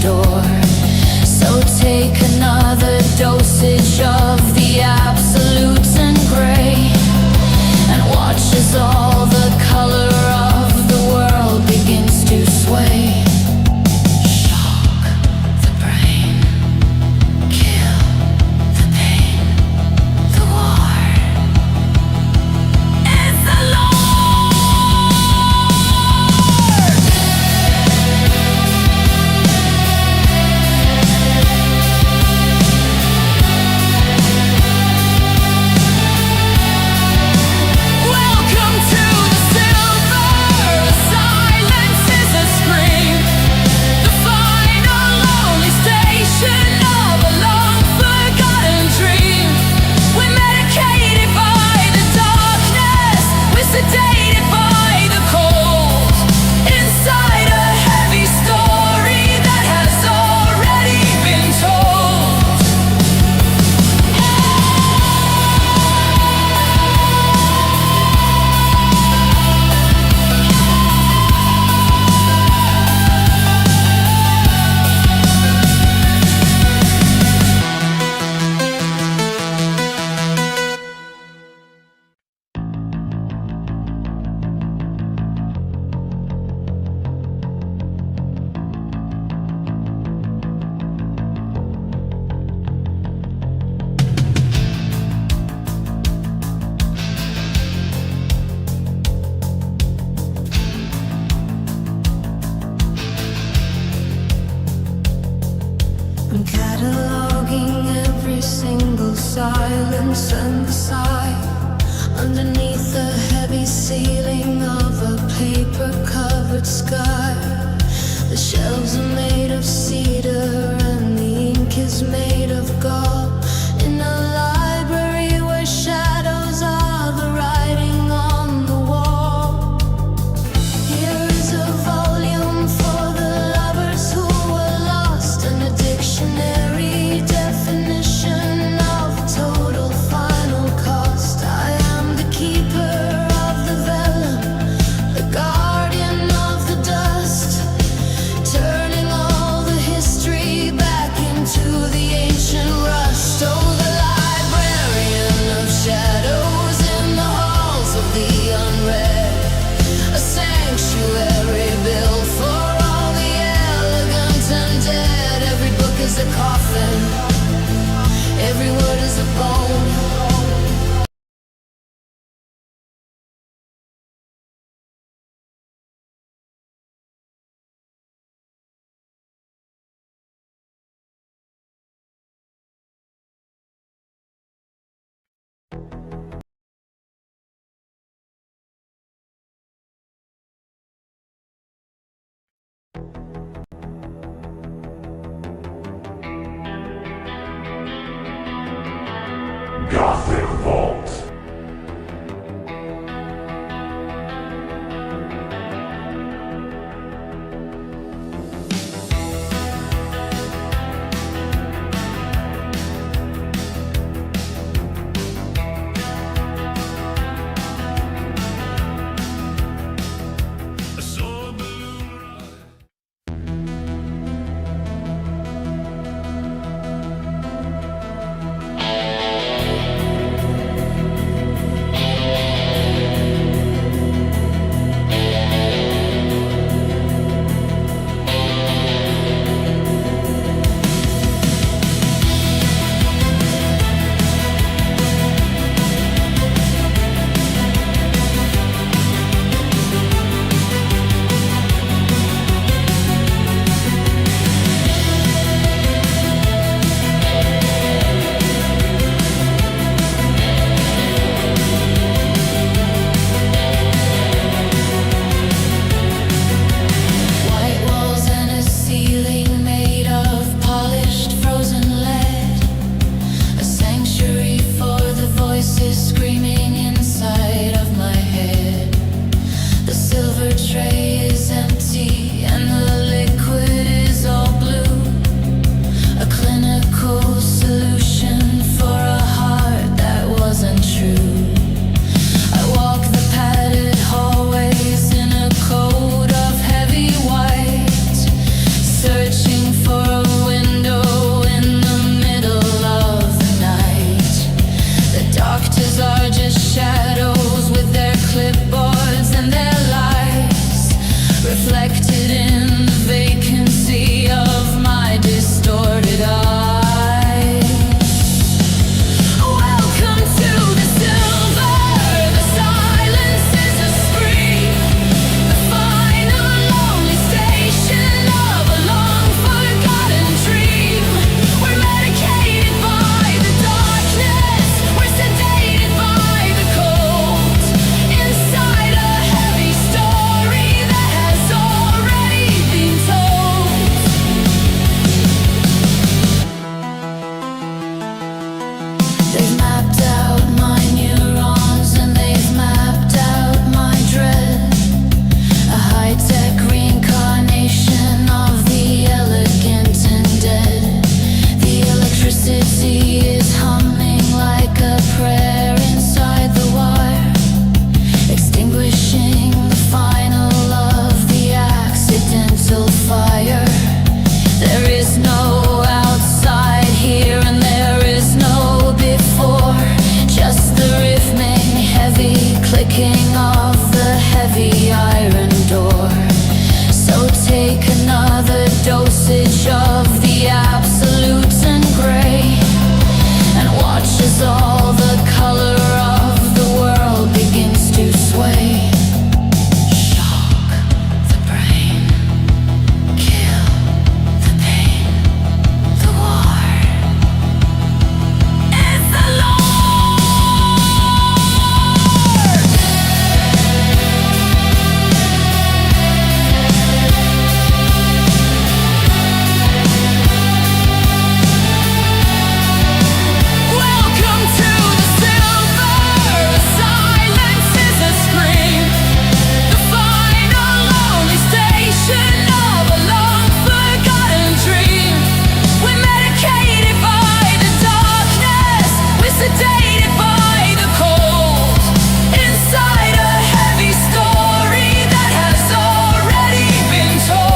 door. So take another dosage of the absolutes and gray, and watch as all the color of the world begins to sway. Shock the brain, kill the pain, the war is the Lord. Welcome to the silver, silence is a scream, the final lonely station of a long forgotten dream. We're medicated by the darkness, we're sedated by the cold, inside a heavy story that has already been told. I'm cataloging every single silence and the sigh underneath the heavy ceiling of a paper-covered sky. The shelves are made of cedar and the ink is made of gold. In a library where shadows are the writing on the wall. Here is a volume for the lovers who were lost, and a dictionary definition of total final cost. I am the keeper of the vellum, the guardian of the dust, turning all the history back into the ancient as all the color of the world begins to sway. Shock the brain, kill the pain, the war is the Lord. Welcome to the silver, silence is a scream, the final lonely station of a long forgotten dream. We're medicated by the darkness, we're sedated by the cold, inside a heavy story that has already been told.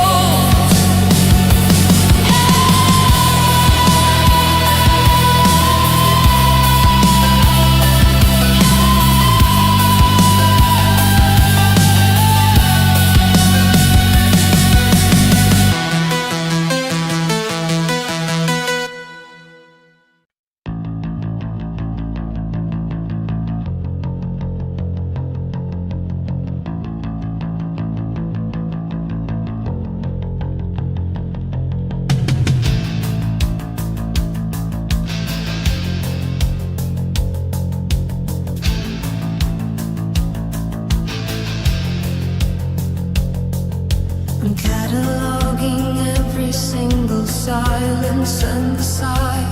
I'm cataloging every single silence and the sigh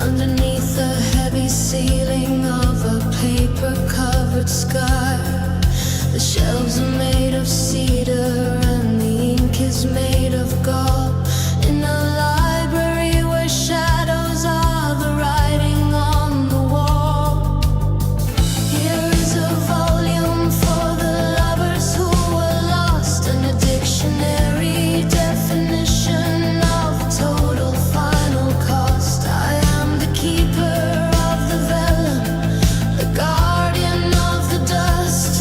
underneath the heavy ceiling of a paper-covered sky. The shelves are made of cedar and the ink is made of gold. In a library where shadows are the writing on the wall. Here is a volume for the lovers who were lost, and a dictionary definition of total final cost. I am the keeper of the vellum, the guardian of the dust,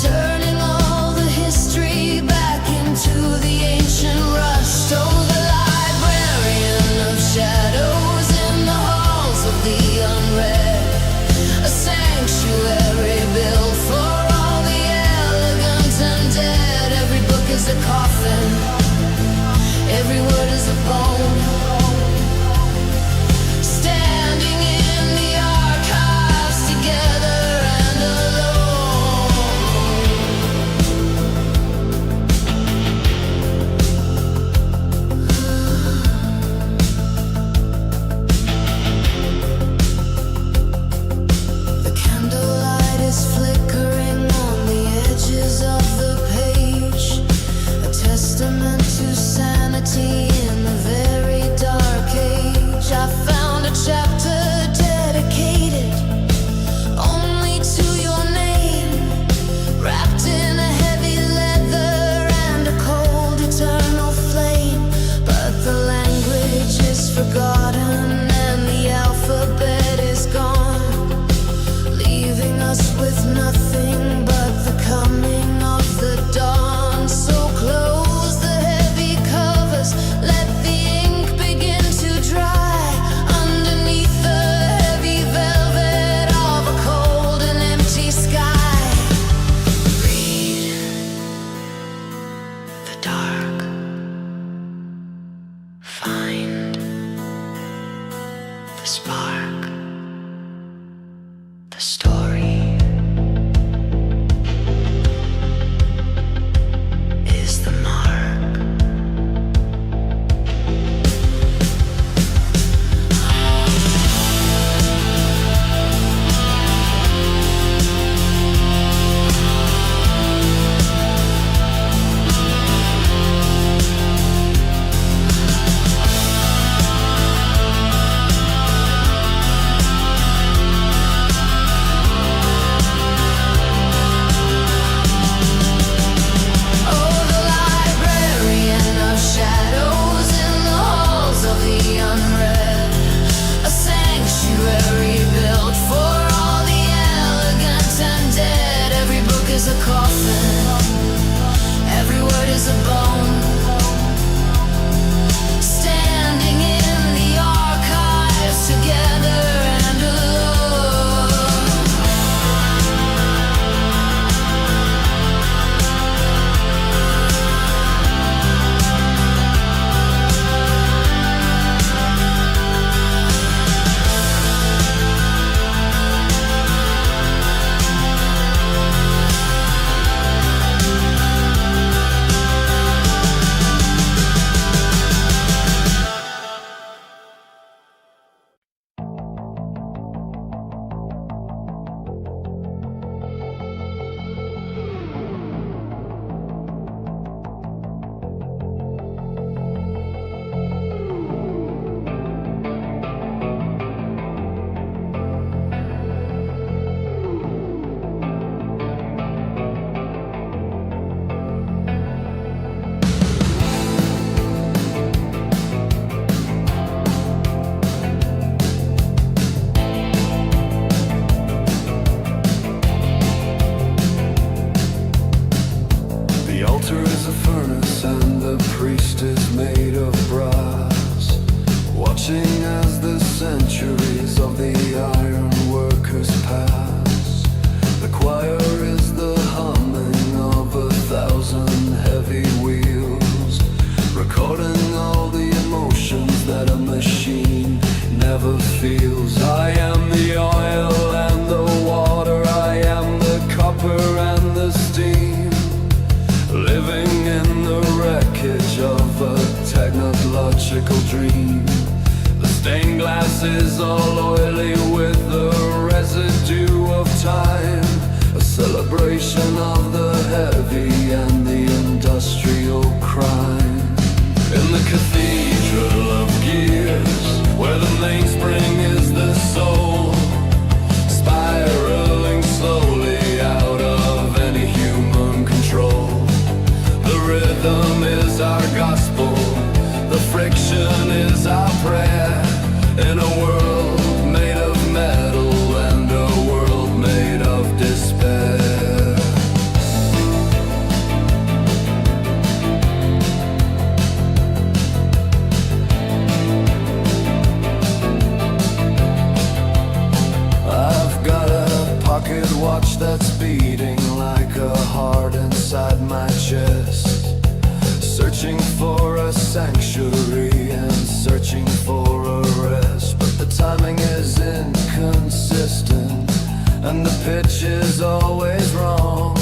turning all the history back into the ancient rust. Oh, the librarian of shadows in the halls of the unread, a sanctuary built for all the elegant and dead. Every book is a coffin, every word is a bone, standing in the archives together and alone. The candlelight is flickering on the edges of the page, a testament to sanity in a very dark age. I found a chapter dedicated only to your name, wrapped in a heavy leather and a cold eternal flame. But the language is forgotten and the alphabet is gone, leaving us with nothing but the coming of the dawn. So close the heavy covers, let the ink begin to dry underneath the heavy velvet of a cold and empty sky. Read the dark, find the spark, the story is the mark. mythological dream. The stained glass is all oily with the residue of time, a celebration of the heavy and the industrial crime. In the cathedral of gears, where the mainspring is the soul, spiraling slowly out of any human control. The rhythm is our gospel, the friction is our prayer, in a world made of metal and a world made of despair. Watch that's beating like a heart inside my chest, searching for a sanctuary and searching for a rest. But the timing is inconsistent and the pitch is always wrong,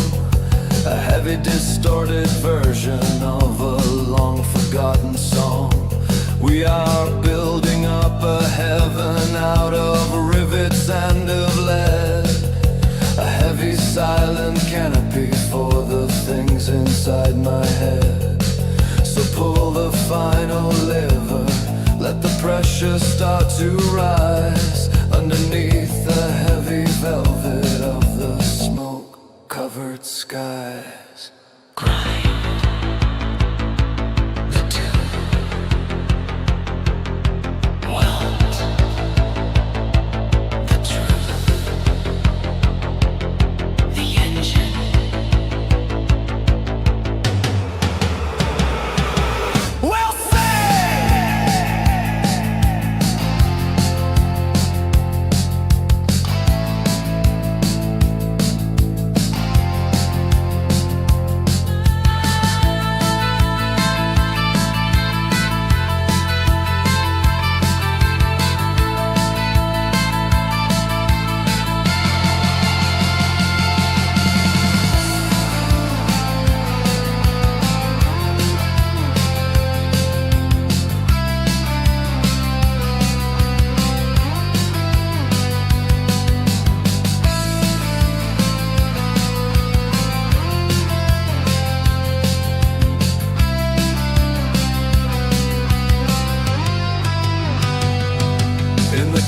a heavy distorted version of a long forgotten song. We are building up a heaven out of rivets and of lead, a heavy silent canopy for the things inside my head. So pull the final lever, let the pressure start to rise underneath the heavy velvet of the smoke-covered skies. Grind.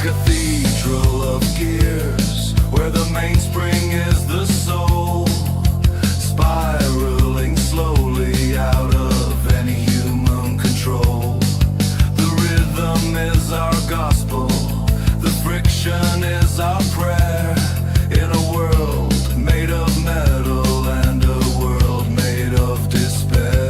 Cathedral of gears, where the mainspring is the soul, spiraling slowly out of any human control. The rhythm is our gospel, the friction is our prayer, in a world made of metal and a world made of despair.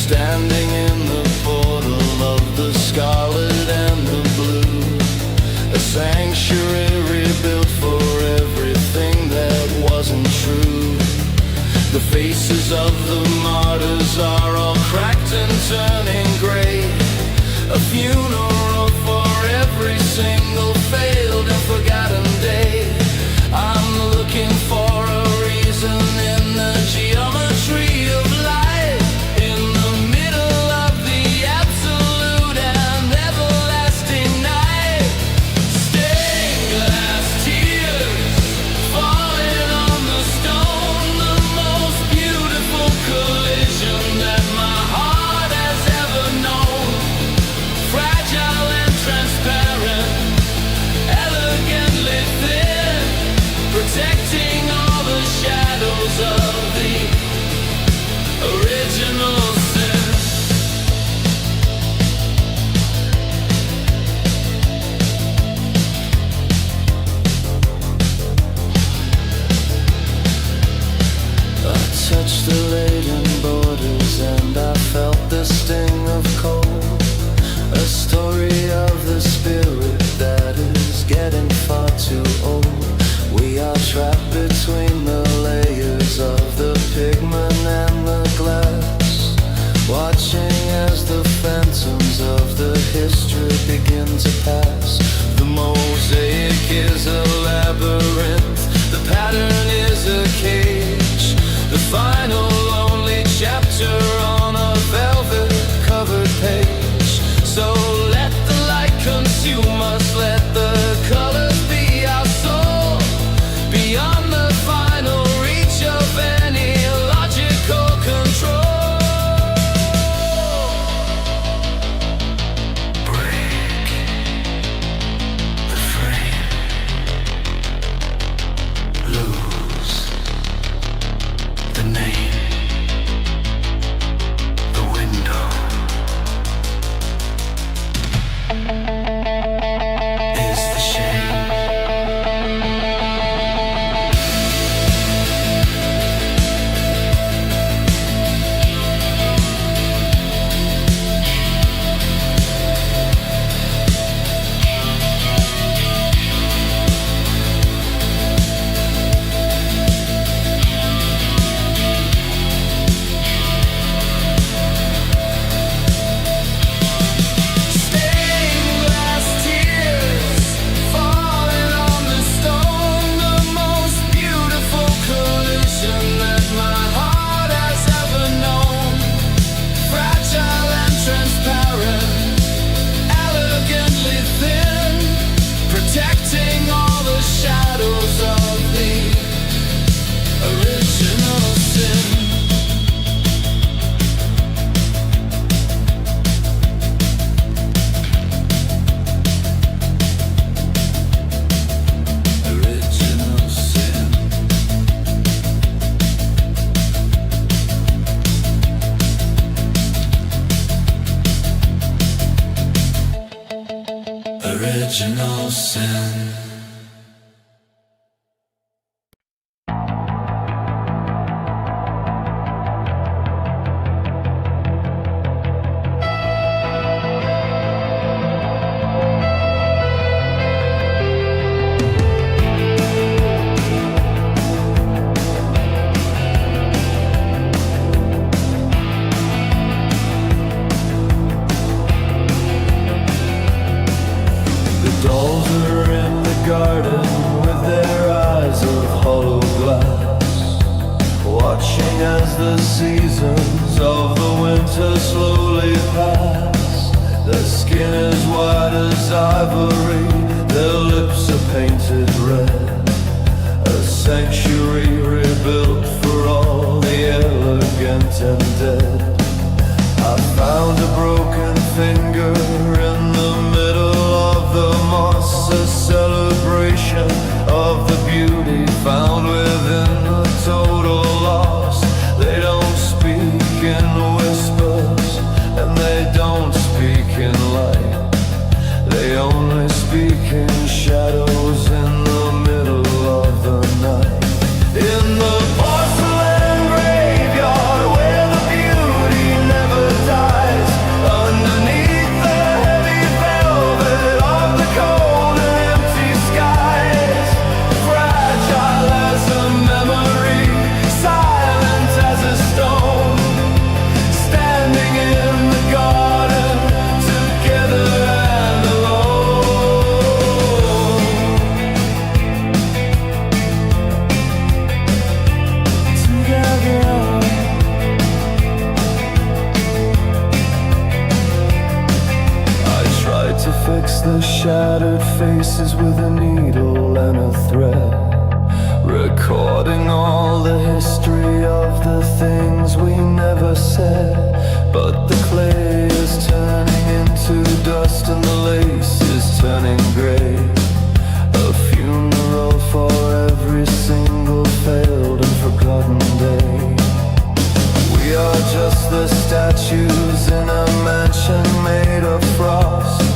Standing in the portal of the scarlet and the blue, a sanctuary built for everything that wasn't true. The faces of the martyrs are all cracked and turning gray, a funeral for every single failed shadows of the original sin. Original sin. Dolls are in the garden with their eyes of hollow glass, watching as the seasons of the winter slowly pass. Their skin is white as ivory, their lips are painted red, a sanctuary rebuilt for all the elegant and dead. I found a broken finger in the middle of the moss, a celebration of the beauty found within the total loss. They don't speak in whispers, and they don't speak in light. They only speak in shadows in the middle of the night. In the porcelain graveyard where the beauty never dies, underneath the heavy velvet of the cold and empty skies, fragile as a memory, silent as a stone, standing in the garden, together and alone. Together. I tried to fix the shattered faces with a needle and a thread, recording all the history of the things we never said. But the clay is turning into dust and the lace is turning gray, a funeral for every single failed and forgotten day. We are just the statues in a mansion made of frost,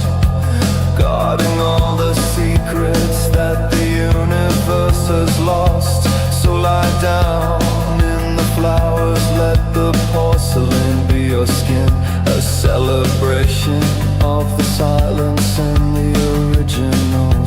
guarding all the secrets that the universe has lost. So lie down in the flowers, let the porcelain be your skin, a celebration of the silence and the original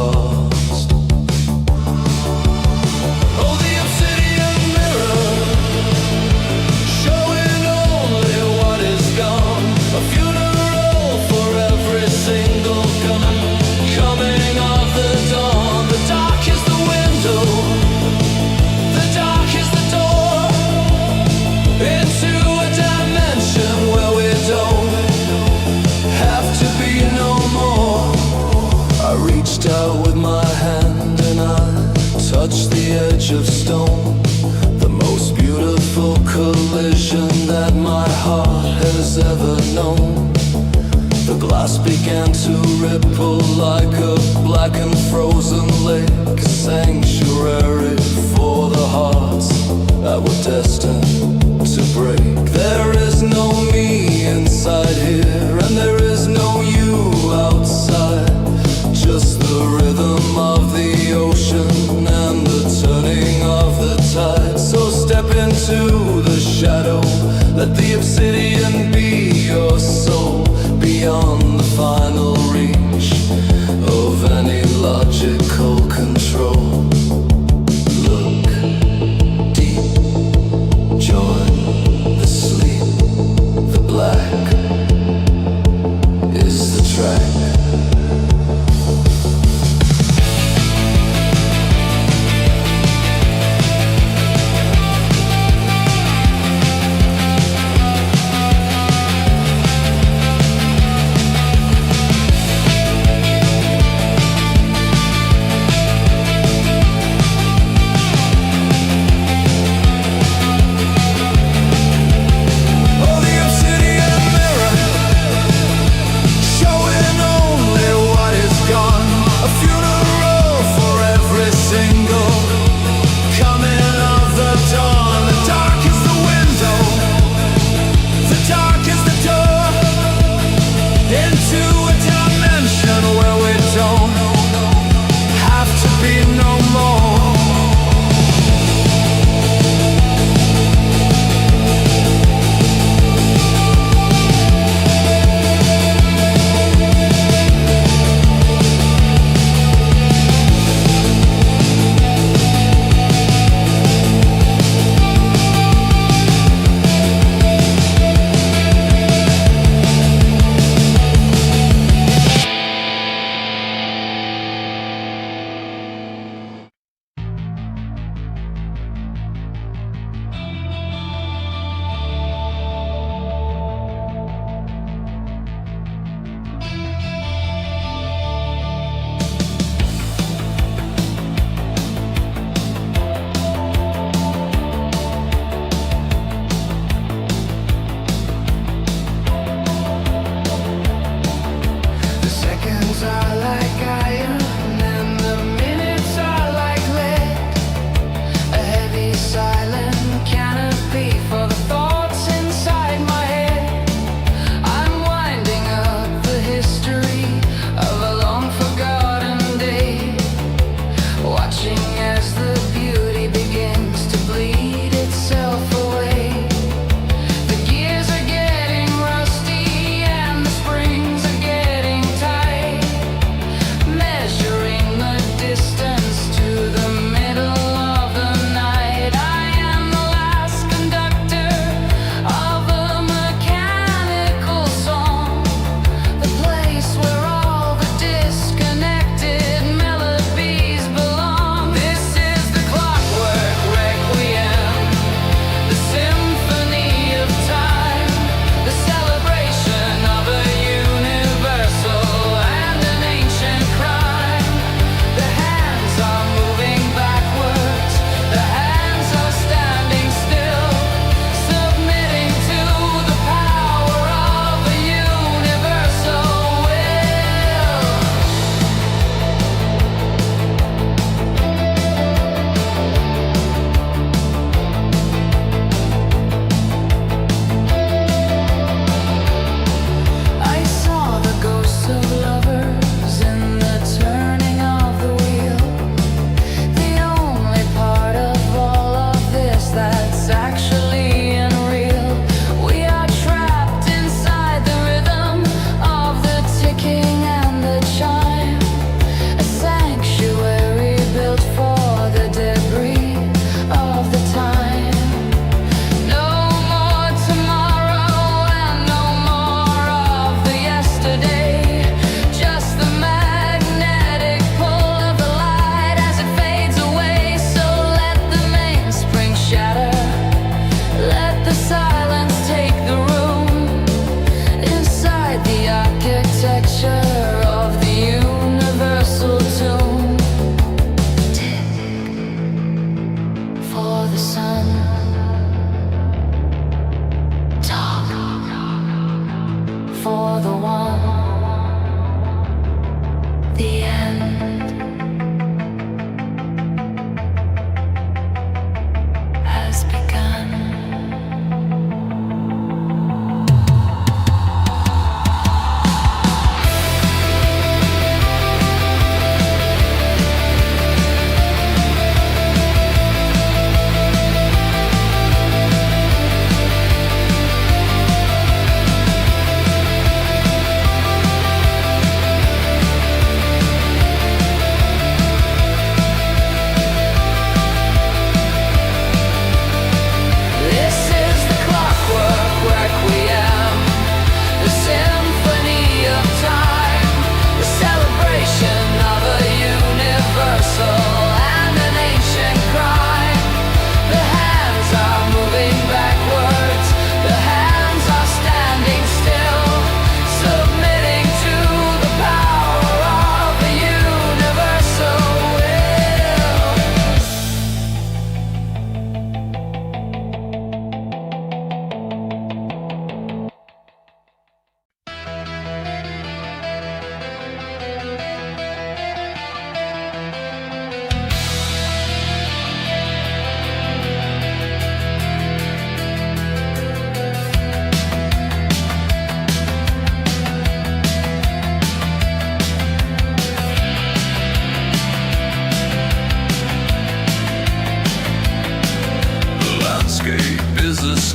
lost. Oh, the obsidian mirror, showing only what is gone. A funeral for every single gun, coming of the dawn. The dark is the window, the dark is the door, into a dimension where we don't have to be no more. I reached out with my hand and I touched the edge of stone. The most beautiful collision that my heart has ever known. The glass began to ripple like a black and frozen lake, sanctuary for the hearts that were destined to break. There is no me inside here, and there is no you outside. Just the rhythm of the ocean and the turning of the tide. So step into the shadow, let the obsidian be your soul, beyond the final reach of any logical control. Look deep, join the sleep, the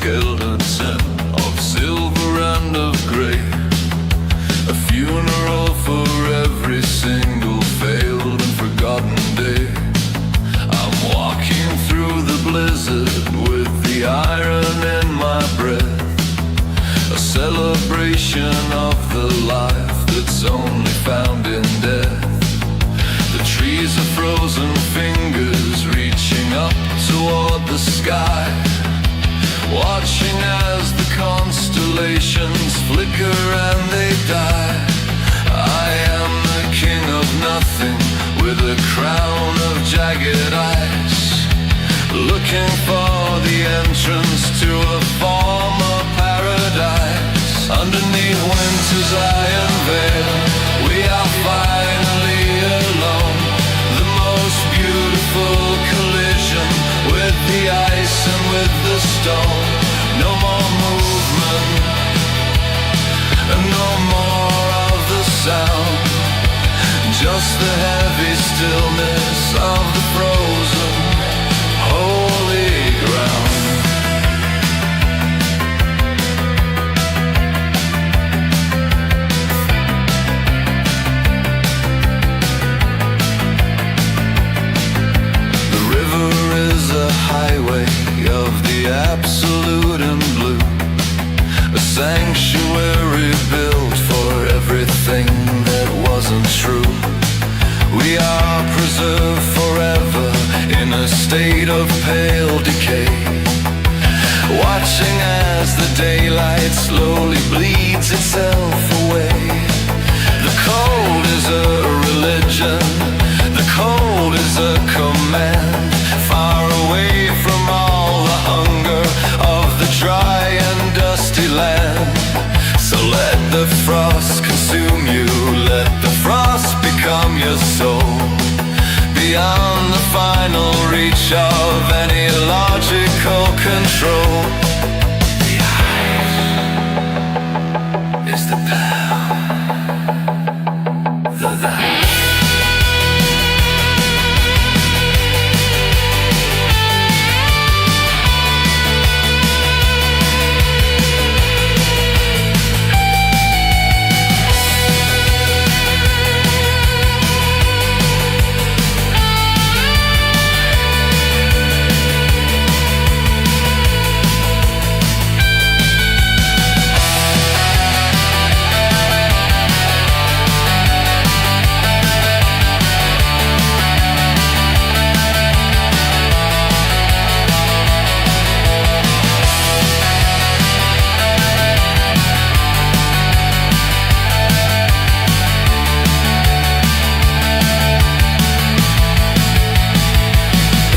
skeleton of silver and of grey. A funeral for every single failed and forgotten day. I'm walking through the blizzard with the iron in my breath, a celebration of the life that's only found in death. The trees are frozen fingers reaching up toward the sky, watching as the constellations flicker and they die. I am the king of nothing with a crown of jagged ice, looking for the entrance to a former paradise. Underneath winter's iron veil, we are finally alone. The most beautiful collision with the ice and with the stone. No more movement, and no more of the sound, just the heavy stillness of the frozen holy ground. The river is a highway of the absolute and blue, a sanctuary built for everything that wasn't true. We are preserved forever in a state of pale decay, watching as the daylight slowly bleeds itself away. The cold is a religion, the cold is a command, far away from all the hunger of the dry and dusty land. So let the frost consume you, let the frost become your soul, beyond the final reach of any logical control. The ice is the power, the light.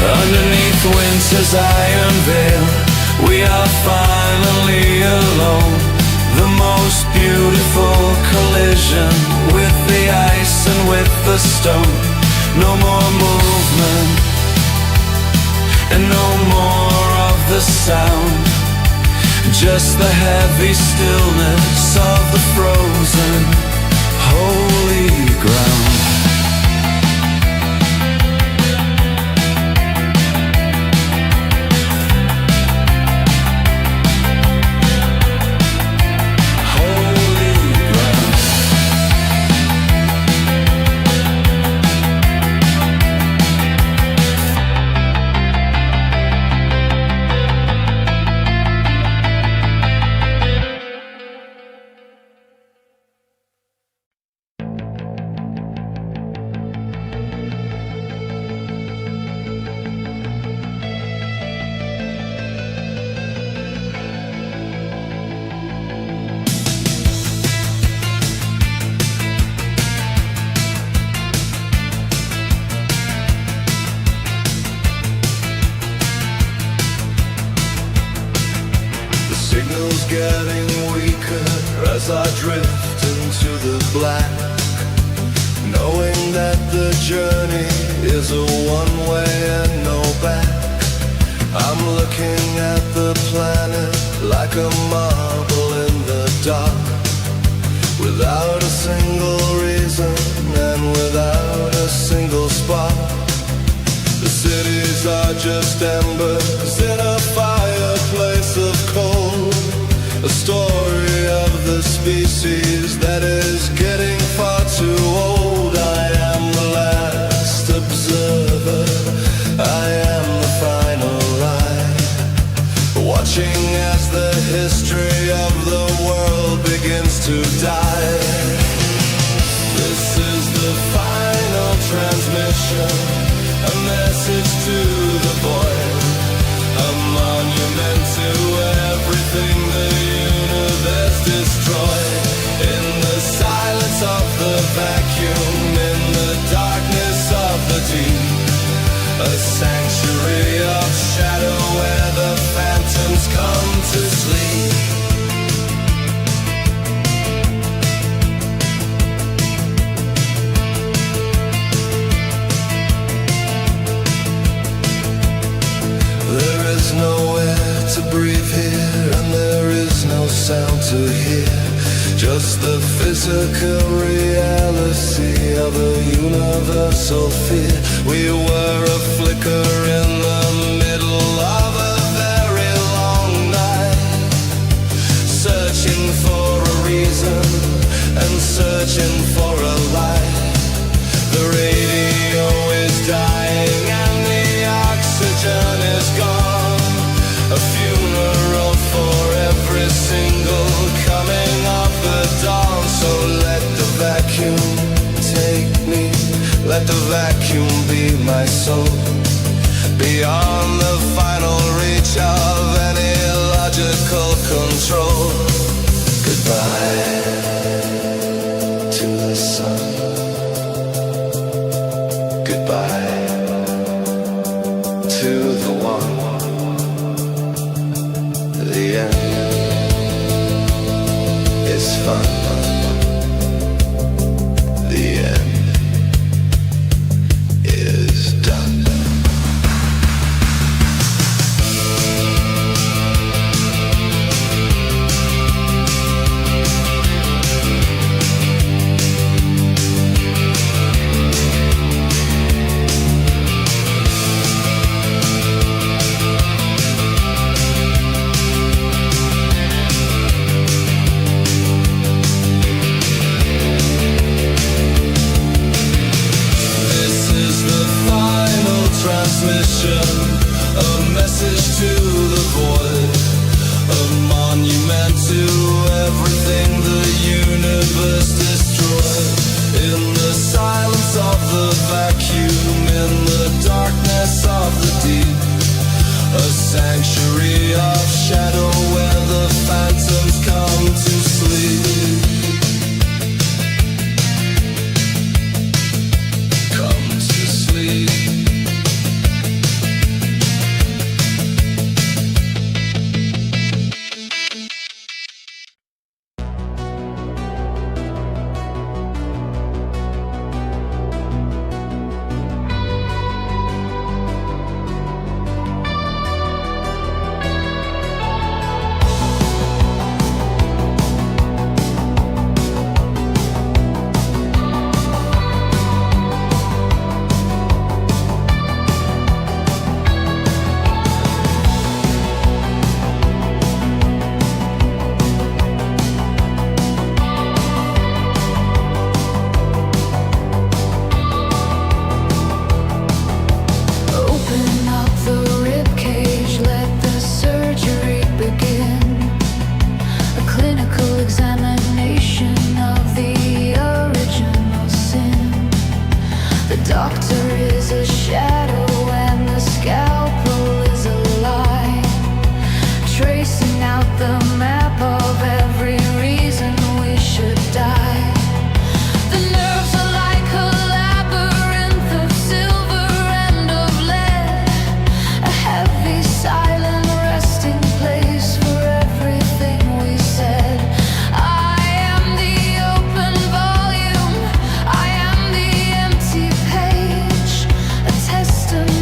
Underneath winter's iron veil, we are finally alone. The most beautiful collision with the ice and with the stone. No more movement, and no more of the sound, just the heavy stillness of the frozen holy ground. Signals getting weaker as I drift into the black, knowing that the journey is a one-way and no back. I'm looking at the planet like a marble in the dark, without a single reason and without a single spark. The cities are just embers in a fireplace of coal. that is getting far too old. I am the last observer, I am the final lie, watching as the history of the world begins to die. This is the final transmission, a message to the void, a monument to everything the universe destroyed. In the silence of the vacuum, in the darkness of the deep, a sanctuary of shadow where the phantoms come to sleep. There is no air to breathe here, and there is no sound to hear, just the physical reality of a universal fear. We were a flicker in the middle of a very long night, searching for a reason and searching for a light. The radio is dying and the oxygen is gone, a funeral for every single coming of the dawn. So let the vacuum take me, let the vacuum be my soul, beyond the final reach of any logical control. Goodbye to the sun, goodbye to the one. The end is fun. The end is done. Transmission, a message to the void, a monument to everything the universe destroyed. In the silence of the vacuum, in the darkness of the deep, a sanctuary of shadow where the phantoms come to sleep. Come to sleep. Testament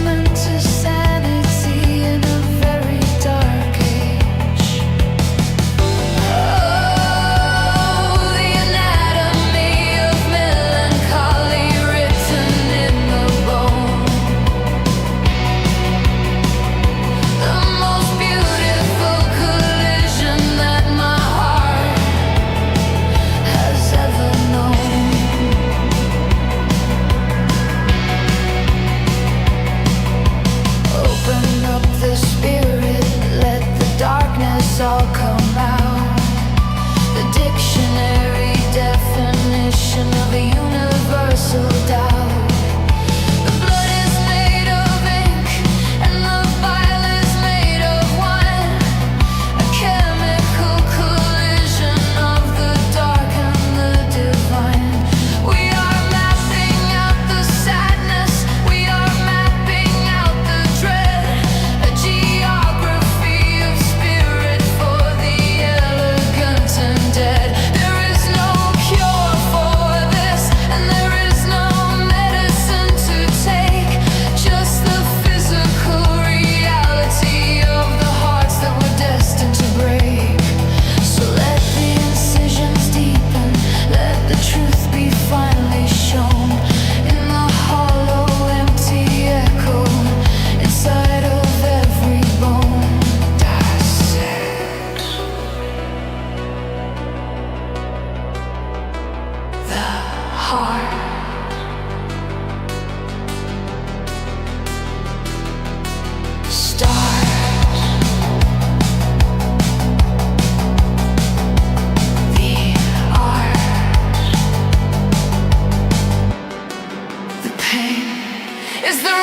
Is the rain.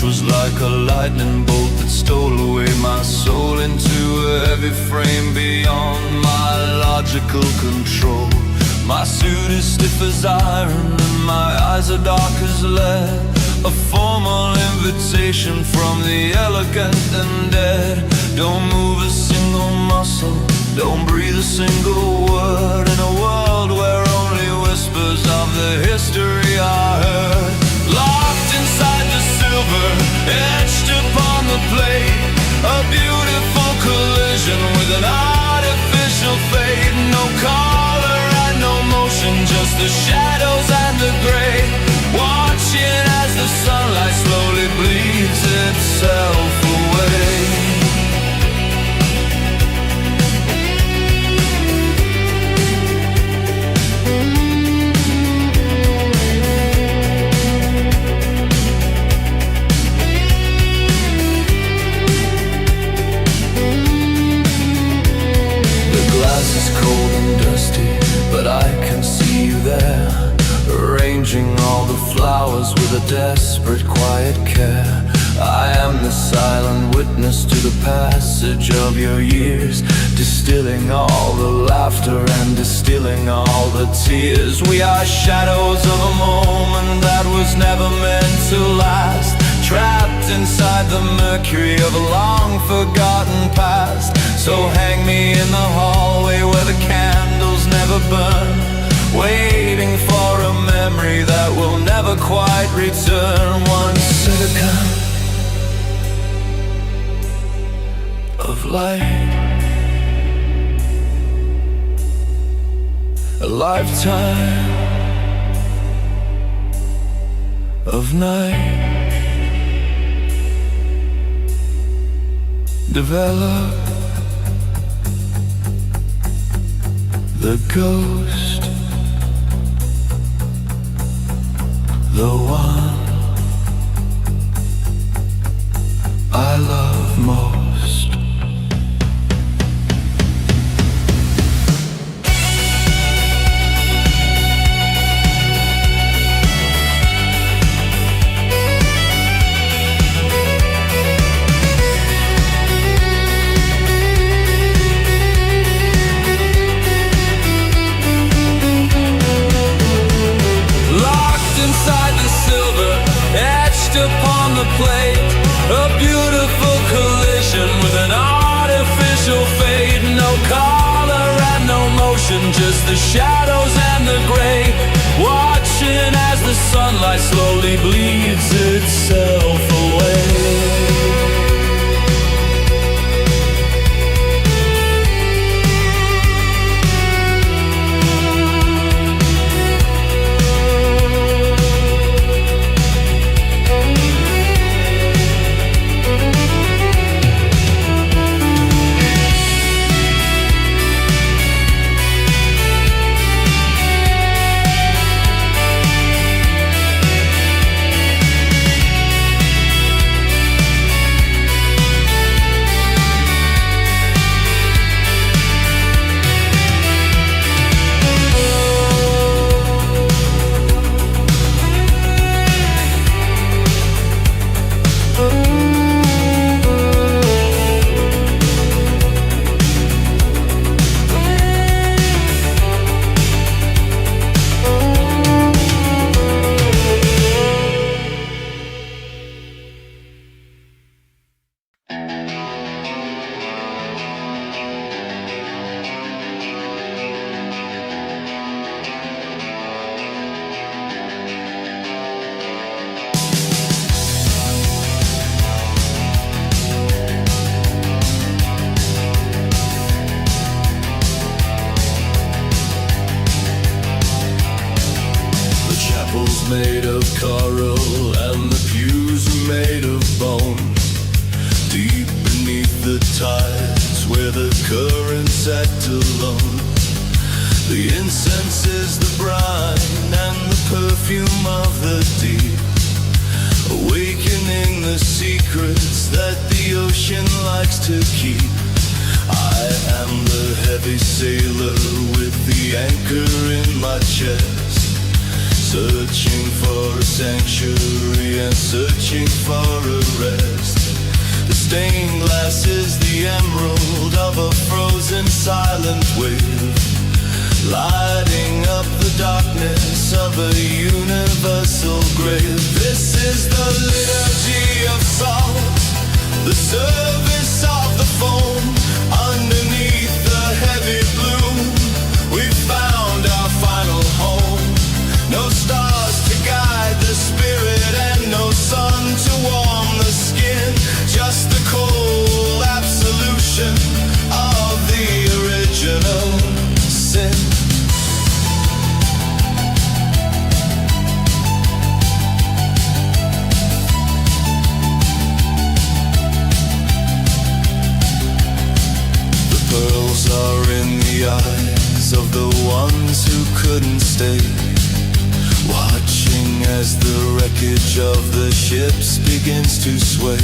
Was like a lightning bolt that stole away my soul into a heavy frame beyond my logical control. My suit is stiff as iron and my eyes are dark as lead. A formal invitation from the elegant and dead. Don't move a single muscle, don't breathe a single word, in a world where only whispers of the history are heard. Locked inside the silver, etched upon the plate, a beautiful collision with an artificial fade. No color and no motion, just the shadows and the gray. Watching as the sunlight slowly bleeds itself away. Cold and dusty, but I can see you there, arranging all the flowers with a desperate quiet care. I am the silent witness to the passage of your years, distilling all the laughter and distilling all the tears. We are shadows of a moment that was never meant to last, trapped inside the mercury of a long forgotten past. So hang me in the hallway where the candles never burn, waiting for a memory that will never quite return. One second of light, a lifetime of night. Develop the ghost, the one I love most. Upon the plate, a beautiful collision with an artificial fade. No color and no motion, just the shadows and the gray. Watching as the sunlight slowly bleeds itself away. coral and the pews are made of bone. Deep beneath the tides where the currents act alone. The incense is the brine and the perfume of the deep, awakening the secrets that the ocean likes to keep. I am the heavy sailor with the anchor in my chest, searching for a sanctuary and searching for a rest. The stained glass is the emerald of a frozen silent wave, lighting up the darkness of a universal grave. This is the liturgy of salt, the service of the foam. Underneath the heavy blue, we found our final home. No stars to guide the spirit and no sun to warm the skin, just the cold absolution of the original sin. Pearls are in the eyes of the ones who couldn't stay, watching as the wreckage of the ships begins to sway.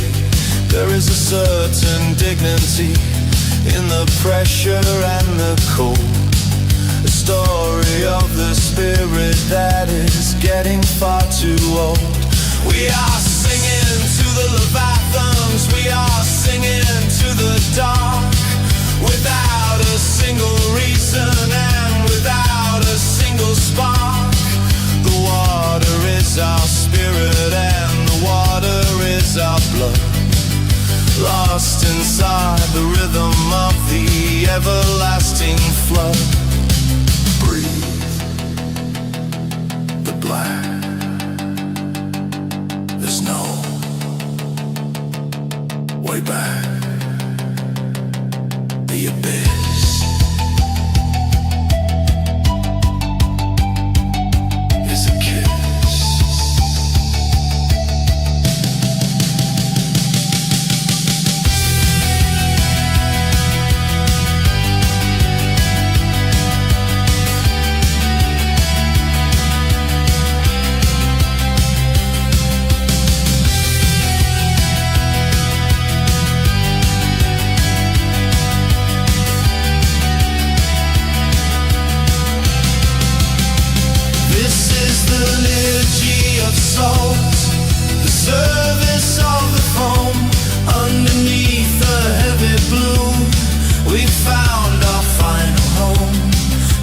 There is a certain dignity in the pressure and the cold, a story of the spirit that is getting far too old. We are singing to the leviathans, we are singing to the dark, without a single reason and without a single spark. The water is our spirit and the water is our blood, lost inside the rhythm of the everlasting flood. Breathe the black. There's no way back. The abyss is a kiss. The service of the foam. Underneath the heavy blue, we found our final home.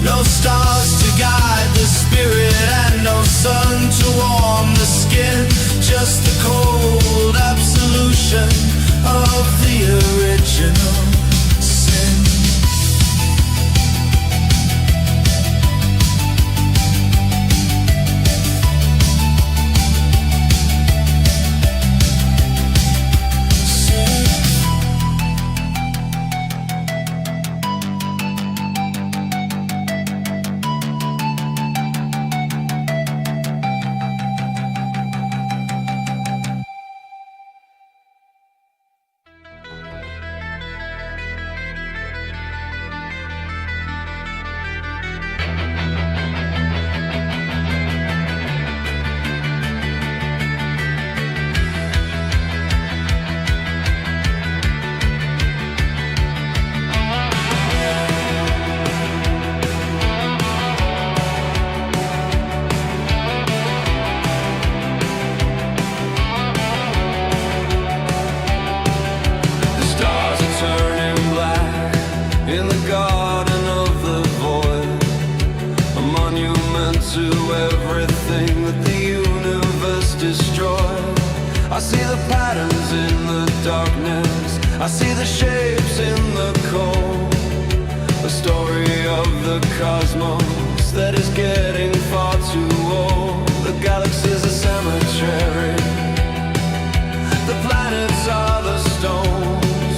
No stars to guide the spirit and no sun to warm the skin, just the cold absolution of the original sin. I see the patterns in the darkness, I see the shapes in the cold, a story of the cosmos that is getting far too old. The galaxy's a cemetery, the planets are the stones,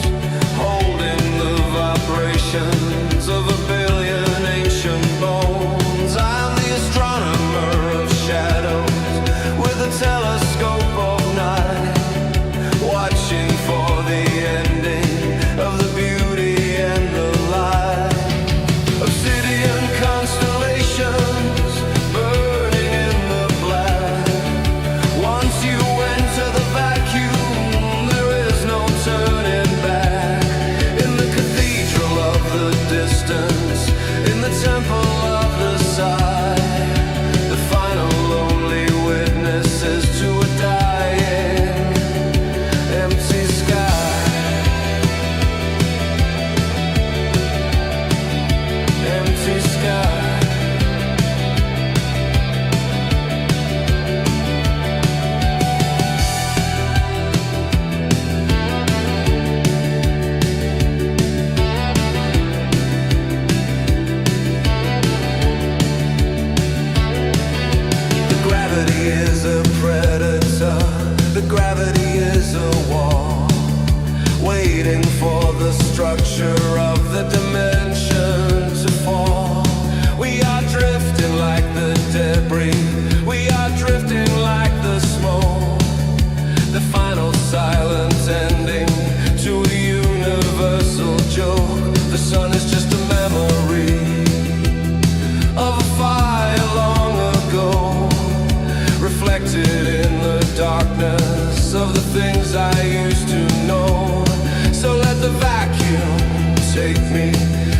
holding the vibrations of a billion ancient bones. I'm the astronomer of shadows, with the is a wall, waiting for the structure of the dimension to fall. We are drifting like the debris, we are drifting like the smoke. The final silent ending to a universal joke. The sun is just a memory of a fire long ago, reflected in the darkness of the things I used to know. So let the vacuum take me,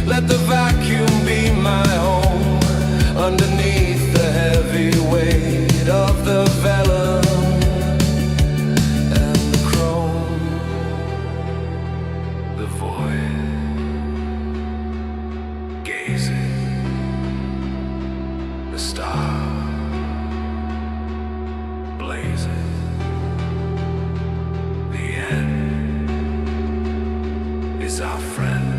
let the vacuum be my home, underneath the heavy weight of the vellum and the chrome. The void gazing, the star blazing, the end is our friend.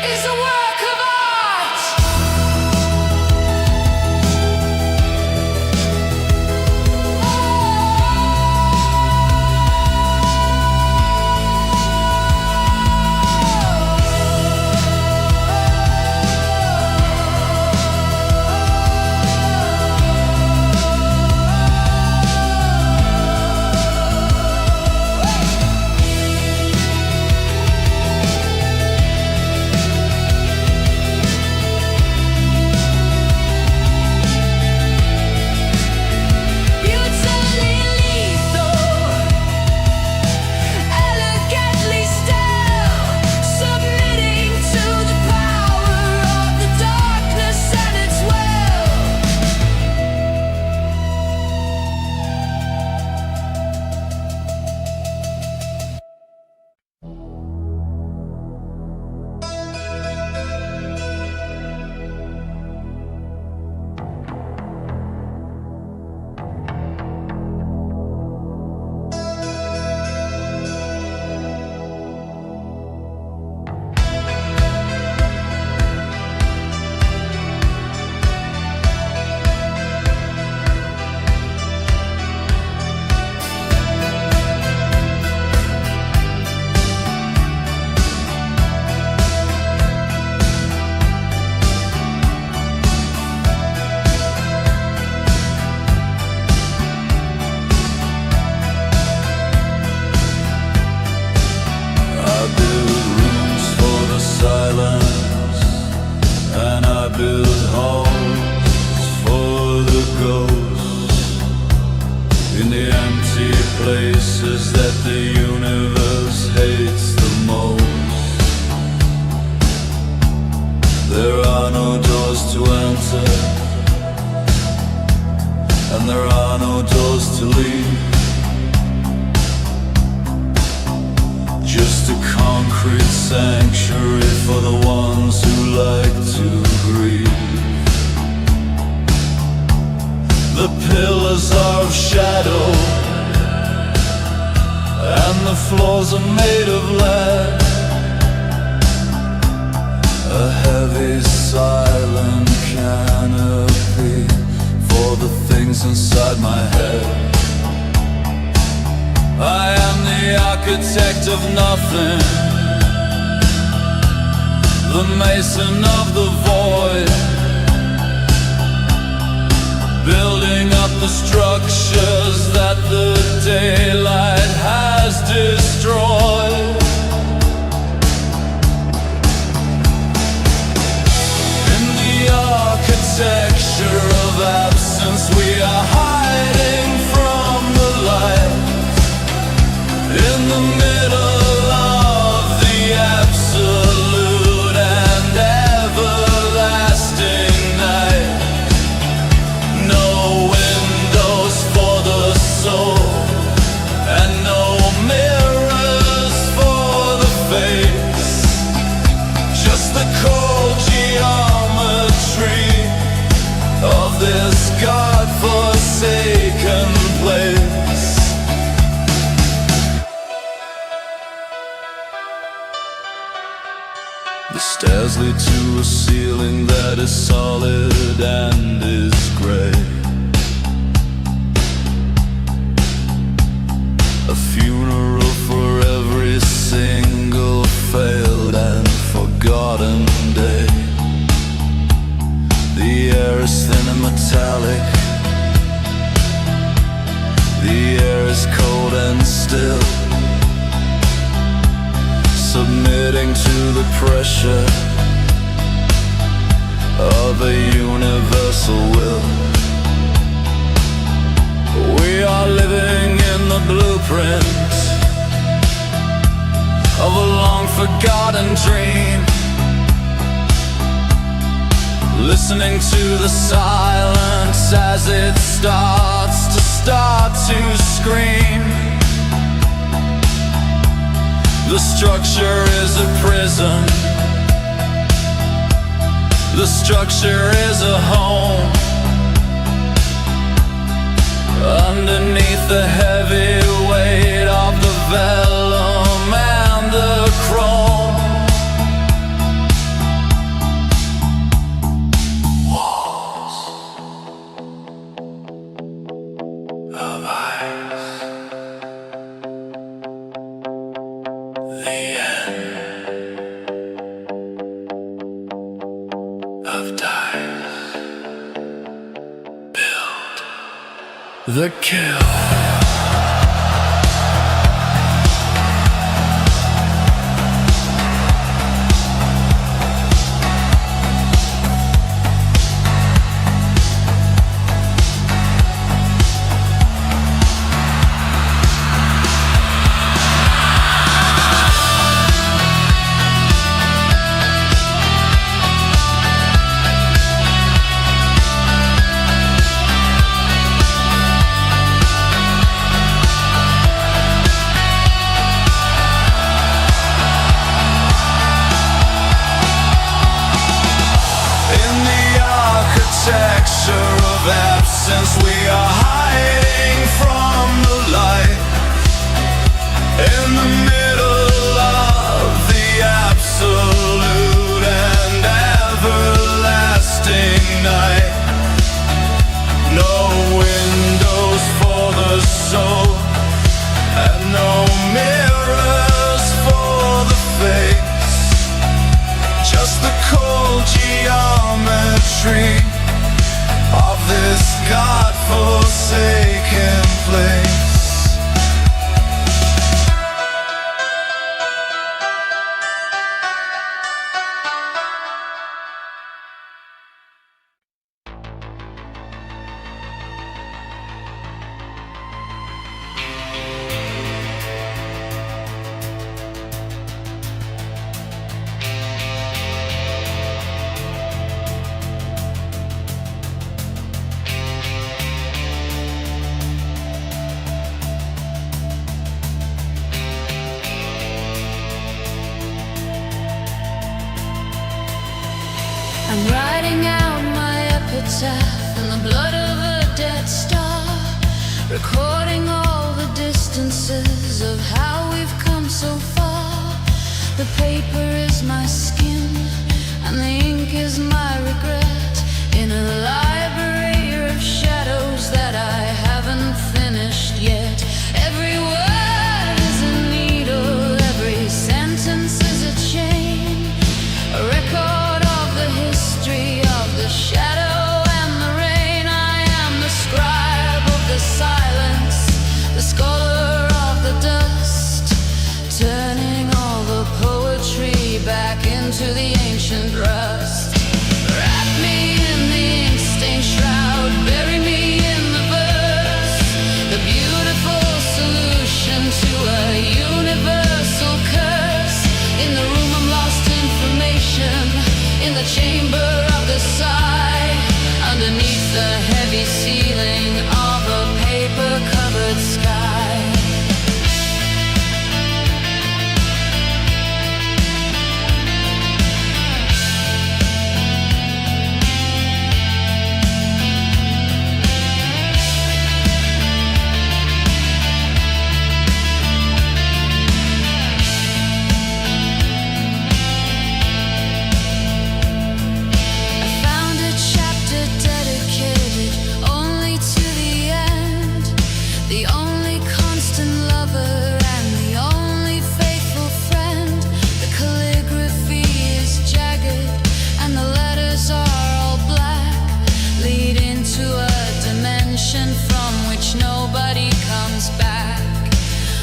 is a work of art. Places that the universe hates the most. There are no doors to enter, and there are no doors to leave. Just a concrete sanctuary for the ones who like to grieve. The pillars are of shadow, and the floors are made of lead. A heavy silent canopy for the things inside my head. I am the architect of nothing, the mason of the void, building up the structures that the daylight has destroyed. In the architecture of absence, we are hiding from the light. In the middle of the absolute and everlasting night. No windows for the soul, and no mirrors for the face. Just the cold geometry of this God-forsaken place. The stairs lead to a ceiling that is solid and is gray. A funeral for every single failed and forgotten day. The air is thin and metallic. The air is cold and still, submitting to the pressure of a universal will. We are living in the blueprint of a long-forgotten dream, listening to the silence as it starts to scream. The structure is a prison. The structure is a home. Underneath the heavy weight of the vellum and the chrome, the kill. Texture of absence, we are hiding from the light in the middle of the absolute and everlasting night. No windows for the soul and no mirrors for the face, just the cold geometry of this God-forsaken place. I'm writing out my epitaph in the blood of a dead star, recording all the distances of how we've come so far. The paper is my skin and the ink is my regret, in a library of shadows that I haven't finished yet. Every word is a needle, every sentence is a chain, a record of the history of the shadow and the rain. I am the scribe of the silence, the scholar of the dust, turning all the poetry back into the ancient rust. Wrap me in the ink-stained shroud, bury me in the verse, the beautiful solution to a universal curse. In the room of lost information, in the chamber of the sigh, underneath the heavy ceiling of a paper-covered sky.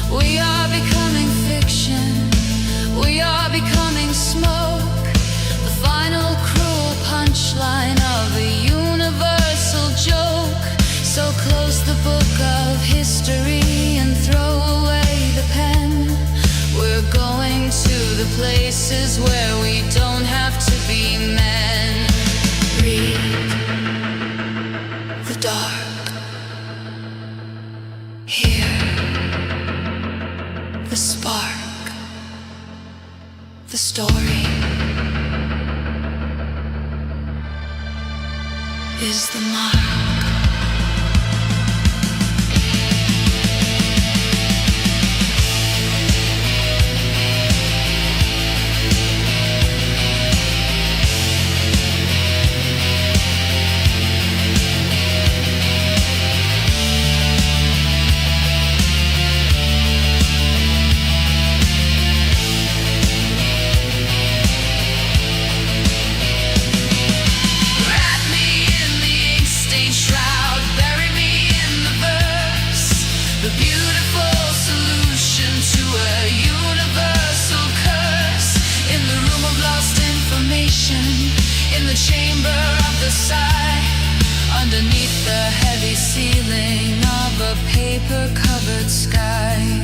We are becoming fiction, we are becoming smoke, the final cruel punchline of a universal joke. So close the book of history and throw away the pen. We're going to the places where we don't have to be men. Read the dark, hear the spark, the story is the mark. Wrap me in the ink-stained another sigh underneath the heavy ceiling of a paper-covered sky.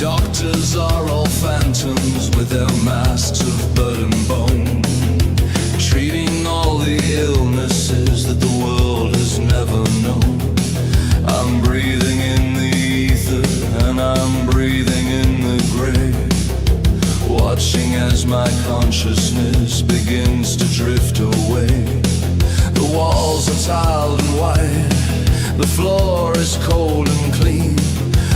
Doctors are all phantoms with their masks of blood and bone, treating all the illnesses that the world has never known. I'm breathing in the ether and I'm breathing in the grave, watching as my consciousness begins to drift away. The walls are tiled and white, the floor is cold and clean,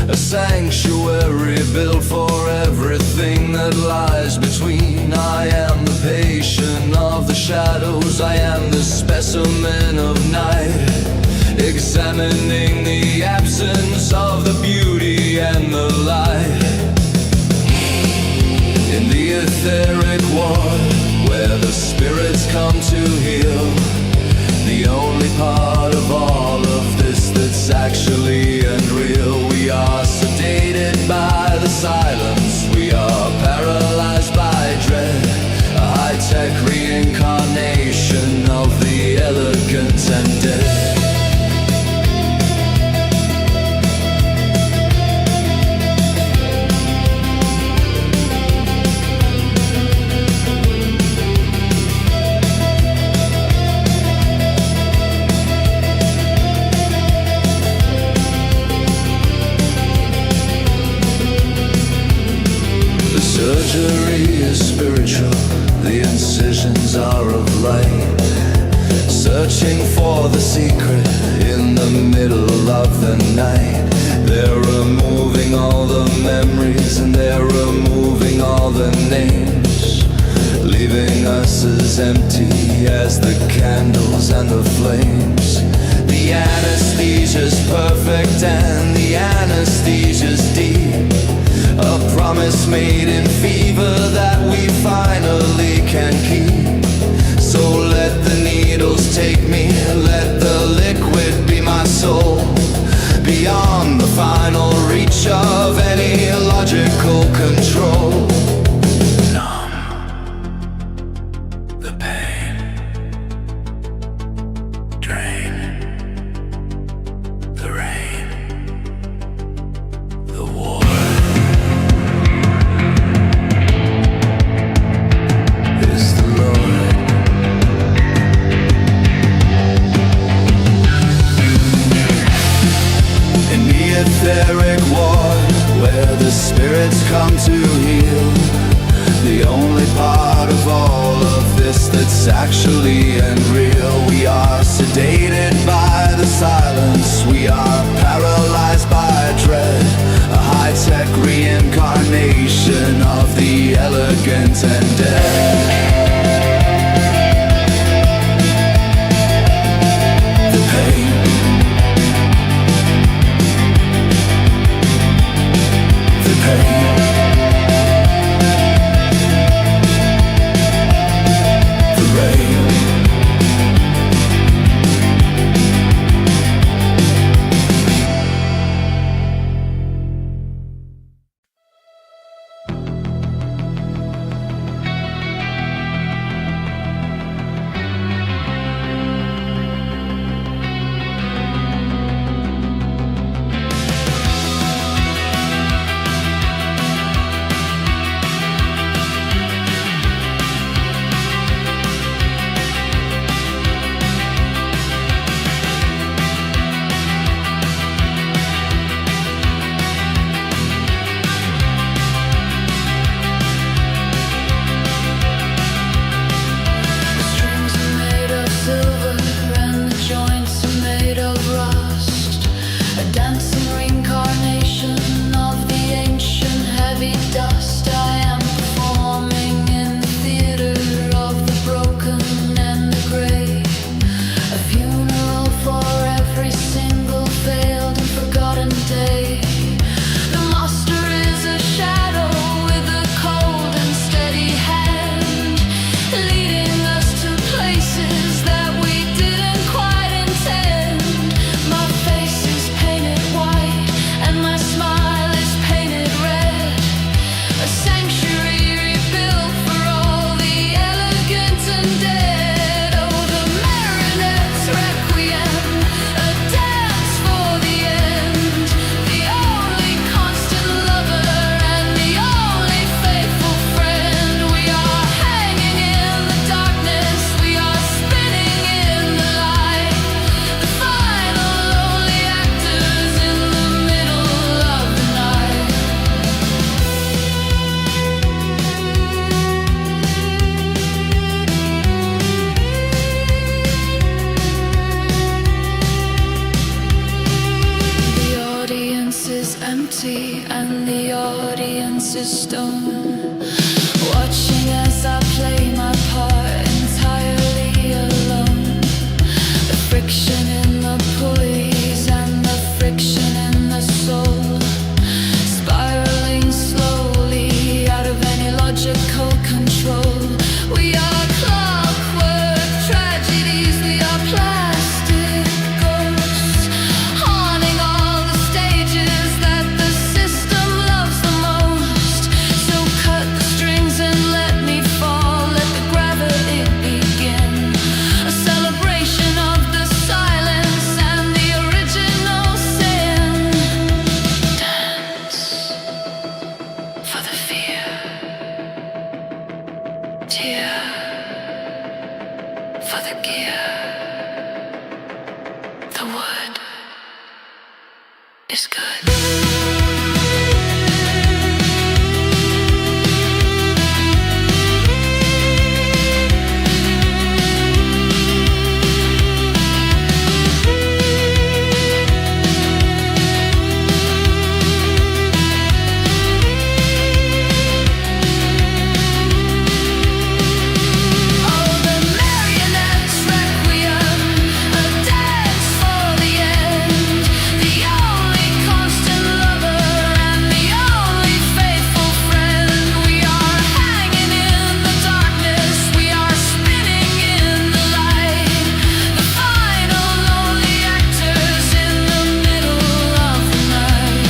a sanctuary built for everything that lies between. I am the patient of the shadows, I am the specimen of night, examining the absence of the beauty and the light. In the etheric ward, where the spirits come to heal, the only part of all of this that's actually unreal. We are sedated by the silence, we are paralyzed by dread, a high-tech reincarnation of the elegant and dead. Surgery is spiritual, the incisions are of light, searching for the secret in the middle of the night. They're removing all the memories and they're removing all the names, leaving us as empty as the candles and the flames. The anesthesia's perfect and the anesthesia's deep, a promise made in fever that we finally can keep. So let the needles take me, let the liquid be my soul, beyond the final reach of any logical control. Numb the pain, drain the rain, the war. Etheric ward, where the spirits come to heal, the only part of all of this that's actually unreal. We are sedated by the silence, we are paralyzed by dread, a high-tech reincarnation of the elegant and dead. The pain, empty and the audience is stone, watching as I play my part entirely alone. The friction in the pulleys and the friction in the soul, spiraling slowly out of any logical control. We are clockwork tragedies, we are plastic ghosts, haunting all the stages that the system loves the most. So cut the strings and let me fall, let the gravity begin. A celebration of the silence and the original sin. Dance for the fear, tear for the gear. The wood is good. Oh, the marionettes requiem, a dance for the end. The only constant lover and the only faithful friend. We are hanging in the darkness, we are spinning in the light. The final lonely actors in the middle of the night.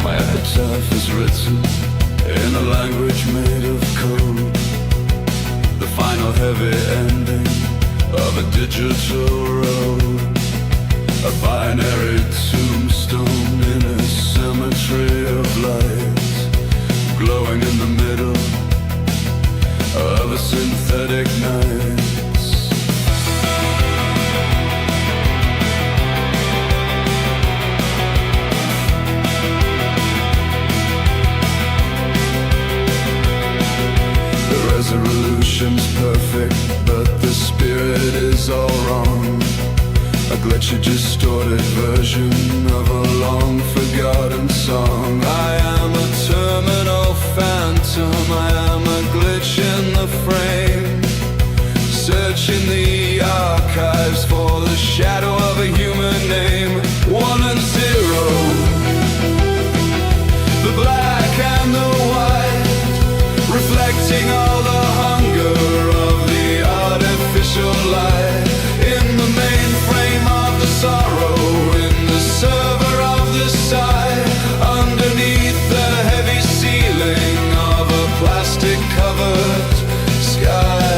My epitaph is written in a language made of code. The final heavy ending of a digital road. A binary tombstone in a cemetery of light, glowing in the middle of a synthetic night. The resolution's perfect, but the spirit is all wrong. A glitchy, distorted version of a long forgotten song. I am a terminal phantom, I am a glitch in the frame, searching the archives for the shadow of a human name. 1 and 0, the black and the white, reflecting all the hunger of the artificial light. In the mainframe of the sorrow, in the server of the sigh, underneath the heavy ceiling of a plastic covered sky.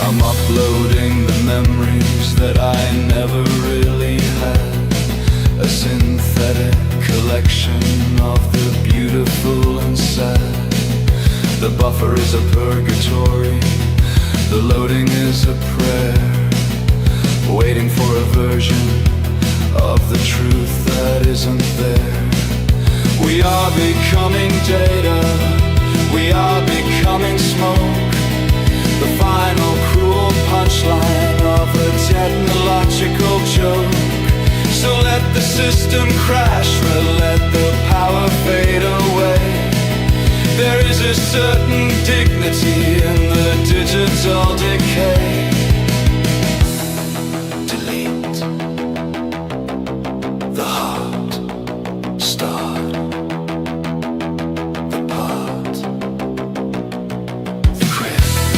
I'm uploading the memories that I never really had, a synthetic collection of the beautiful and sad. The buffer is a purgatory, the loading is a prayer, waiting for a version of the truth that isn't there. We are becoming data, we are becoming smoke, the final cruel punchline of a technological joke. So let the system crash, let the power fade away. There is a certain dignity in the digital decay. Delete the heart, start the part, the crypt.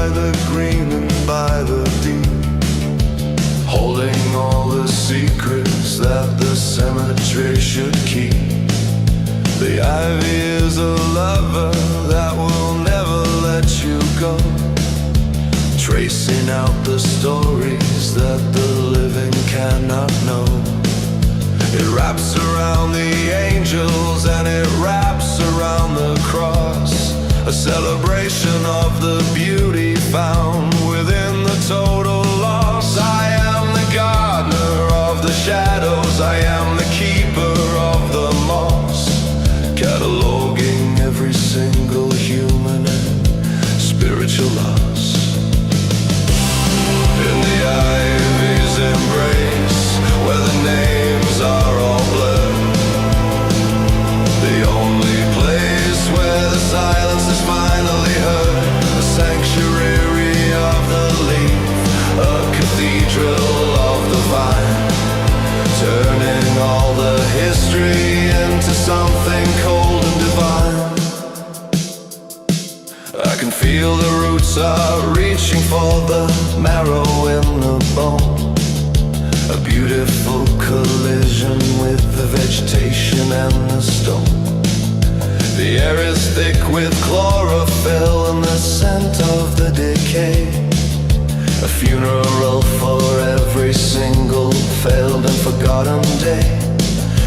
by the green and by the deep, holding all the secrets that the cemetery should keep. The ivy is a lover that will never let you go, tracing out the stories that the living cannot know. It wraps around the angels and it wraps around the cross, a celebration of the beauty found within the total loss. I am the gardener of the shadows, I am the keeper of the moss, cataloging every single human and spiritual loss. In the ivy's embrace, where the names are all blurred, the only place where the silence is finally heard, a sanctuary of the leaf, a cathedral of the vine, turning all the history into something cold and divine. I can feel the roots are reaching for the marrow in the bone, a beautiful collision with the vegetation and the stone. The air is thick with chlorophyll and the scent of the decay, a funeral for every single failed and forgotten day.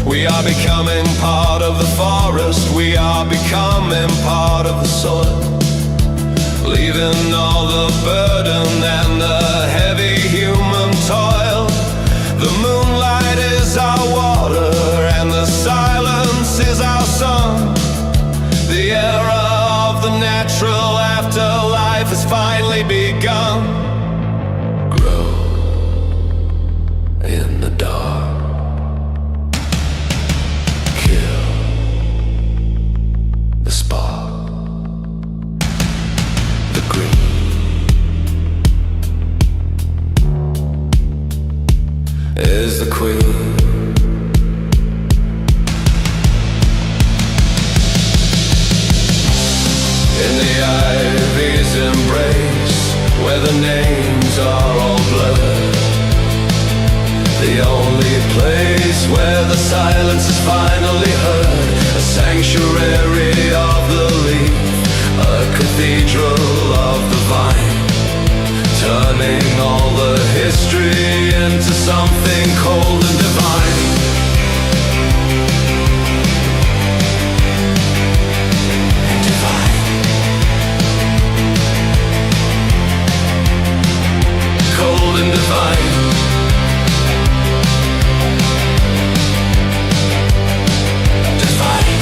We are becoming part of the forest, we are becoming part of the soil, leaving all the burden and the heavy human toil. The moonlight is our water and the silence is our sun. The era of the natural afterlife has finally begun. Grow in the dark, kill the spark, the green is the queen. In the ivy's embrace, where the names are all blurred, the only place where the silence is finally heard, a sanctuary of the leaf, a cathedral of the vine, turning all the history into something cold and divine. Cold and divine. Divine.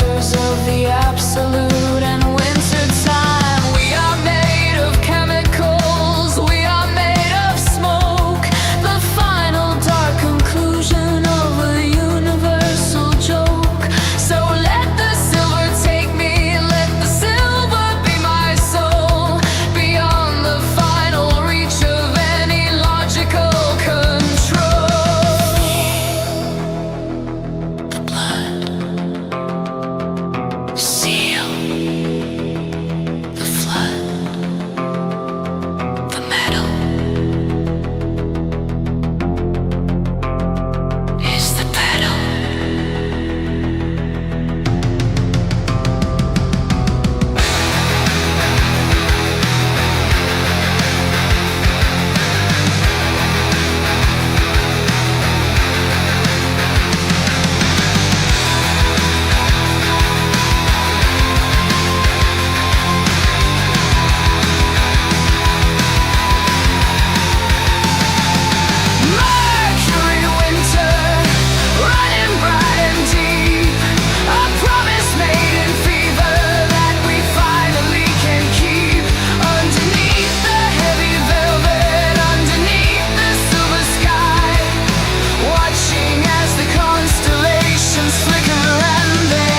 masters of the absolute and winter time. We are made of chemicals, we are made of smoke, the final dark conclusion of a universal joke. So let the silver take me, let the silver be my soul, beyond the final reach of any logical control. The blood, seal, the flood, the metal is the pedal. Mercury winter, running bright and deep, a promise made in fever that we finally can keep. Underneath the heavy velvet, underneath the silver sky, watching as the constellations flicker and they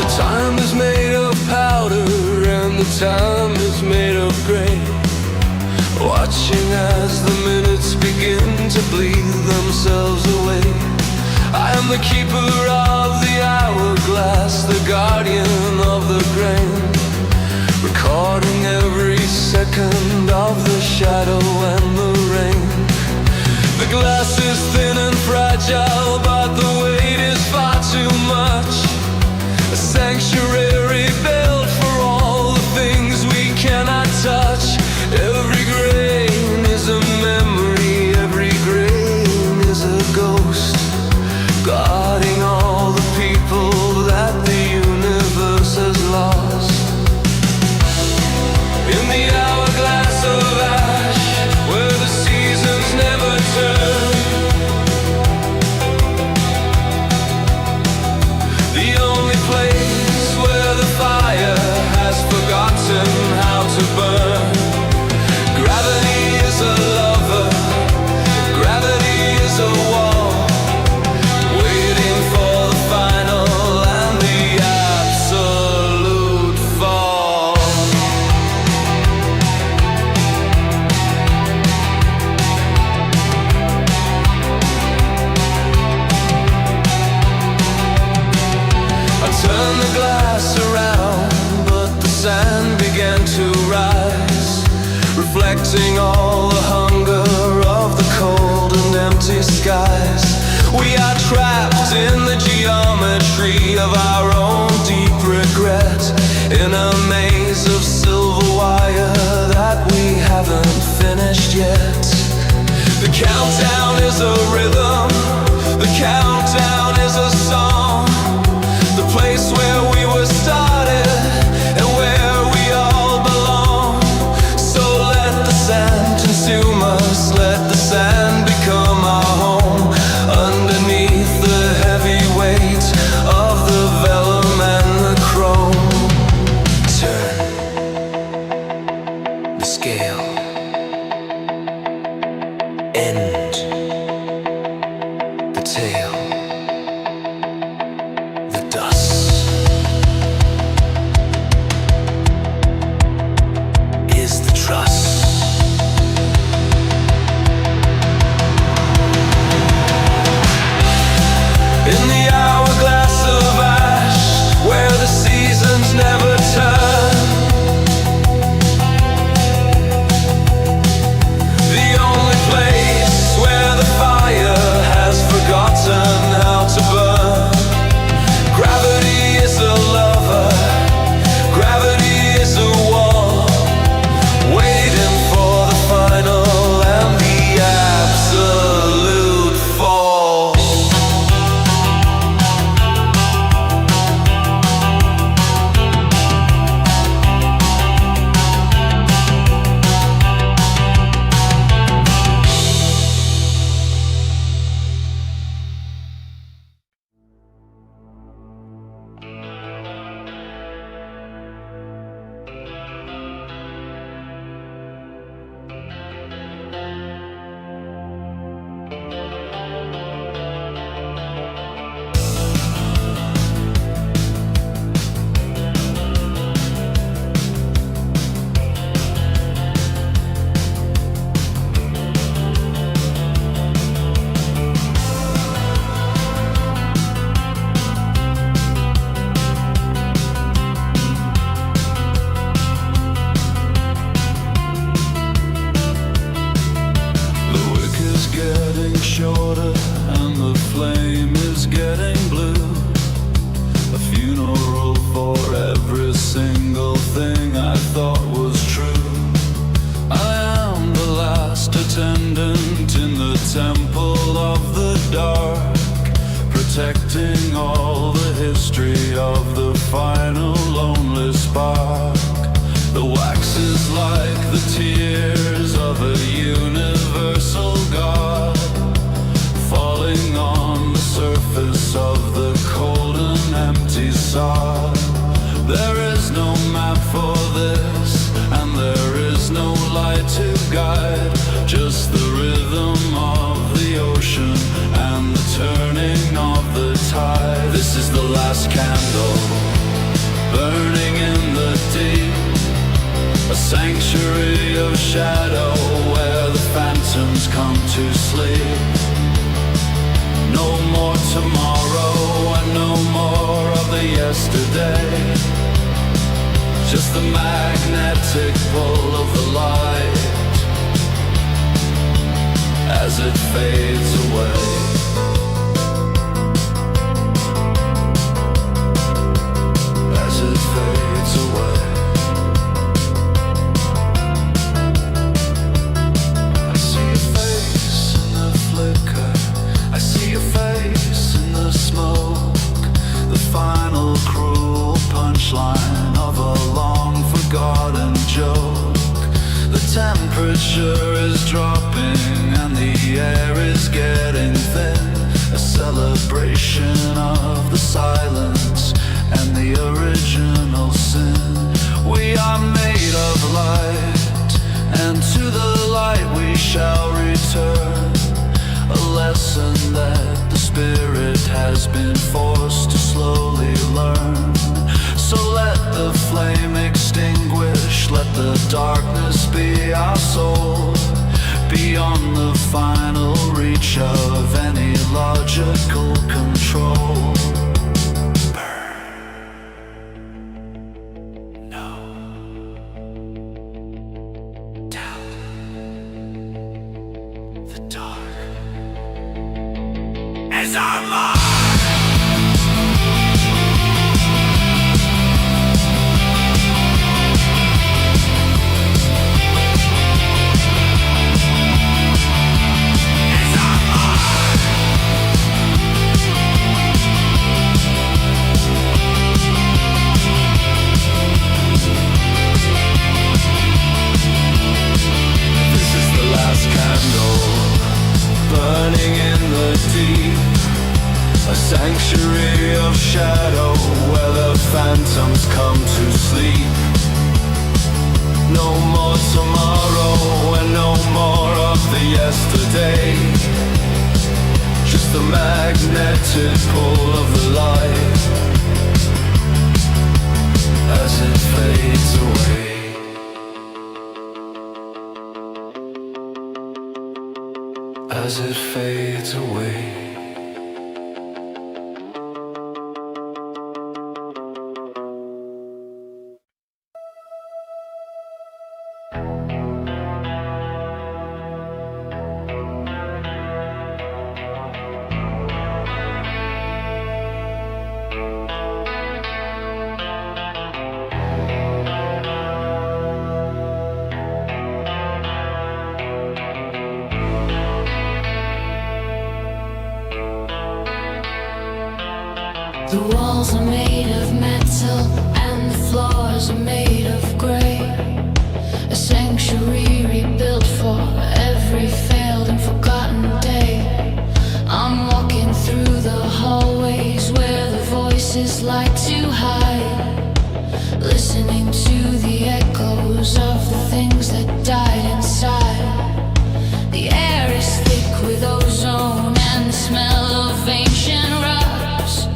The time is made of powder and the time is made of gray. Watching as the minutes begin to bleed themselves away. I am the keeper of the hourglass, the guardian of the grain, recording every second of the shadow and the rain. The glass is thin and fragile, but the weight is far too much. A sanctuary built for all the things we cannot touch. Every grain is a memory, every grain is a ghost, guarding all the people that the universe has lost. In the hourglass of ash, where the seasons never turn, the only place where the fire has forgotten how to burn. Gravity is a lover, gravity is a wall, waiting for the final and the absolute fall. I turned the glass around, but the sand began to rise, reflecting all the hunger of the cold and empty skies. We are trapped in the geometry of our own deep regret, in a maze of silver wire that we haven't finished yet. The countdown is a rhythm, the countdown is a song, the place where we were started and where we all belong. So let the sand consume us, let the sand become our home, underneath the heavy weight of the velvet. funeral for every single thing I thought was true. I am the last attendant in the temple of the dark, protecting all the history of the final lonely spark. The wax is like the tears of a universal God, falling on the surface of the cold and empty sod. There is no map for this, and there is no light to guide, just the rhythm of the ocean and the turning of the tide. This is the last candle, burning in the deep, a sanctuary of shadow where the phantoms come to sleep. No more tomorrow and no more of the yesterday, just the magnetic pull of the light as it fades away. As it fades away. I see your face in the flicker, I see your face in the smoke, the final cruel punchline of a long forgotten joke. The temperature is dropping and the air is getting thin, a celebration of the silence and the original sin. We are made of light, and to the light we shall return, a lesson that the spirit has been forced to slowly learn. So let the flame extinguish, let the darkness be our soul, beyond the final reach of any logical control. As our mark. This is the last candle, burning in the deep, a sanctuary of shadow where the phantoms come to sleep. No more tomorrow and no more of the yesterday, just the magnetic pull of the light as it fades away. As it fades away. The walls are made of metal and the floors are made of grey, a sanctuary rebuilt for every failed and forgotten day. I'm walking through the hallways where the voices like to hide, listening to the echoes of the things that died inside. The air is thick with ozone and the smell of ancient rocks,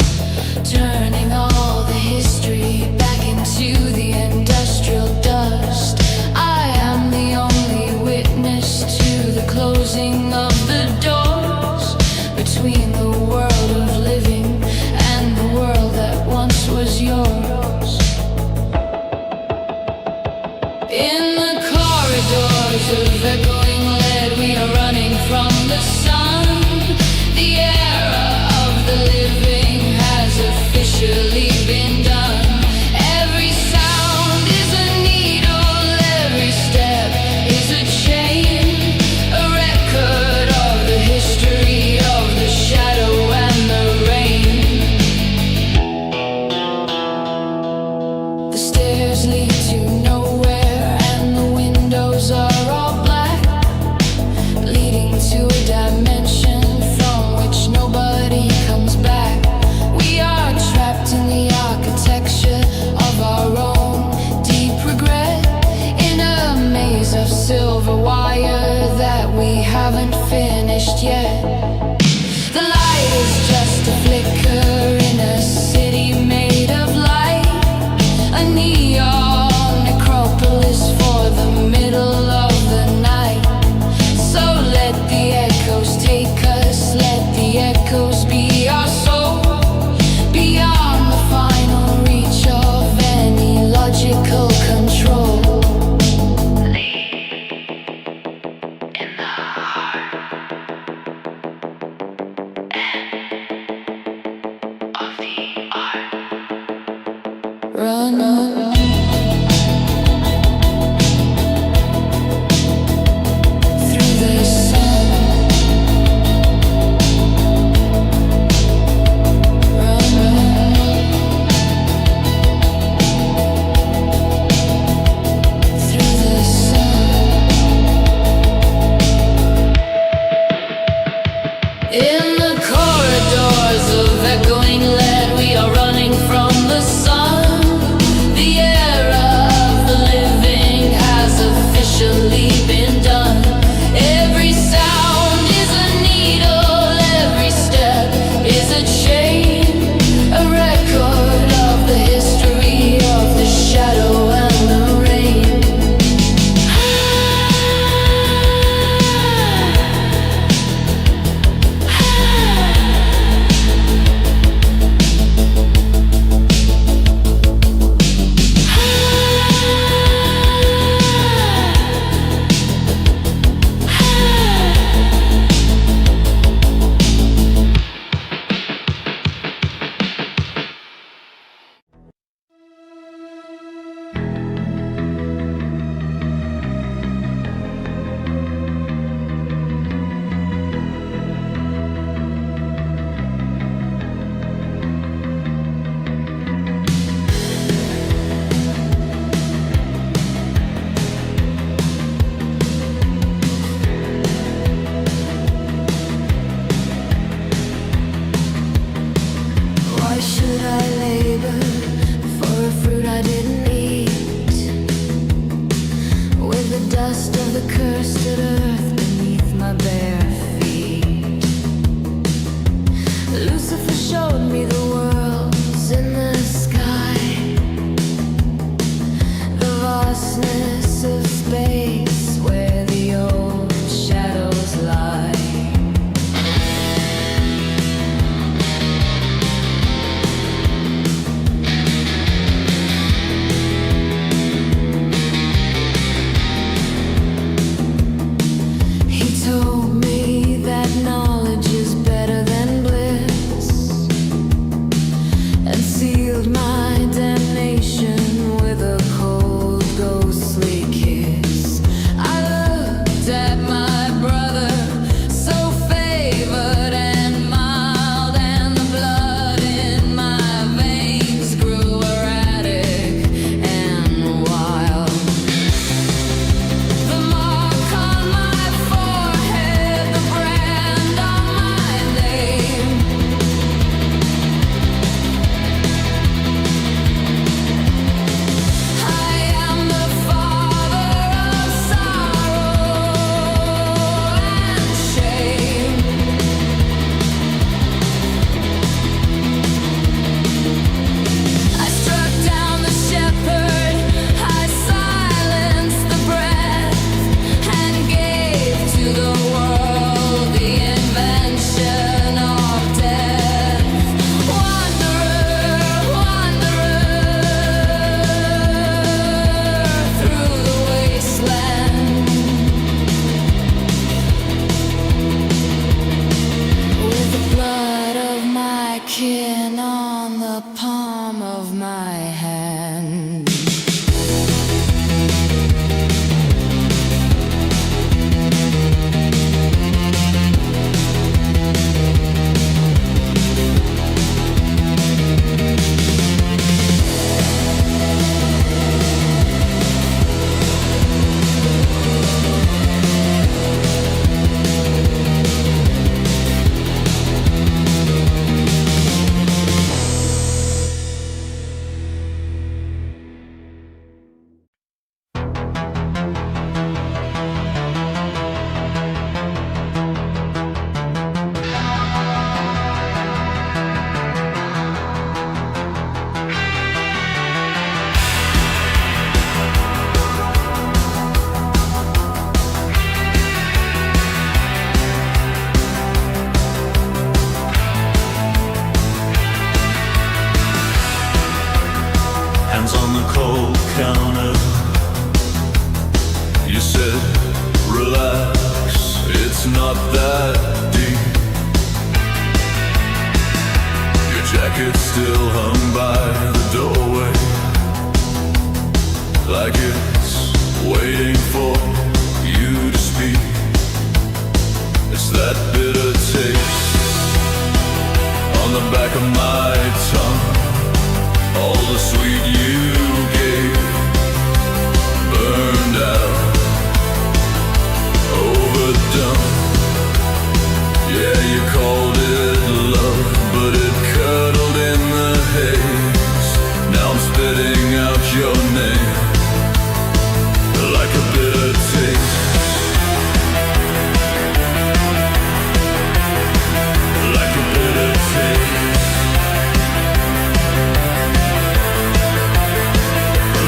turning all the history back into the industrial dust. I am the only witness to the closing of the doors between the world of living and the world that once was yours. In the run on. Through the sun, run on. Through the sun, in the corridors of echoing lead, we are running from the sun. The era of the living has officially been done. Every sound is a needle, every step is a chain, a record of the history of the shadow and the rain. Why should I labor for a fruit I didn't eat? With the dust of the cursed earth beneath my bare feet. Lucifer showed me the worlds in the sky, the vastness of space where the old shadows lie. He told me that knowledge is better than bliss, and sealed my damnation with a cold, ghostly kiss. I looked at my brother, so favored and mild, and the blood in my veins grew erratic and wild. The mark on my forehead, the brand on my name. I am the father of sorrow and shame. I struck down the shepherd, I silenced the breath, and gave to the world the invention of death. Wanderer, wanderer, through the wasteland, with the blood of my kin on the palm of my hand. Hands on the cold counter. You said, relax, it's not that deep. Your jacket still hung by the doorway. like it's waiting for you to speak. It's that bitter taste on the back of my tongue. All the sweet you gave burned out, overdone. Yeah, you called it love, but it curdled in the haze. Now I'm spitting out your name like a bitter taste. Like a bitter taste.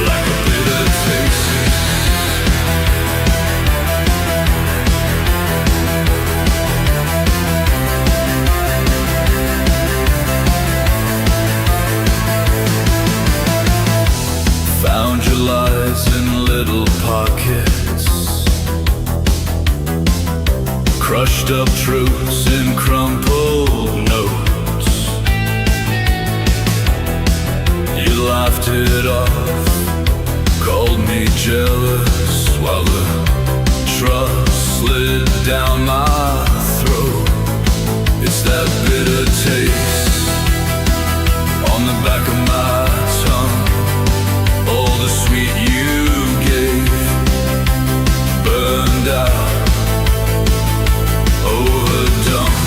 Like a bitter taste. Found your lies in little pockets, crushed up truths in crumpled notes. You laughed it off, called me jealous, while the trust slid down my throat. It's that bitter taste on the back of my tongue. All the sweet you gave burned out, overdone.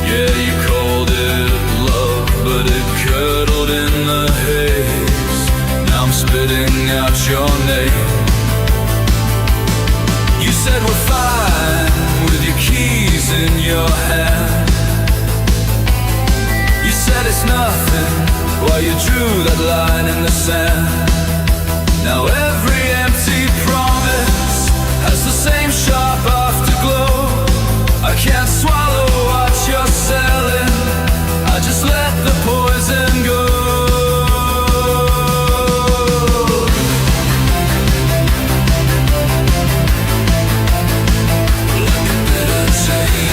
Yeah, you called it love, but it curdled in the haze. Now I'm spitting out your name. You said we're fine with your keys in your hand. You said it's nothing while you drew that line in the sand. Now every empty promise has the same sharp afterglow. I can't swallow what you're selling, I just let the poison go. Like a bitter taste.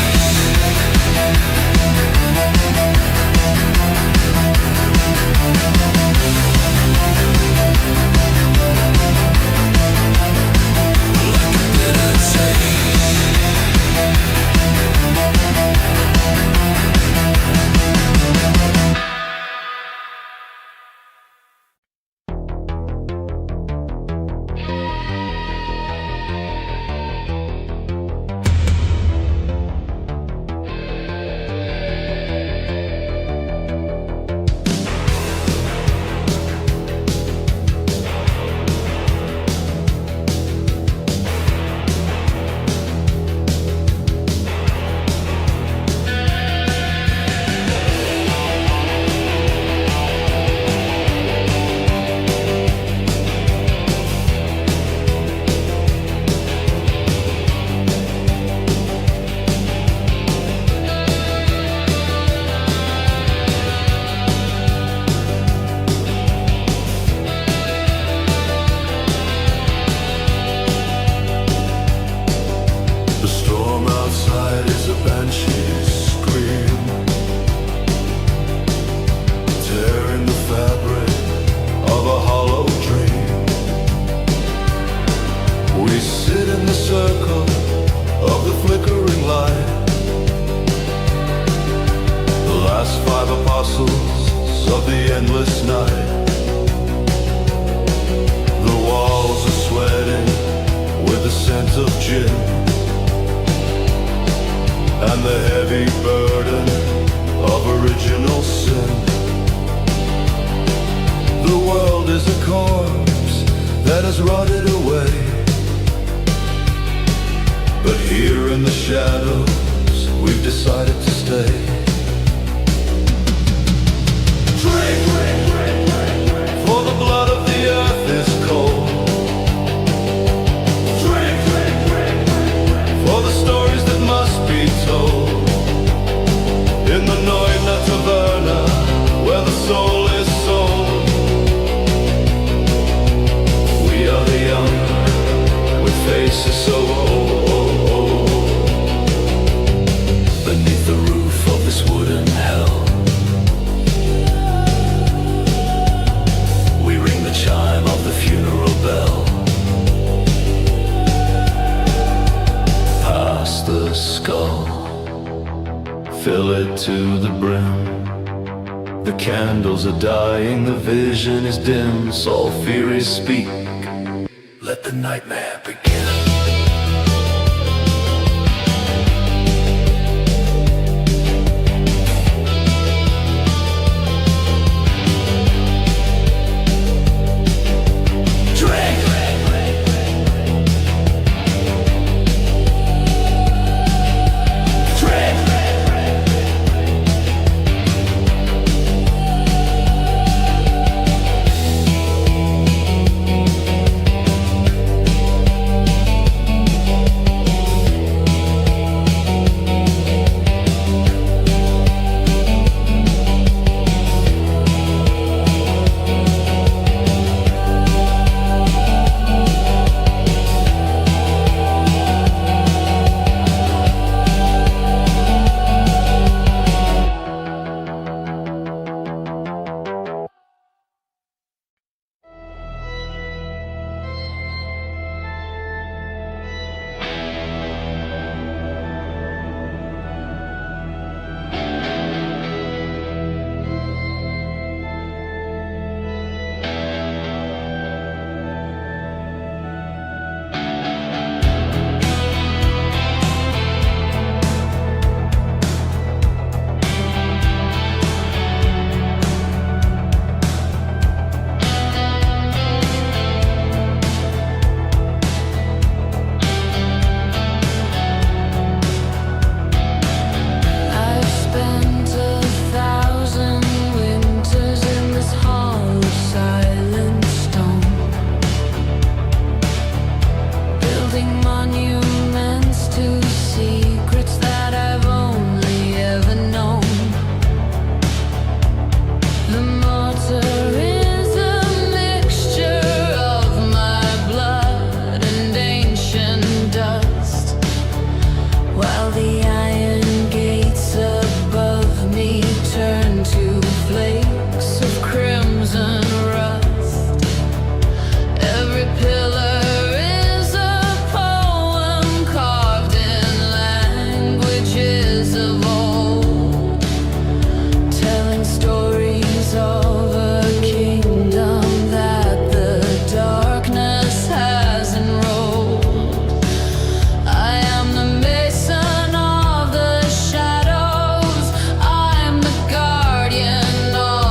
Chime of the to the brim. The candles are dying, the vision is dim. All furies speak, let the nightmare begin. Guardian of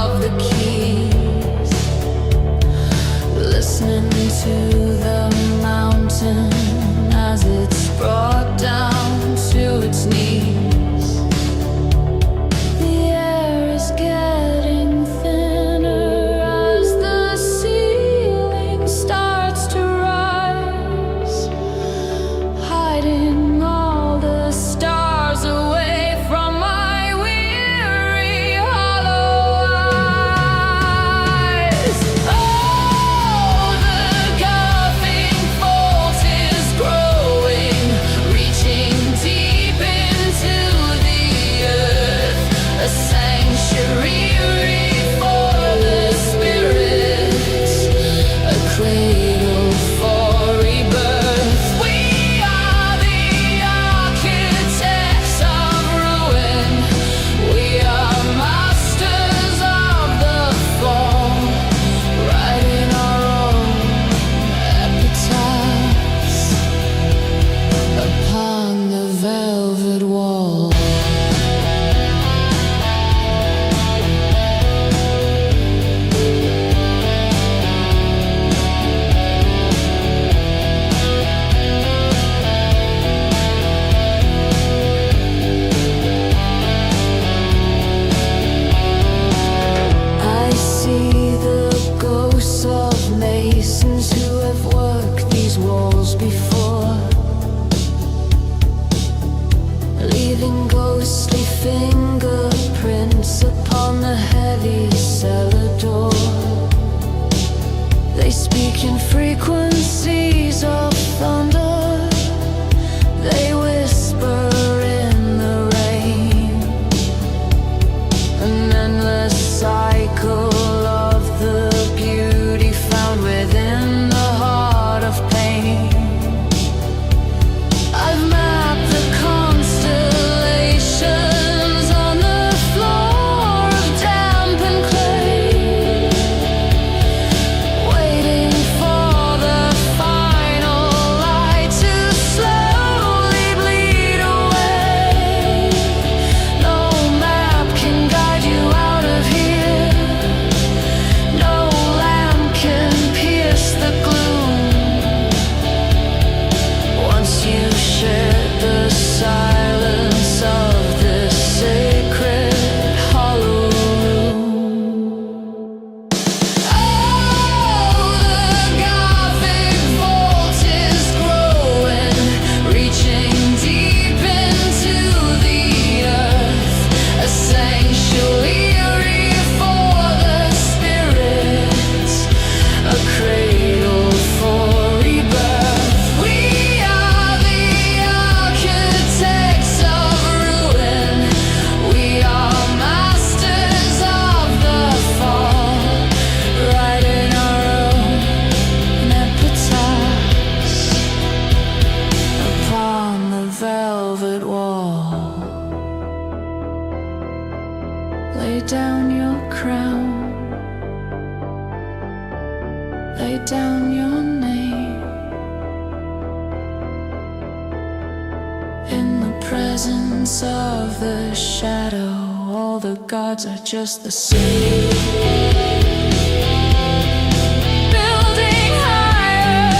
crown. Lay down your name. In the presence of the shadow, all the gods are just the same. Building higher,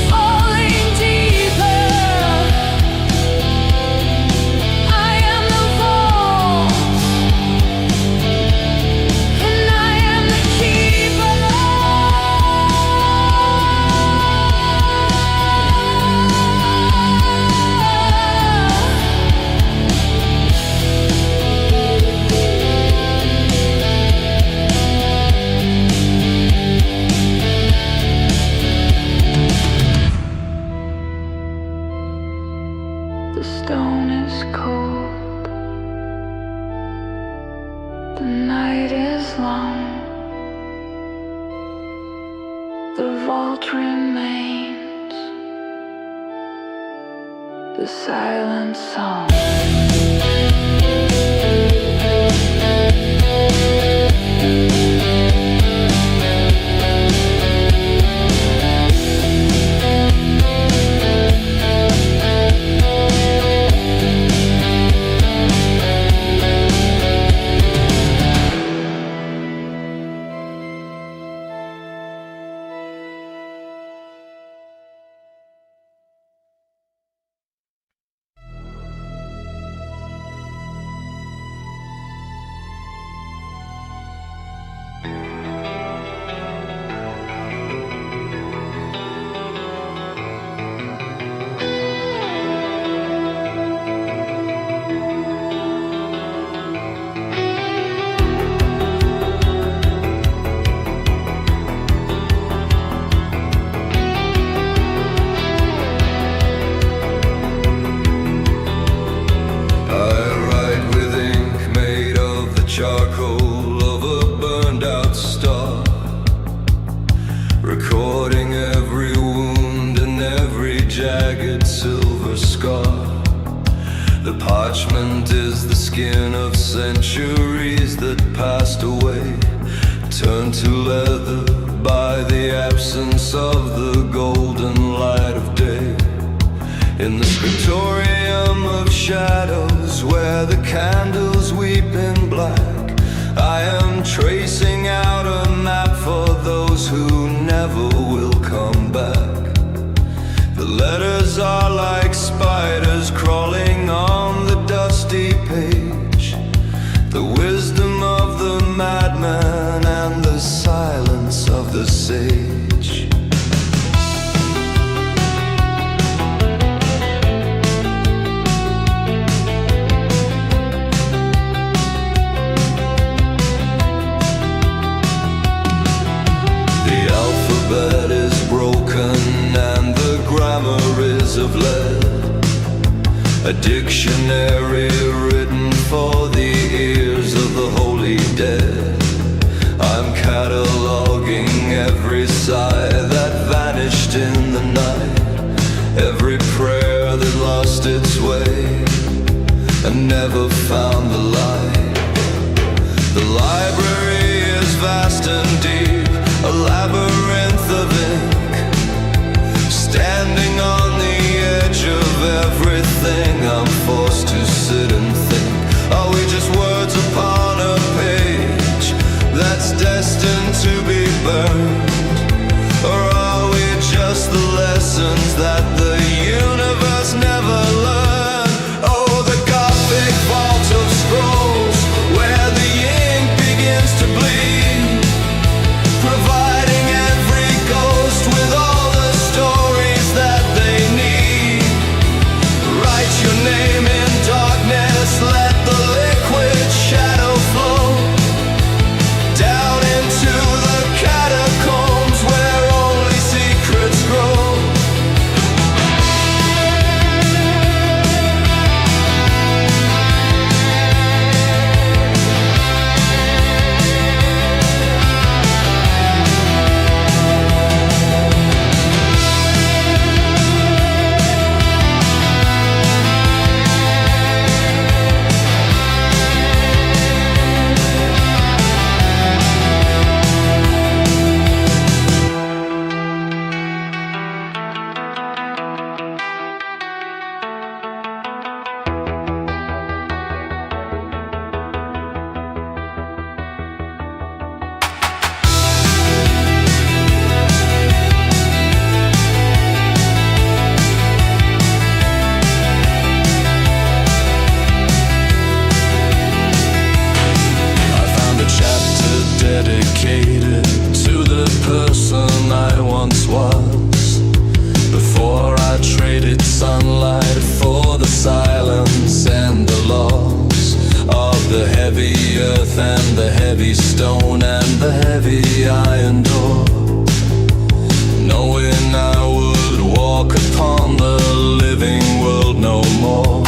falling deeper. I am the vault, and I am the keeper. The stone is cold, the night is long, the vault remains, the silent song. Charcoal of a burned out star, recording every wound and every jagged silver scar. The parchment is the skin of centuries that passed away, turned to leather by the absence of the golden light of day. In the scriptorium of shadows, where the candles weep in black, I am tracing out a map for those who never will come back. The letters are like spiders crawling on the dusty page, the wisdom of the madman and the silence of the sage. Alphabet is broken and the grammar is of lead, a dictionary written for the ears of the holy dead. I'm cataloging every sigh that vanished in the night, every prayer that lost its way and never found the light. The library is vast and deep, a labyrinth of ink, standing on the edge of everything. I'm forced to sit and think, are we just words upon a page that's destined to be burned? Or are we just the lessons that the universe never learned? Oh, the Gothic vault earth and the heavy stone and the heavy iron door, knowing I would walk upon the living world no more.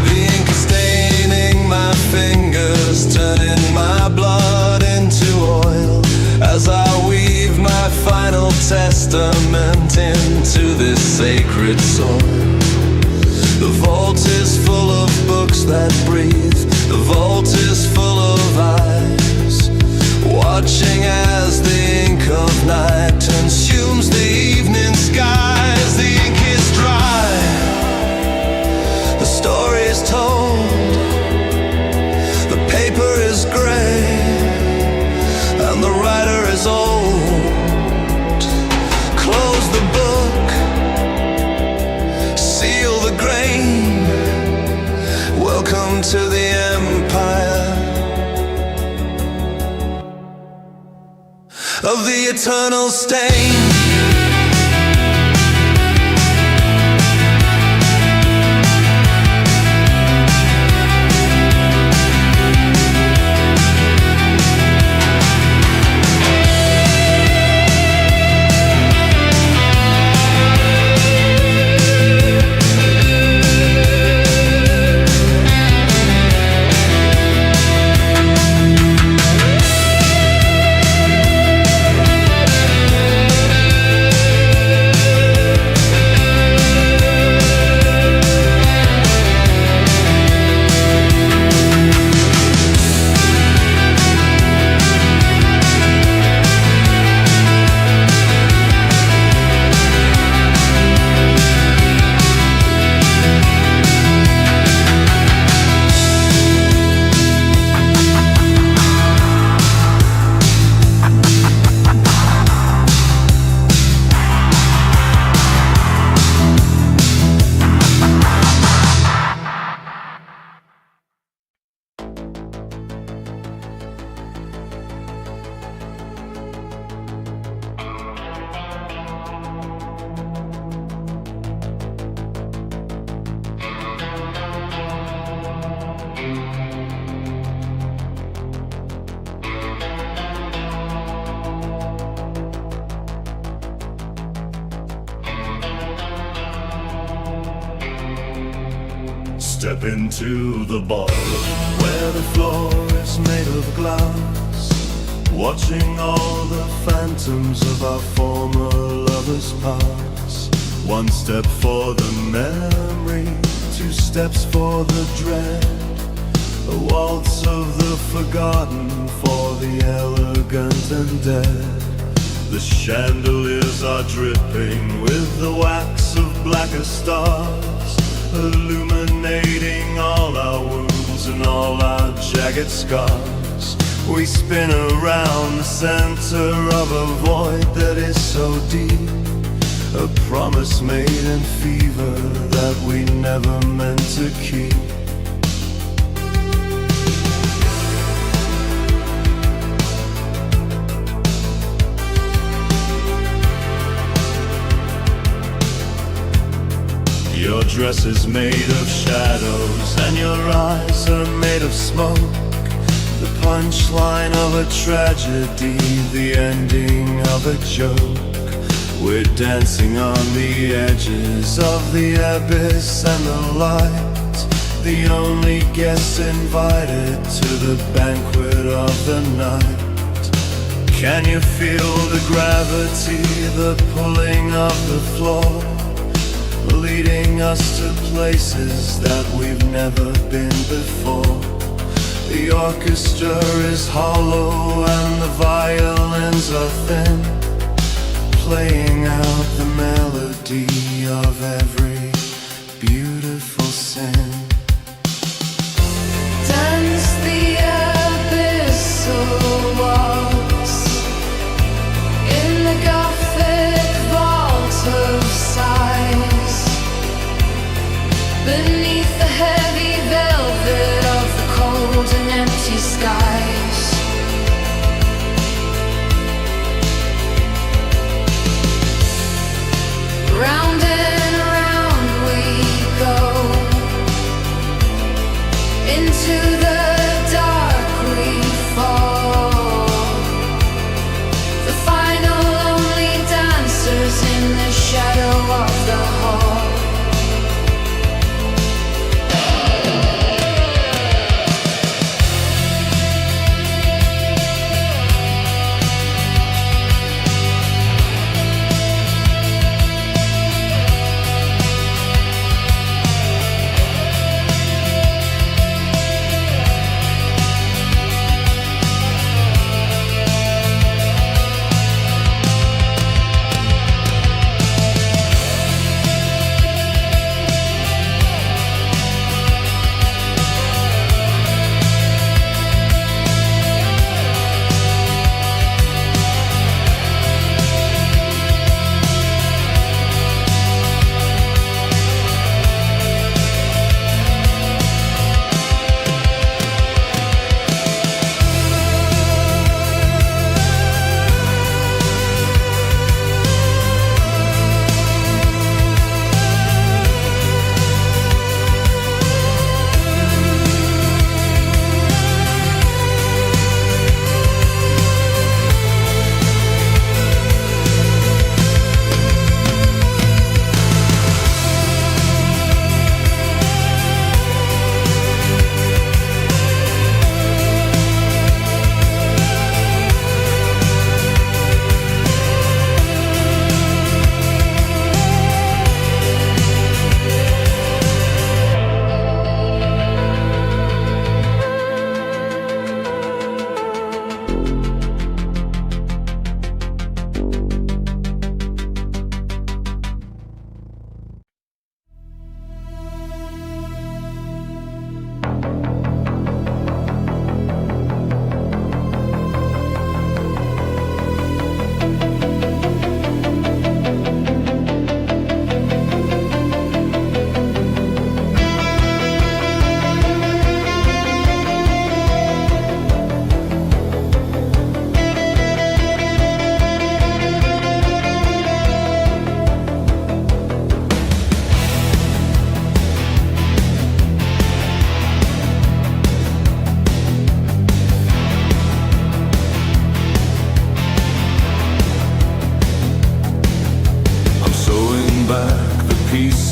The ink is staining my fingers, turning my blood into oil, as I weave my final testament into this sacred soil. The vault is full of books that breathe, the vault is full of eyes, watching as the ink of night consumes the evening skies. The ink is dry, the story is told, the paper is gray, and the writer is old. Close the book, seal the grain, welcome to the empire of the eternal stain. Step into the bar where the floor is made of glass, watching all the phantoms of our former lovers pass. One step for the memory, two steps for the dread, a waltz of the forgotten for the elegant and dead. The chandeliers are dripping with the wax of blacker stars, illuminating all our wounds and all our jagged scars. We spin around the center of a void that is so deep, a promise made in fever that we never meant to keep. Your dress is made of shadows and your eyes are made of smoke, the punchline of a tragedy, the ending of a joke. We're dancing on the edges of the abyss and the light, the only guests invited to the banquet of the night. Can you feel the gravity, the pulling of the floor, leading us to places that we've never been before? The orchestra is hollow and the violins are thin, playing out the melody of every beautiful sin. Dance the abyssal waltz in the Gothic vault of sighs, beneath the heavy velvet of the cold and empty skies. Round and round we go, into the dark we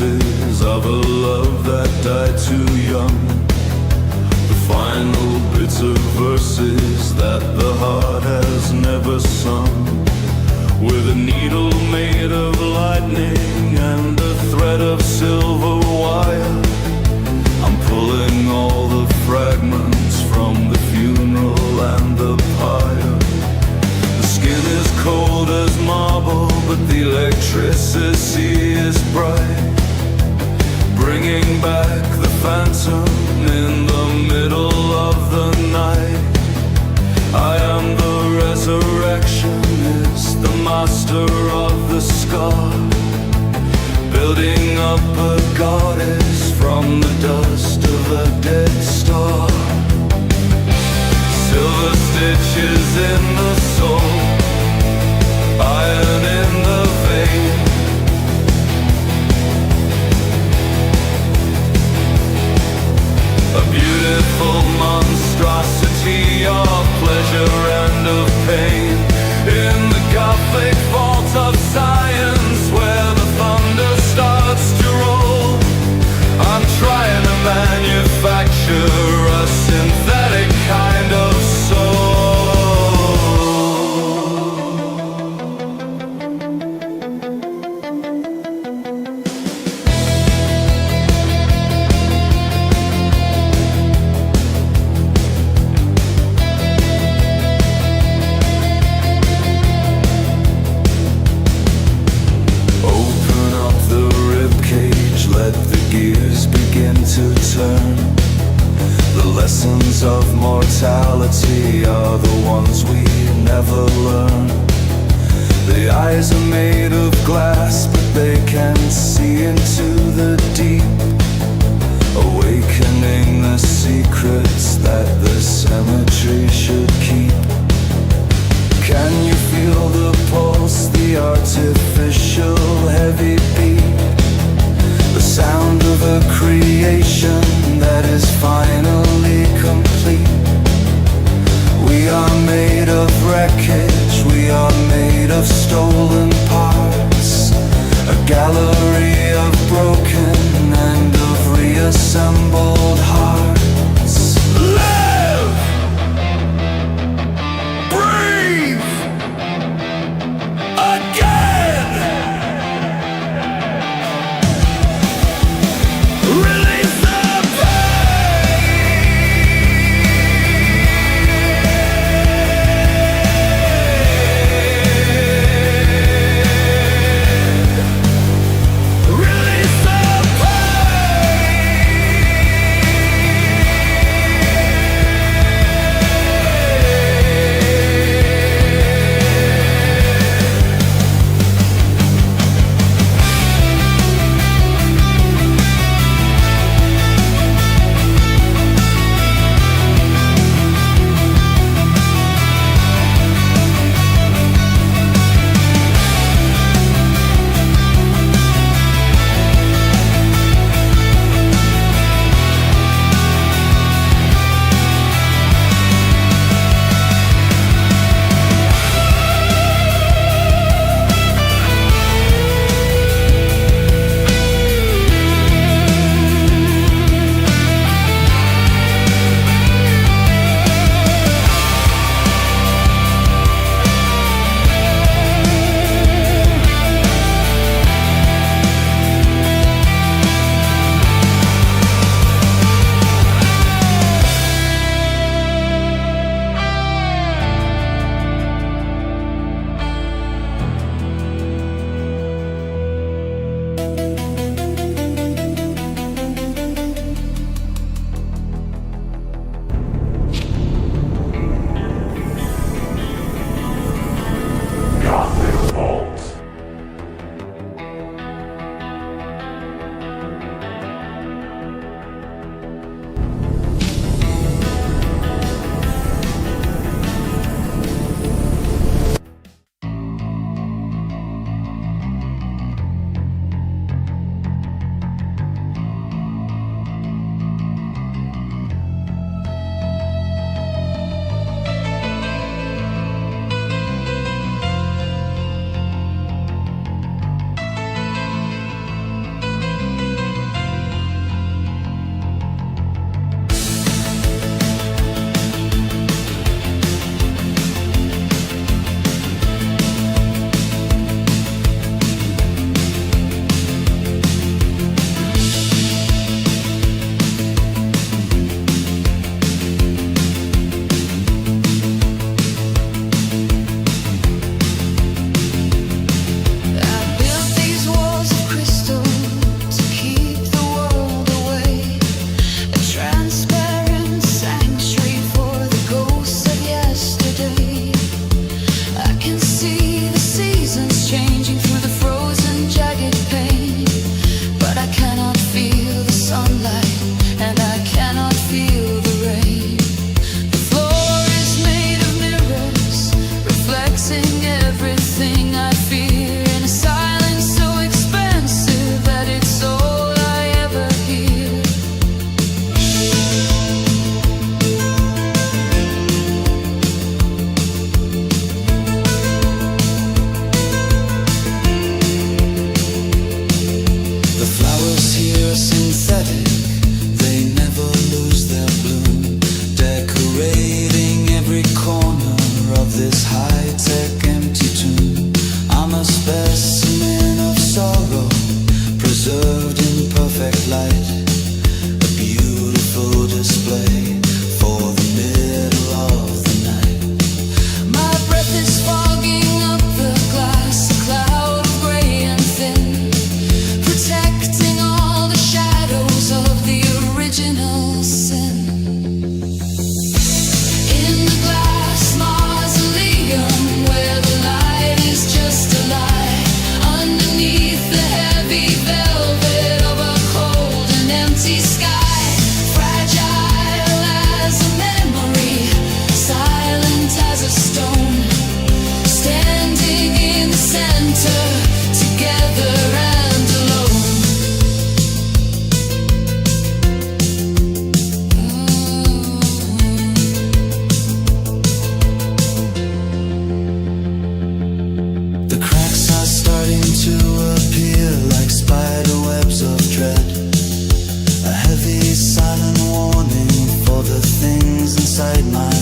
pieces of a love that died too young. The final bits of verses that the heart has never sung. With a needle made of lightning and a thread of silver wire, I'm pulling all the fragments from the funeral and the pyre. The skin is cold as marble, but the electricity is bright, bringing back the phantom in the middle of the night. I am the resurrectionist, the master of the scar, building up a goddess from the dust of a dead star. Silver stitches in the soul, iron in the vein. A beautiful monstrosity of pleasure and of pain, in the Gothic vault of science where the thunder starts to roll. I'm trying to manufacture a synthetic kind of soul. The lessons of mortality are the ones we never learn. The eyes are made of glass, but they can see into the deep, awakening the secrets that the cemetery should keep. Can you feel the pulse, the artificial heavy beat? The sound of a creation that is finally complete. We are made of wreckage, we are made of stolen parts, a gallery of broken and of reassembled hearts. Live! Breathe! Again! Release the pain!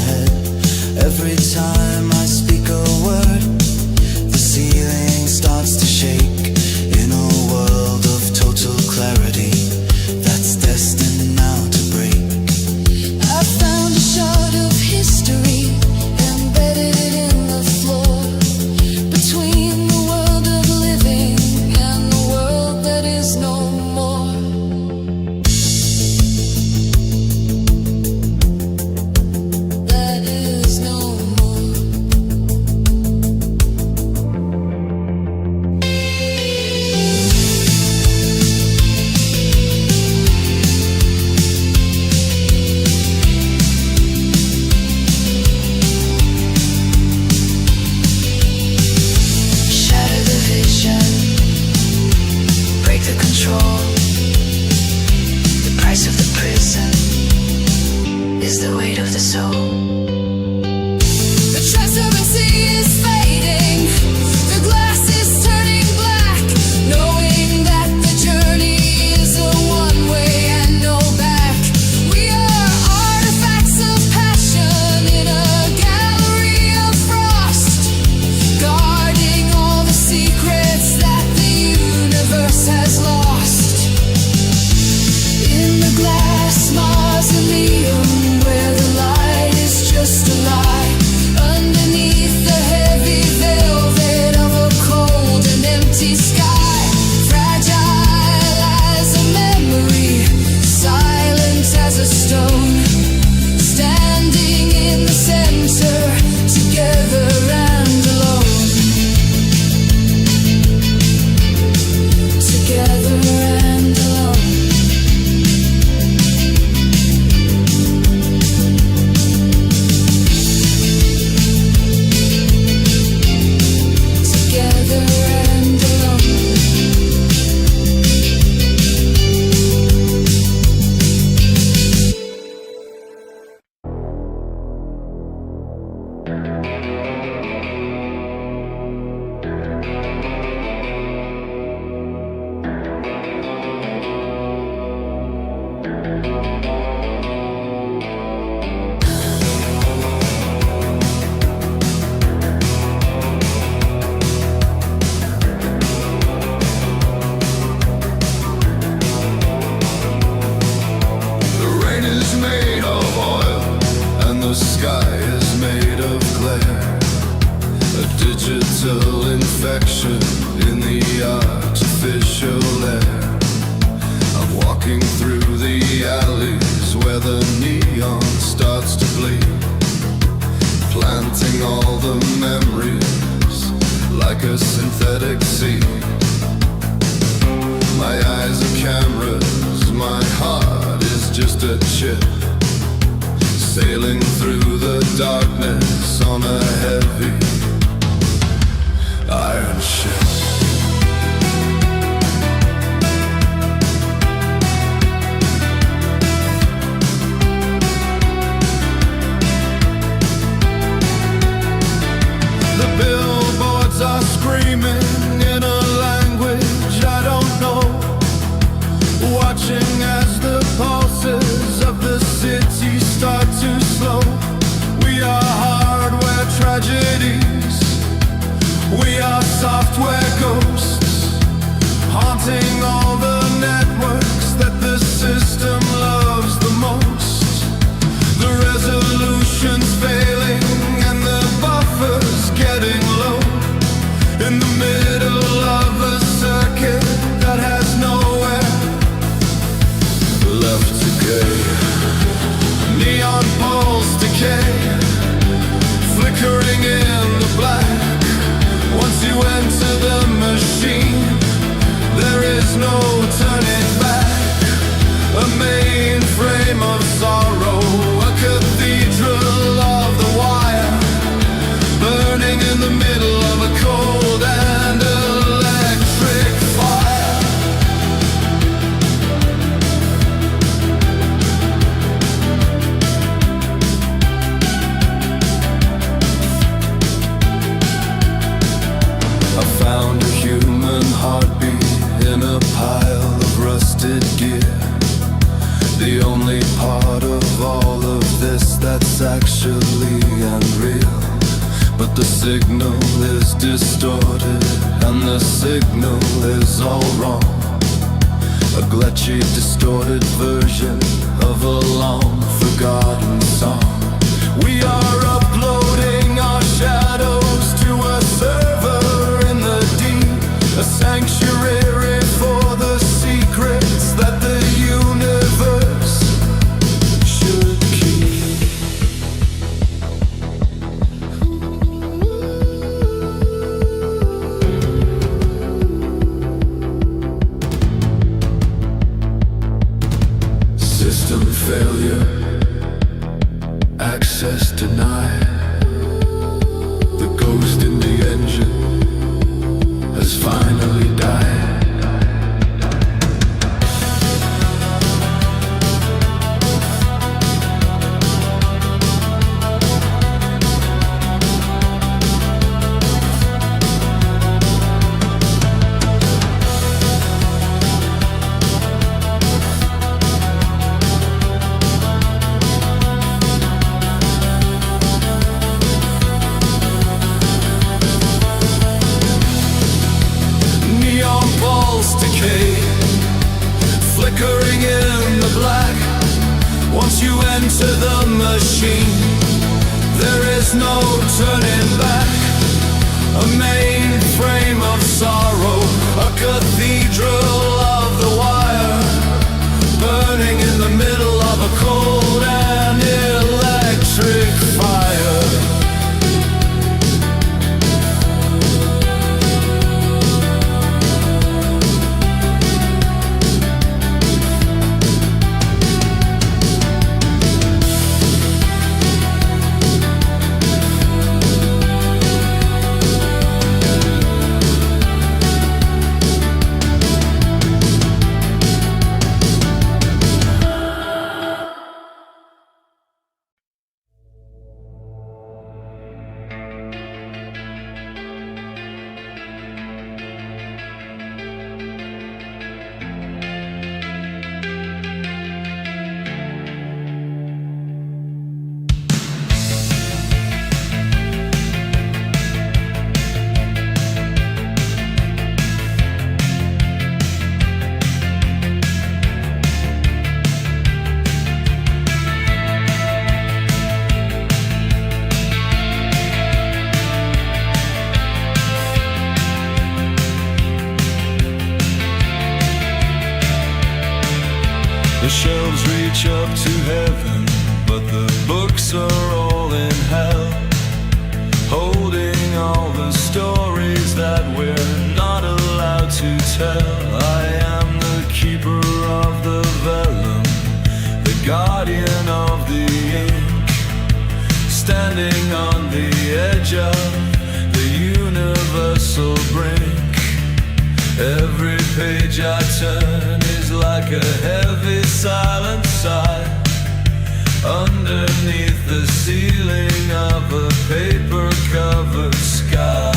head. Every time I speak a word, the ceiling starts to shake. In a world of total clarity that's destined now to break. I found a shard of history embedded in the floor, between the world of living and the world that is no more. That is no more. Shatter the vision, break the control. The price of the prison is the weight of the soul. The transparency is fading, the glass is turning black, knowing that the journey is a one-way and no back. We are artifacts of passion in a gallery of frost, guarding all the secrets that the universe has lost. In the glass mausoleum where the light is just a lie, underneath the heavy velvet of a cold and empty sky, fragile as a memory, silent as a stone, standing in the center, together and alone. Together and alone. Together and alone. The rain is made of oil, and the sky is made of glare. A digital infection in the artificial air. I'm walking through the alleys where the neon starts to bleed, planting all the memories like a synthetic seed. My eyes are cameras, my heart is just a chip, sailing through the darkness on a heavy iron ship. The billboards are screaming in a language I don't know, watching as the pulses of the city start to slow. We are hardware tragedies, we are software ghosts, haunting all the networks that the system loves the most. The resolution's failing and the buffer's getting low, in the middle of a circuit that has nowhere left to go. Neon poles decay, flickering in the black. Once you enter the machine, there is no turning back. A mainframe of sorrow, a cathedral of the wire, burning in the middle of a cold and electric fire. I found a human heartbeat in a pile ugly and real, but the signal is distorted and the signal is all wrong. A glitchy, distorted version of a long forgotten song. We are uploading our shadows to a server in the deep, a sanctuary for the secrets that the universe should keep. System failure, access denied. The ghost in the engine has finally died. Flickering in the black. Once you enter the machine, there is no turning back. A mainframe of sorrow, a cathedral of the wire, burning in the middle of a cold and electric fire. The shelves reach up to heaven, but the books are all in hell, holding all the stories that we're not allowed to tell. I am the keeper of the vellum, the guardian of the ink, standing on the edge of the universal brink. Every page I turn is like a heavy silent sigh, underneath the ceiling of a paper-covered sky.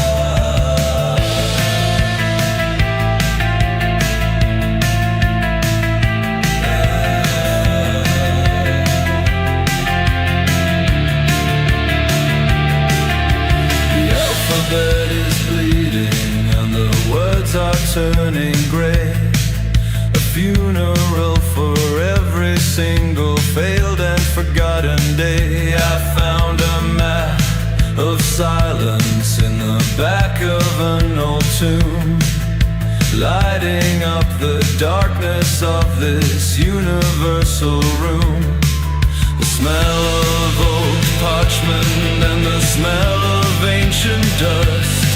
The alphabet is bleeding and the words are turning gray. A funeral for every single failed and forgotten day. I found a map of silence in the back of an old tomb, lighting up the darkness of this universal room. The smell of old parchment and the smell of ancient dust,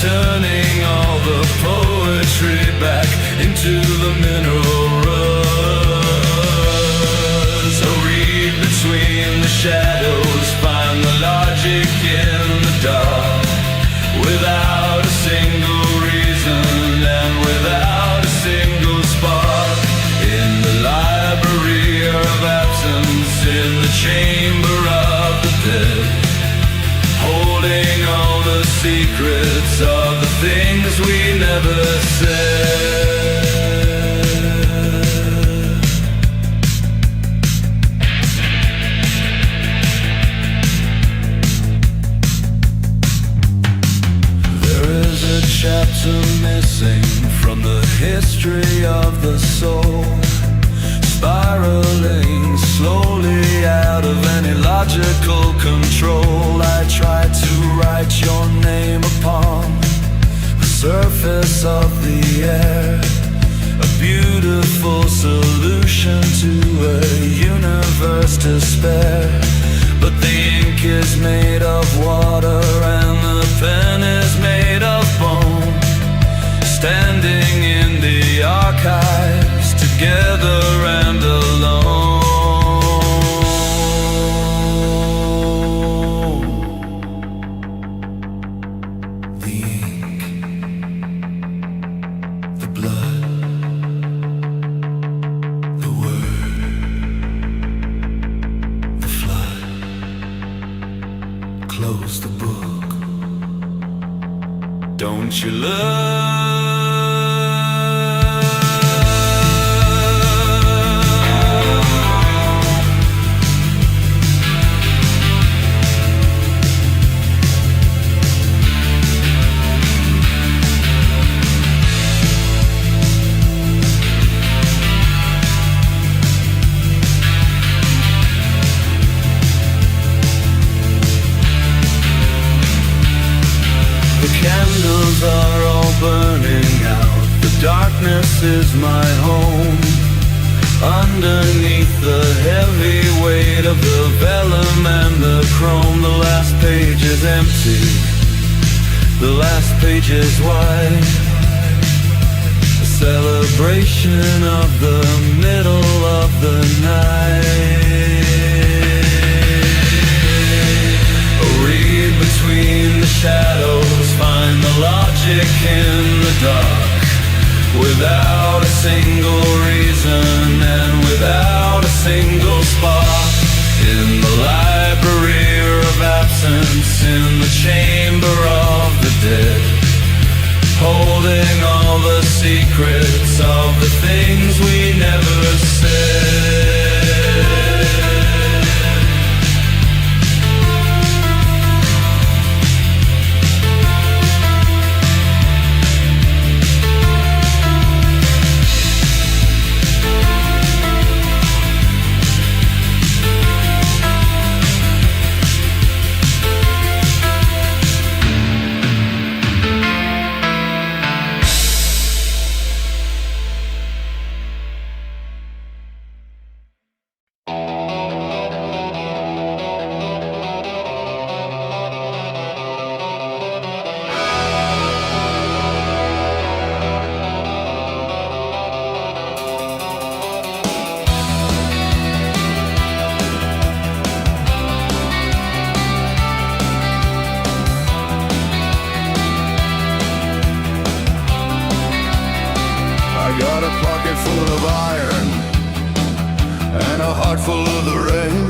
turning all the poetry back into the mineral rust. So read between the shadows, find the logic in the dark, without a single reason and without a single spark. In the library of absence, in the chamber of the dead, holding all the secrets of the things we never said. soul, spiraling slowly out of any logical control. I tried to write your name upon the surface of the air, a beautiful solution to a universe to spare. But the ink is made of water and the pen is made of bone, standing in the archives together and alone. The ink, the blood, the word, the flood. Close the book. Don't you look? Candles are all burning out. The darkness is my home. Underneath the heavy weight of the vellum and the chrome, the last page is empty, the last page is white. A celebration of the middle of the night. Read between the shadows, find the logic in the dark, without a single reason and without a single spark. In the library of absence, in the chamber of the dead, holding all the secrets of the things we never said. Got a pocket full of iron and a heart full of the rain.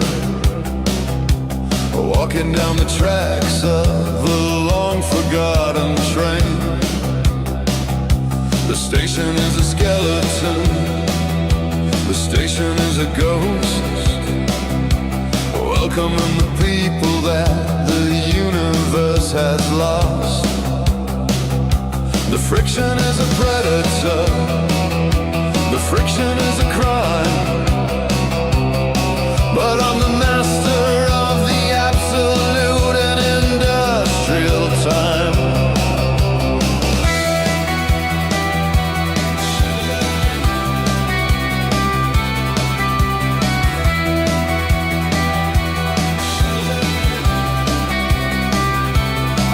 Walking down the tracks of a long forgotten train. The station is a skeleton, the station is a ghost, welcoming the people that the universe has lost. The friction is a predator, the friction is a crime, but I'm the master of the absolute and industrial time.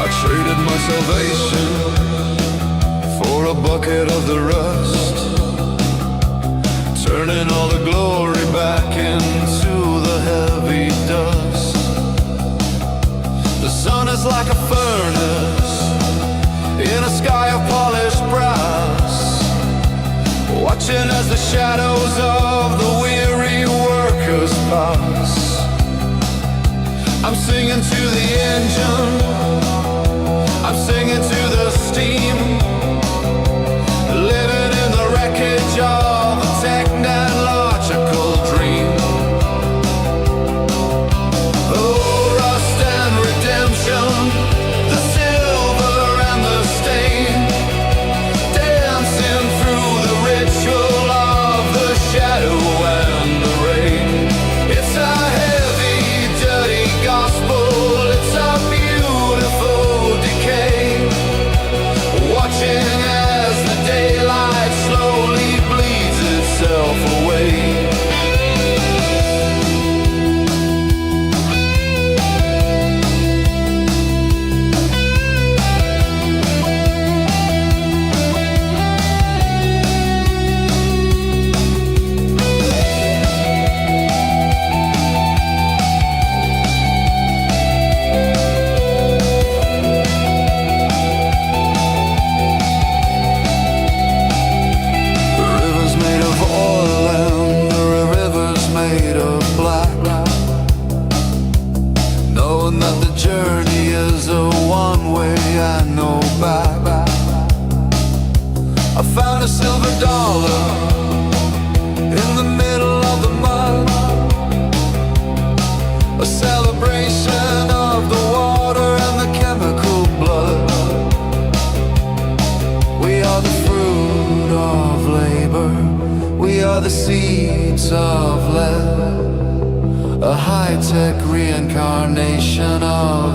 I traded my salvation for a bucket of the rust, turning all the glory back into the heavy dust. The sun is like a furnace in a sky of polished brass, watching as the shadows of the weary workers pass. I'm singing to the engine, I'm singing to the steam, living in the wreckage of a technological dream. Oh, rust and redemption, the silver and the stain, dancing through the ritual of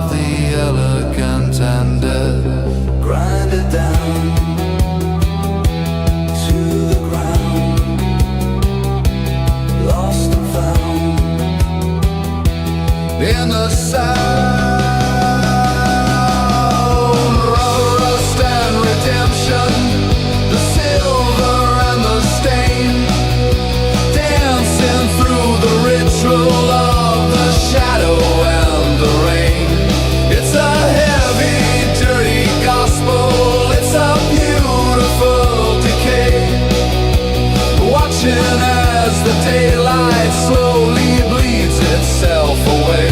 of the elegant and dead. Grind it down to the ground, lost and found in the sound, rust and redemption, the silver and the stain, dancing through the ritual of the shadow and the rain. It's a heavy, dirty gospel, it's a beautiful decay, watching as the daylight slowly bleeds itself away.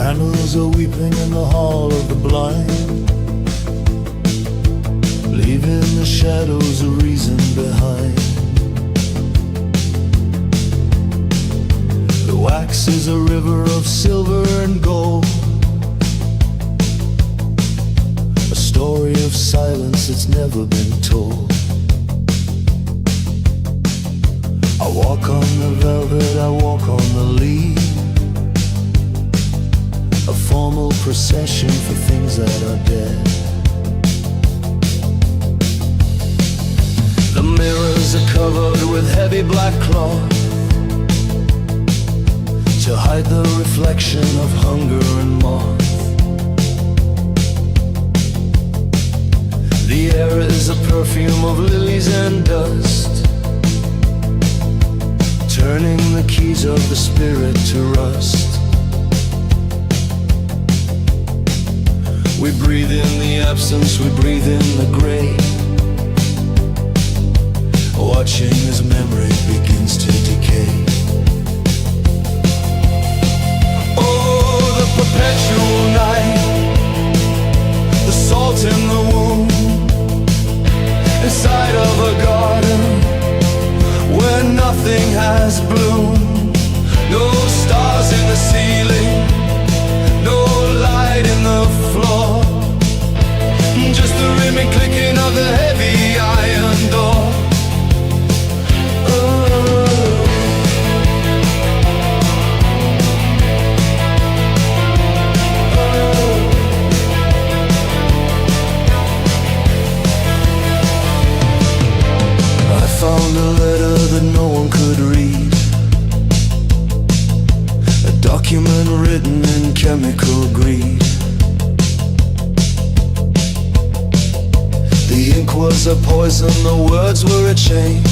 Candles are weeping in the hall of the blind, leaving the shadows a reason behind. The wax is a river of silver and gold, a story of silence that's never been told. I walk on the velvet, I walk on the leaf, a formal procession for things that are dead. The mirrors are covered with heavy black cloth to hide the reflection of hunger and moth. The air is a perfume of lilies and dust, turning the keys of the spirit to rust. We breathe in the absence, we breathe in the grave, watching as memory begins to decay. Oh, the perpetual night, the salt in the wound, inside of a garden where nothing has bloomed. No stars in the ceiling, no light in the floor, just the rhythmic clicking of the heavy iron door. I found a letter that no one could read, a document written in chemical greed. The ink was a poison, the words were a chain,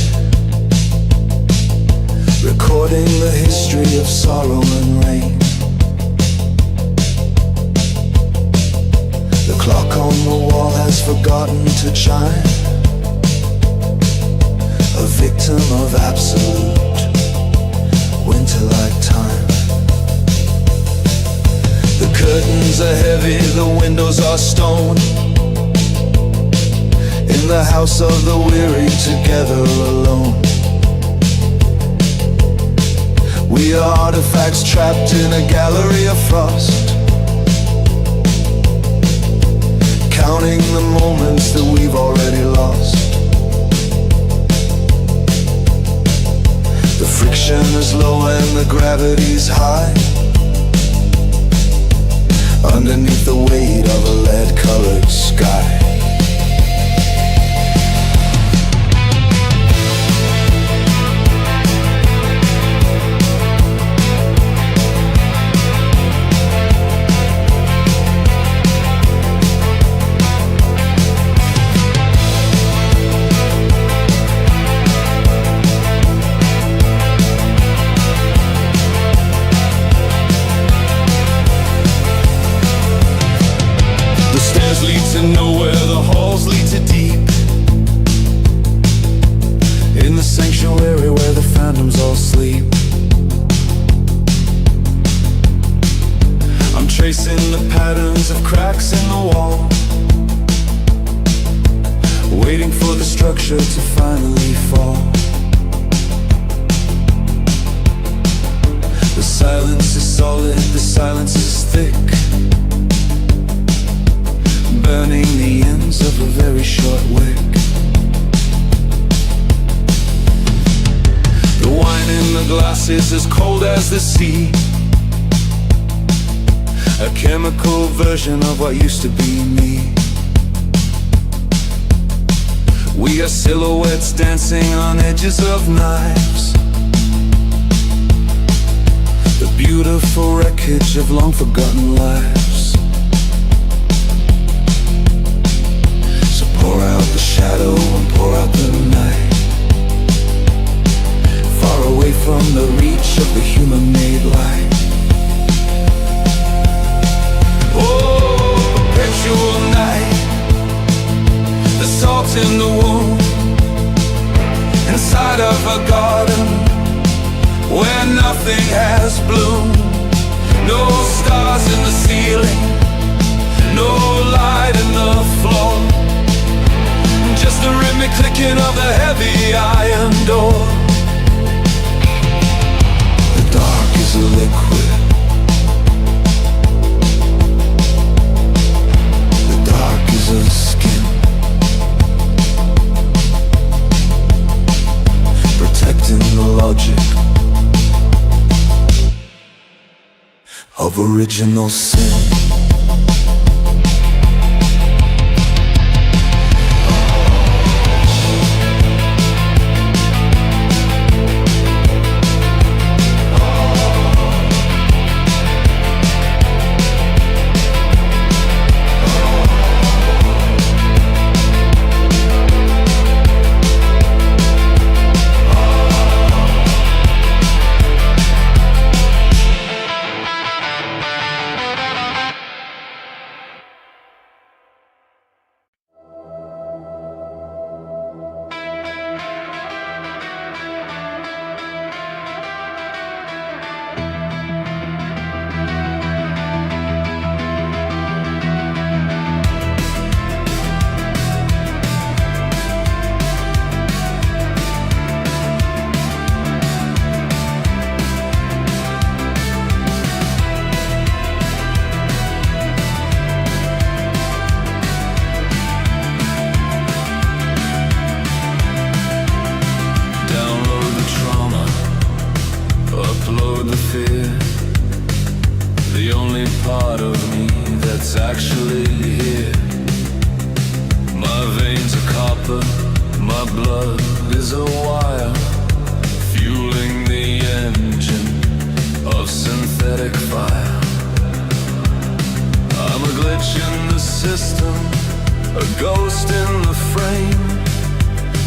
recording the history of sorrow and rain. The clock on the wall has forgotten to chime, a victim of absolute winter-like time. The curtains are heavy, the windows are stone, in the house of the weary, together alone. We are artifacts trapped in a gallery of frost, counting the moments that we've already lost. The friction is low and the gravity's high, underneath the weight of a lead-colored sky. Lead to nowhere, the halls lead to deep, in the sanctuary where the phantoms all sleep. I'm tracing the patterns of cracks in the wall, waiting for the structure to finally fall. The silence is solid, the silence is thick, burning the ends of a very short wick. The wine in the glass is as cold as the sea, a chemical version of what used to be me. We are silhouettes dancing on edges of knives, the beautiful wreckage of long forgotten lives. Pour out the shadow and pour out the night, far away from the reach of the human-made light. Oh, perpetual night, the salt in the wound, inside of a garden where nothing has bloomed. No stars in the ceiling, no light in the floor, just the rhythmic clicking of the heavy iron door. The dark is a liquid, the dark is a skin, protecting the logic of original sin. Upload the fear, the only part of me that's actually here. My veins are copper, my blood is a wire, fueling the engine of synthetic fire. I'm a glitch in the system, a ghost in the frame,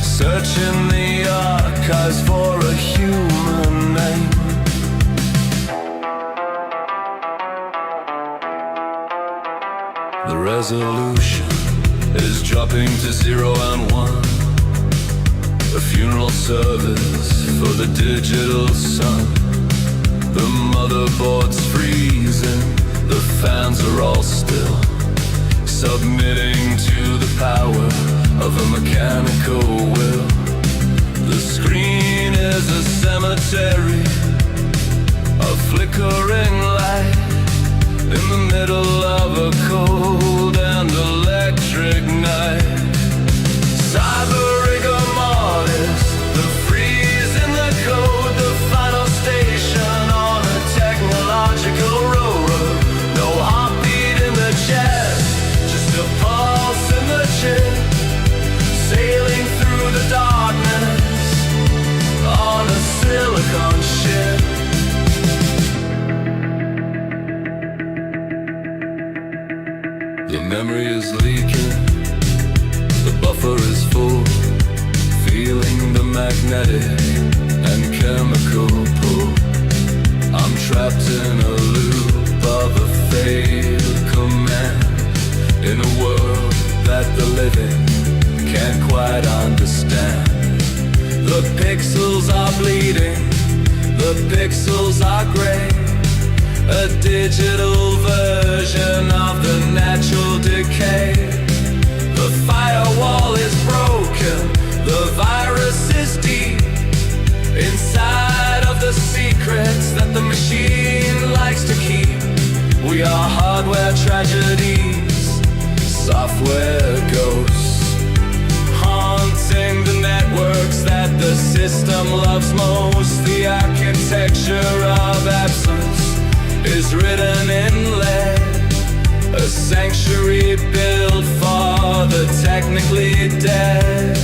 searching the archives for a human name. The resolution is dropping to 0 and 1. A funeral service for the digital sun. The motherboard's freezing, the fans are all still, submitting to the power of a mechanical will. The screen is a cemetery, a flickering light in the middle of a cold and electric night. Cyber rigor mortis, the freeze in the code, the final station on a technological railroad. No heartbeat in the chest, just a pulse in the chip, sailing through the darkness on a silicon ship. The memory is leaking, the buffer is full, feeling the magnetic and chemical pull. I'm trapped in a loop of a failed command, in a world that the living can't quite understand. The pixels are bleeding, the pixels are gray, a digital version of the natural decay. The firewall is broken, the virus is deep, inside of the secrets that the machine likes to keep. We are hardware tragedies, software ghosts, haunting the networks that the system loves most. The architecture of absence is written in lead, a sanctuary built for the technically dead.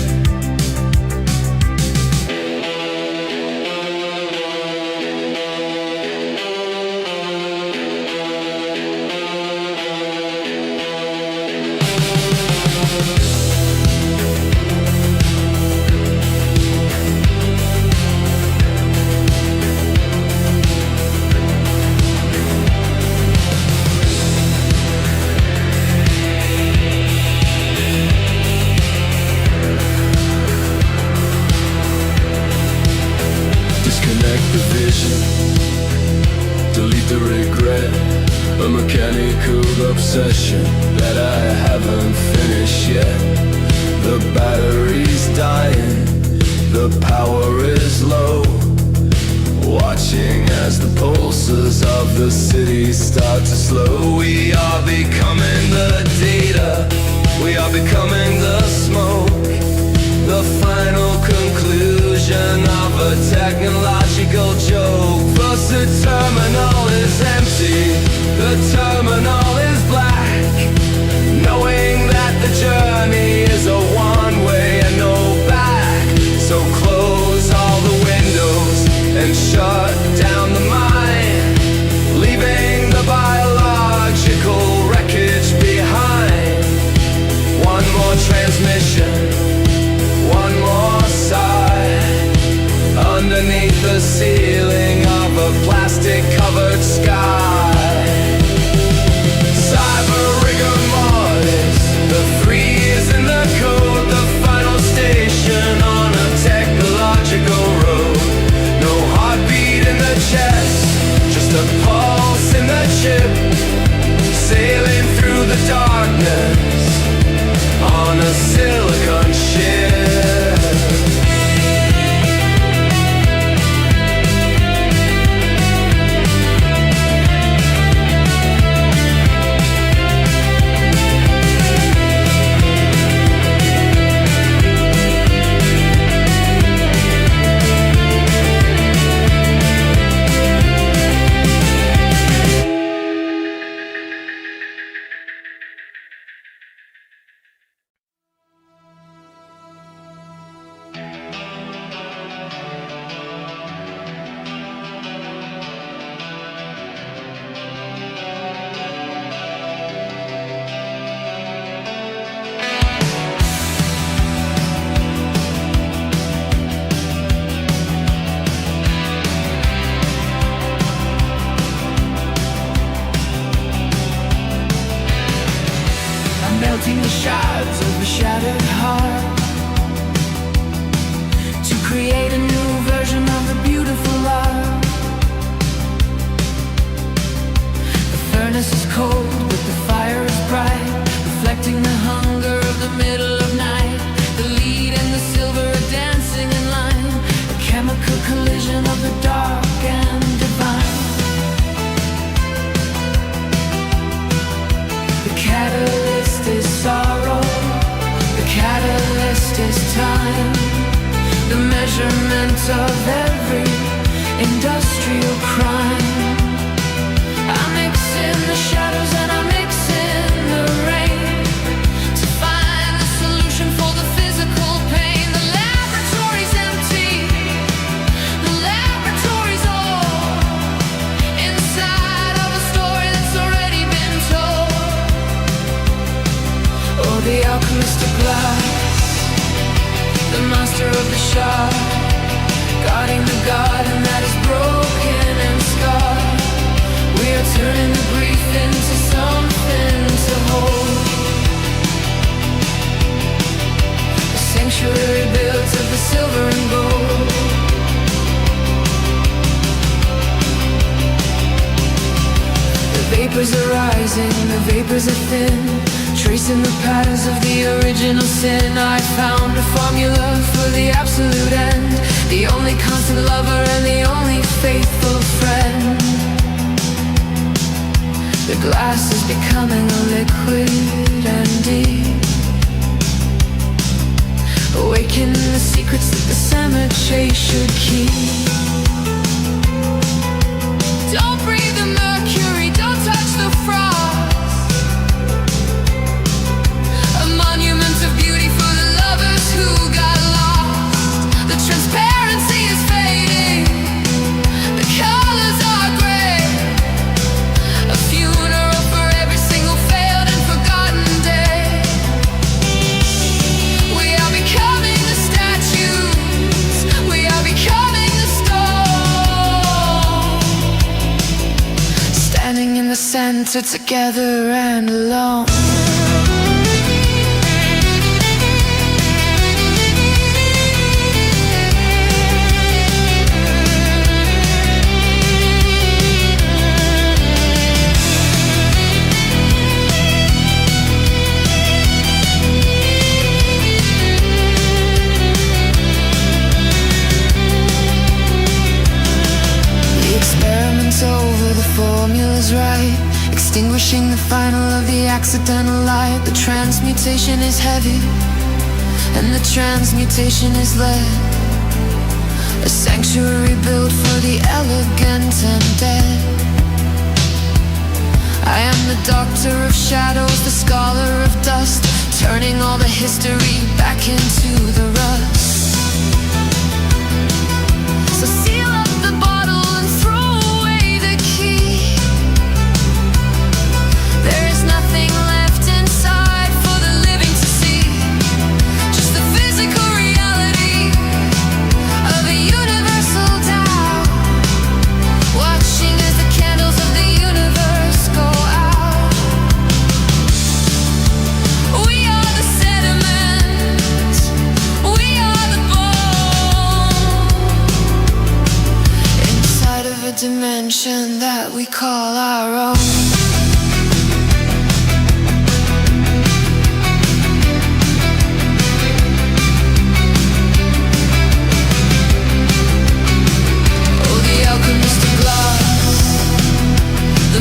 Delete the regret, a mechanical obsession that I haven't finished yet. The battery's dying, the power is low. Watching as the pulses of the city start to slow. We are becoming the data, we are becoming the smoke. The final conclusion of a technological joke. First the terminal is empty, the terminal is black. Knowing that the journey is a one-way and no back. So close all the windows and shut down the mind, leaving the biological wreckage behind. One more transmission, one more sigh, underneath the ceiling of a plastic-covered sky. Cyber rigor mortis, the 3 is in the code, the final station on a technological road. No heartbeat in the chest, just a pulse in the chip, sailing through the darkness on a silicon ship. Melting the shards of a shattered heart to create a new version of the beautiful art. The furnace is cold, but the fire is bright, reflecting the hunger of the middle of night. The lead and the silver are dancing in line, a chemical collision of the dark and divine. The catalyst is sorrow, the catalyst is time, the measurement of every industrial crime. I mix in the shadows and I mix in the rain to find the solution for the physical pain. The laboratory's empty, the laboratory's all inside of a story that's already been told. Oh, the alchemist of glass, the master of the shard, guarding the garden that is broken and scarred. We are turning the grief into something to hold, a sanctuary built of the silver and gold. The vapors are rising, the vapors are thin, tracing the patterns of the original sin. I found a formula for the absolute end, the only constant lover and the only faithful friend. The glass is becoming a liquid and deep, awakening the secrets that the cemetery should keep. Don't breathe the mercury, don't touch the frost, a monument of beauty for the lovers who got lost. The transparency is fading, the colors are gray, a funeral for every single failed and forgotten day. We are becoming the statues, we are becoming the stone, standing in the center together and alone. over, the formula's right. Extinguishing the final of the accidental light. The transmutation is heavy, and the transmutation is lead. A sanctuary built for the elegant and dead. I am the doctor of shadows, the scholar of dust, turning all the history back into the rust. So seal up the bottle and throw away the key. There is nothing left inside for the living to see, just the physical reality of a universal doubt, watching as the candles of the universe go out. We are the sediment, we are the bone, inside of a dimension that we call our own.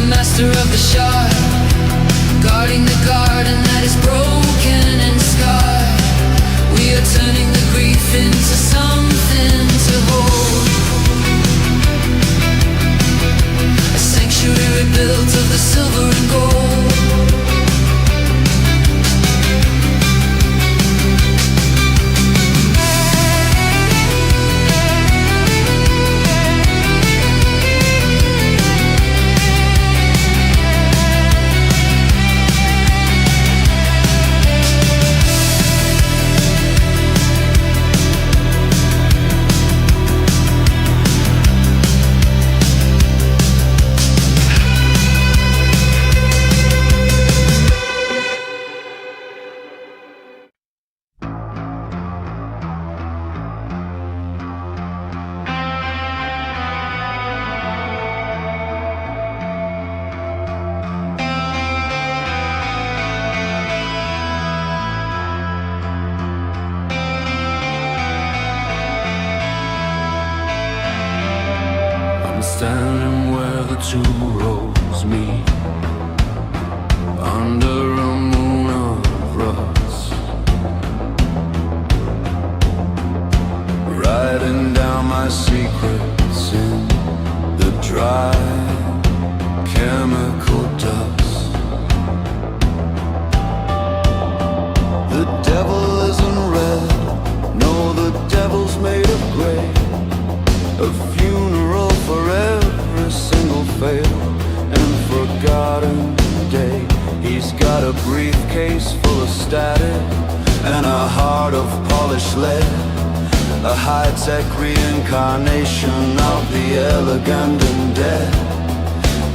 Master of the shard, guarding the garden that is broken and scarred. We are turning the grief into something to hold, a sanctuary built of the silver and gold. Standing where the two roads meet, under a moon of rust, writing down my secrets in the dry chemical dust. The devil isn't red, no, the devil's made of gray. A funeral for every single failed and forgotten day. He's got a briefcase full of static and a heart of polished lead, a high-tech reincarnation of the elegant and dead.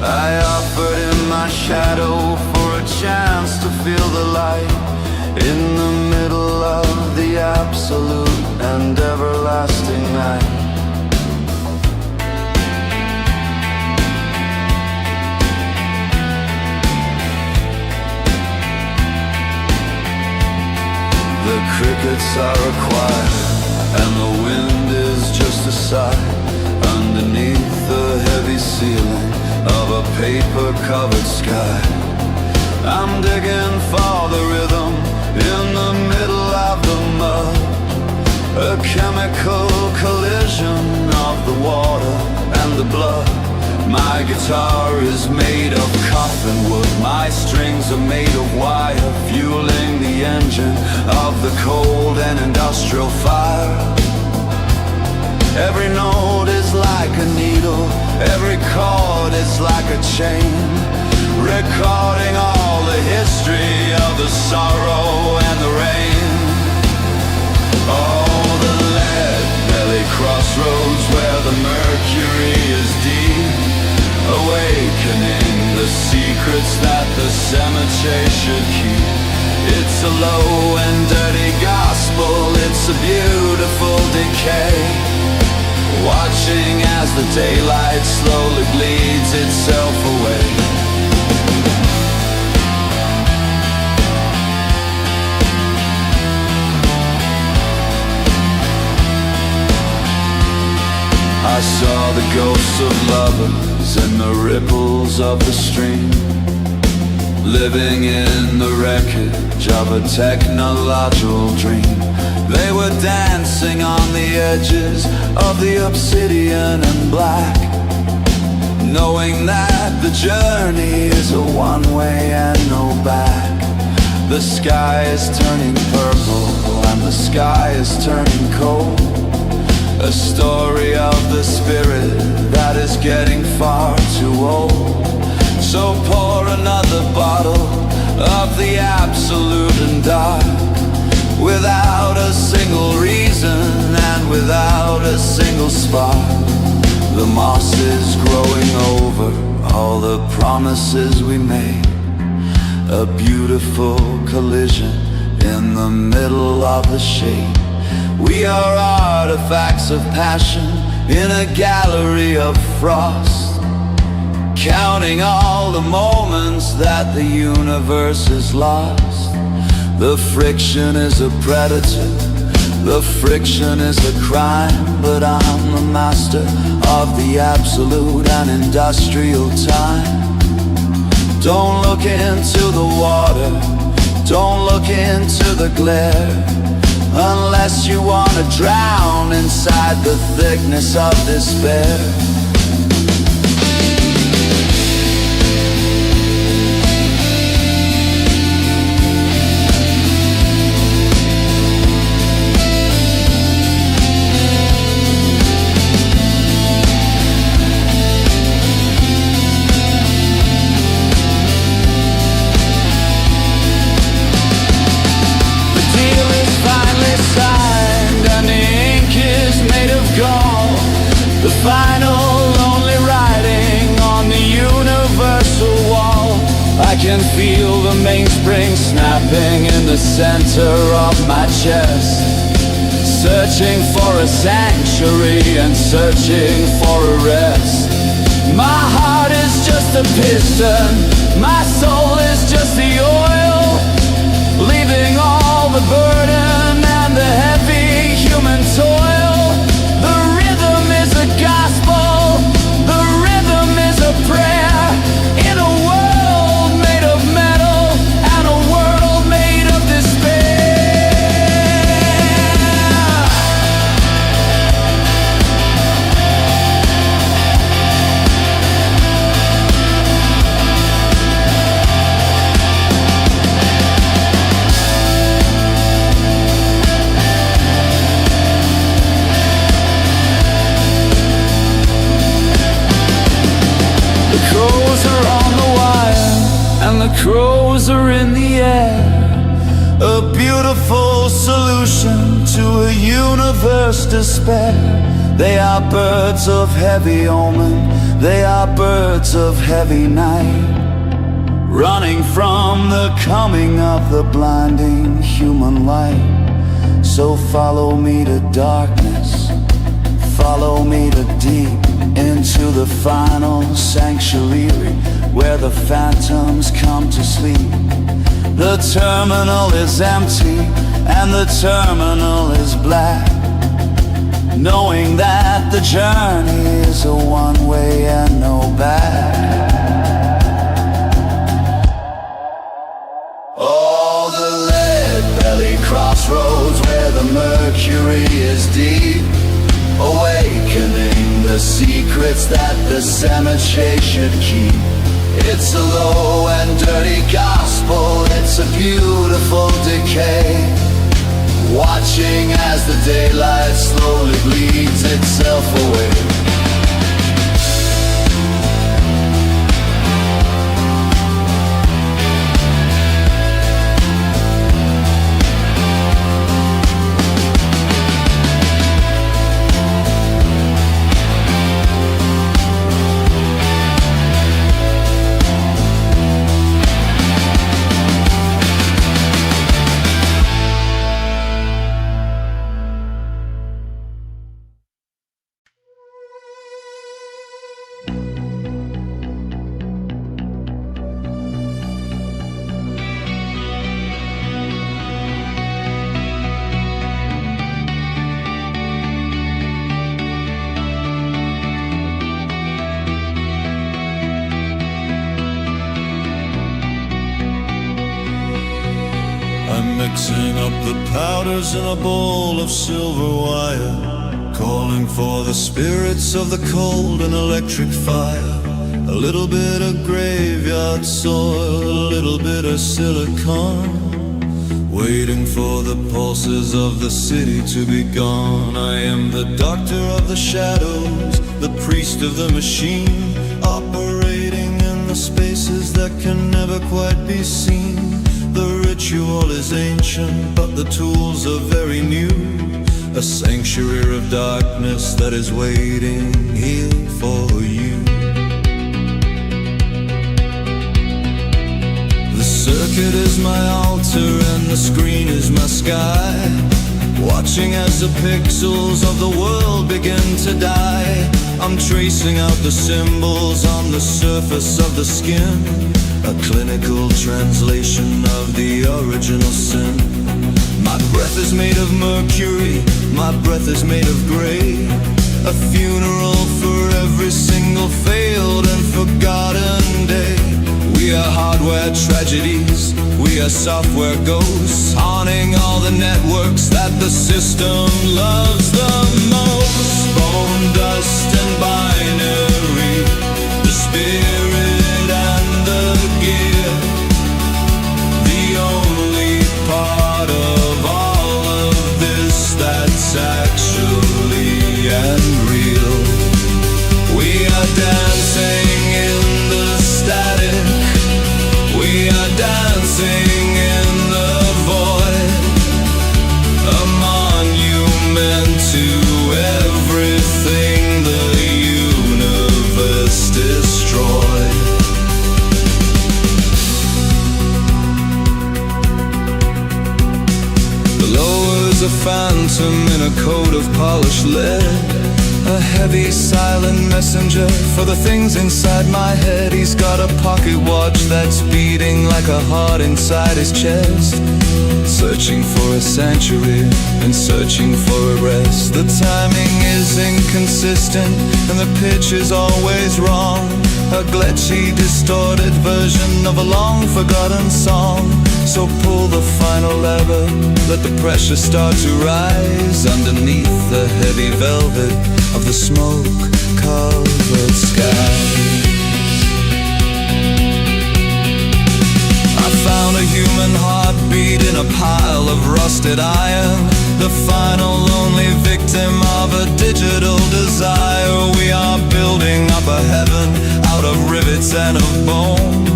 I offered him my shadow for a chance to feel the light in the middle of the absolute and everlasting night. The crickets are a choir, and the wind is just a sigh underneath the heavy ceiling of a paper-covered sky. I'm digging for the rhythm in the middle of the mud, a chemical collision of the water and the blood. My guitar is made of coffin wood, my strings are made of wire, fueling the engine of the cold and industrial fire. Every note is like a needle, every chord is like a chain, recording all the history of the sorrow and the rain. Oh, the lead belly crossroads where the mercury is deep, awakening the secrets that the cemetery should keep. It's a low and dirty gospel, it's a beautiful decay, watching as the daylight slowly bleeds itself away. I saw the ghost groups of lovers in the ripples of the stream, living in the wreckage of a technological dream. They were dancing on the edges of the obsidian and black, knowing that the journey is a one-way and no back. The sky is turning purple and the sky is turning cold, a story of the spirit that is getting far too old. So pour another bottle of the absolute and dark, without a single reason and without a single spark. The moss is growing over all the promises we made, a beautiful collision in the middle of the shade. We are artifacts of passion in a gallery of frost, counting all the moments that the universe has lost. The friction is a predator, the friction is a crime, but I'm the master of the absolute and industrial time. Don't look into the water, don't look into the glare, unless you want to drown inside the thickness of despair. The final lonely writing on the universal wall. I can feel the mainspring snapping in the center of my chest, searching for a sanctuary and searching for a rest. My heart is just a piston, my soul is just the oil, leaving all the burden and the heavy human toil. Gospel, the rhythm is a prayer in a world made of metal and a world made of despair. Crows are on the wire and the crows are in the air, a beautiful solution to a universe despair. They are birds of heavy omen, they are birds of heavy night, running from the coming of the blinding human light. So follow me to darkness, follow me to deep, into the final sanctuary where the phantoms come to sleep. The terminal is empty and the terminal is black, knowing that the journey is a one-way and no back. All the lead-belly crossroads where the mercury is deep, awakening the secrets that the cemetery should keep. It's a low and dirty gospel, it's a beautiful decay, watching as the daylight slowly bleeds itself away. mixing up the powders in a bowl of silver wire, calling for the spirits of the cold and electric fire. A little bit of graveyard soil, a little bit of silicon, waiting for the pulses of the city to be gone. I am the doctor of the shadows, the priest of the machine, operating in the spaces that can never quite be seen. The ritual is ancient, but the tools are very new. A sanctuary of darkness that is waiting here for you. The circuit is my altar and the screen is my sky, watching as the pixels of the world begin to die. I'm tracing out the symbols on the surface of the skin, a clinical translation of the original sin. My breath is made of mercury, my breath is made of gray, a funeral for every single failed and forgotten day. We are hardware tragedies, we are software ghosts, haunting all the networks that the system loves the most. Bone dust and binary, the spirit and the gear, the only part of all of this that's actually and real. We are dancing in the static, we are dancing in the void, a monument to everything the universe destroyed. Below is a phantom in a coat of polished lead, a heavy silent messenger for the things inside my head. He's got a pocket watch that's beating like a heart inside his chest, searching for a sanctuary and searching for a rest. The timing is inconsistent and the pitch is always wrong, a glitchy, distorted version of a long forgotten song. So pull the final lever, let the pressure start to rise underneath the heavy velvet of the smoke-covered skies. I found a human heartbeat in a pile of rusted iron, the final lonely victim of a digital desire. We are building up a heaven out of rivets and of bone,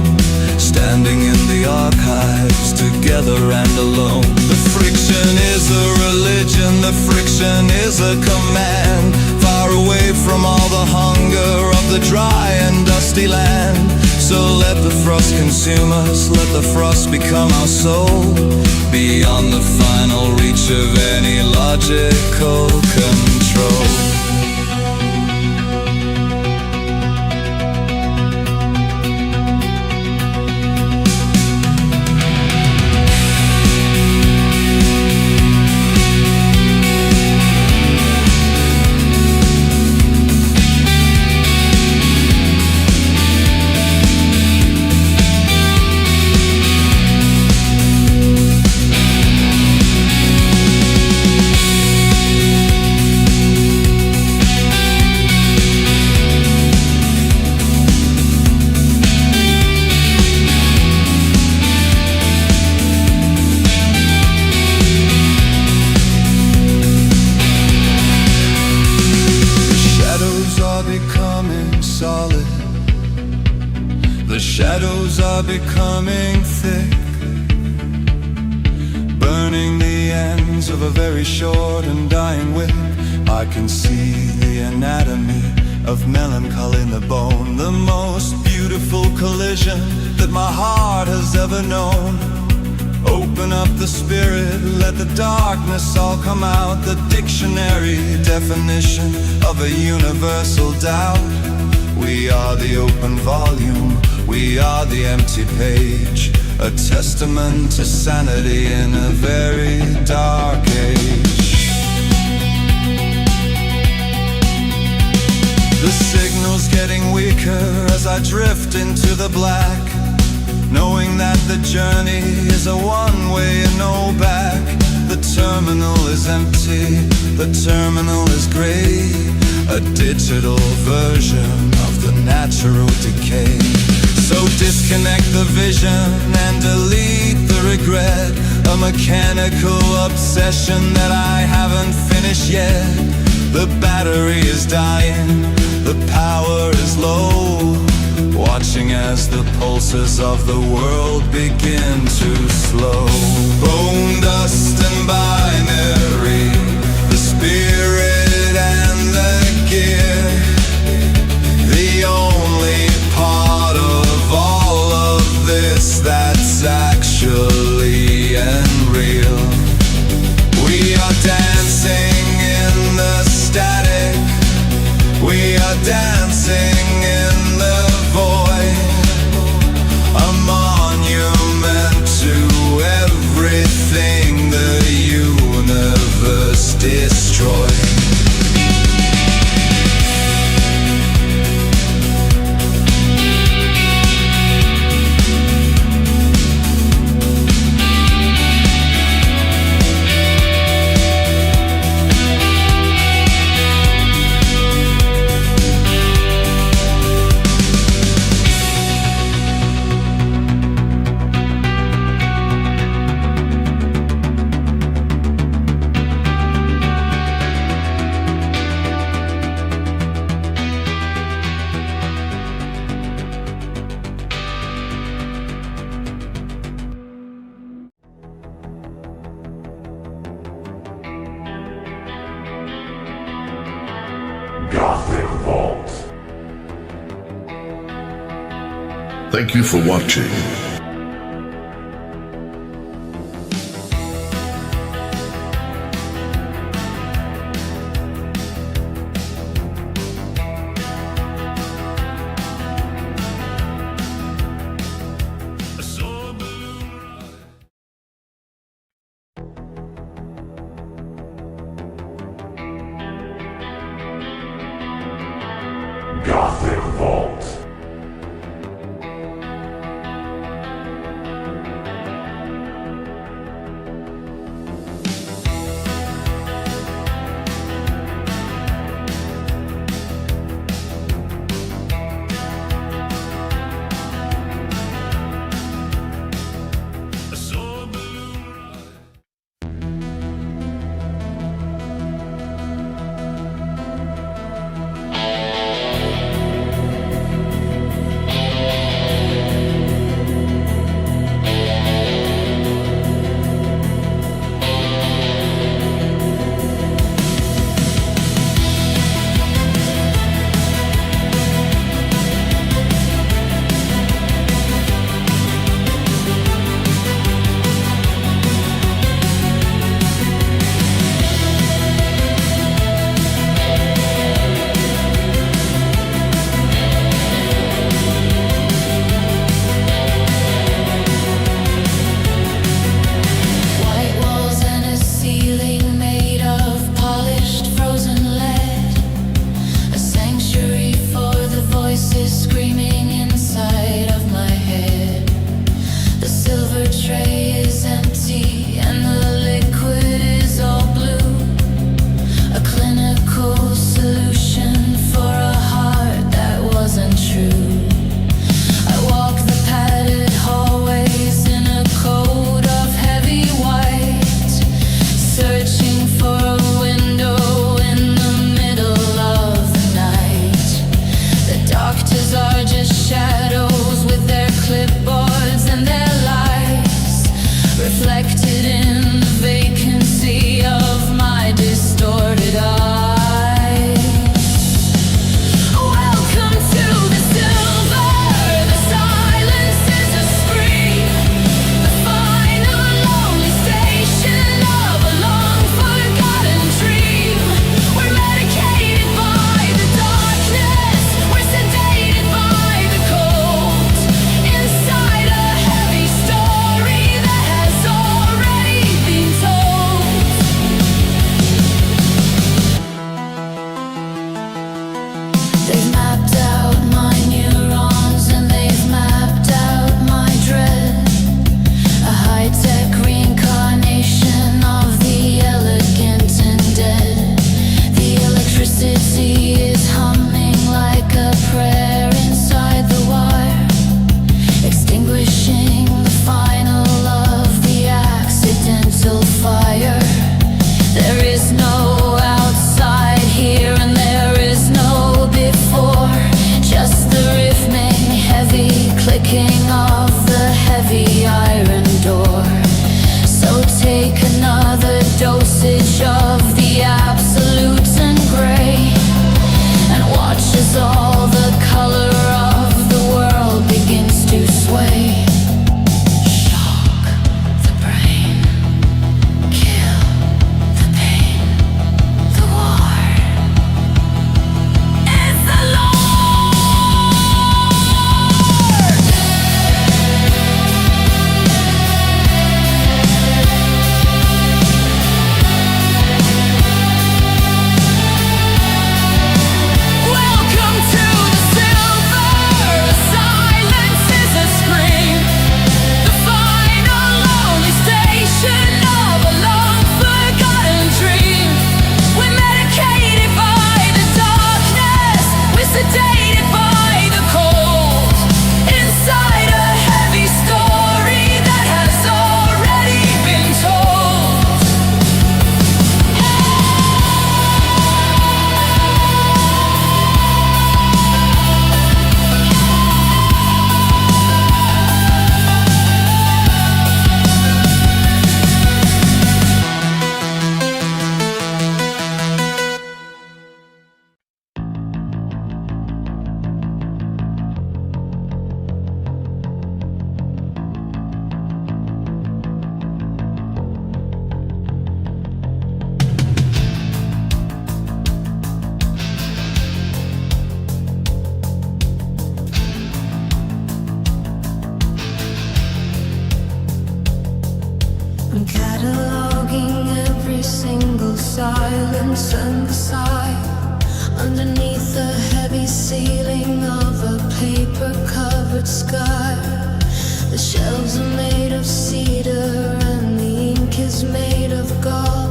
standing in the archives together and alone. The friction is a religion, the friction is a command, far away from all the hunger of the dry and dusty land. So let the frost consume us, let the frost become our soul, beyond the final reach of any logical control. The shadows are becoming thick, burning the ends of a very short and dying wick. I can see the anatomy of melancholy in the bone, the most beautiful collision that my heart has ever known. Open up the spirit, let the darkness all come out, the dictionary definition of a universal doubt. We are the open volume, we are the empty page, a testament to sanity in a very dark age. The signal's getting weaker as I drift into the black, knowing that the journey is a one-way and no back. The terminal is empty, the terminal is grey, a digital version of the natural decay. So disconnect the vision and delete the regret, a mechanical obsession that I haven't finished yet. The battery is dying, the power is low, watching as the pulses of the world begin to slow. Bone dust and binary, the spirit and the gear, the only part of all of this that's actually unreal. We are dancing in the static, we are dancing in the void, a monument to everything the universe destroyed. Gothic Vault. Thank you for watching. Gothic Vault. We're sedated by the cold. silence and the sigh. Underneath the heavy ceiling of a paper-covered sky. The shelves are made of cedar and the ink is made of gall.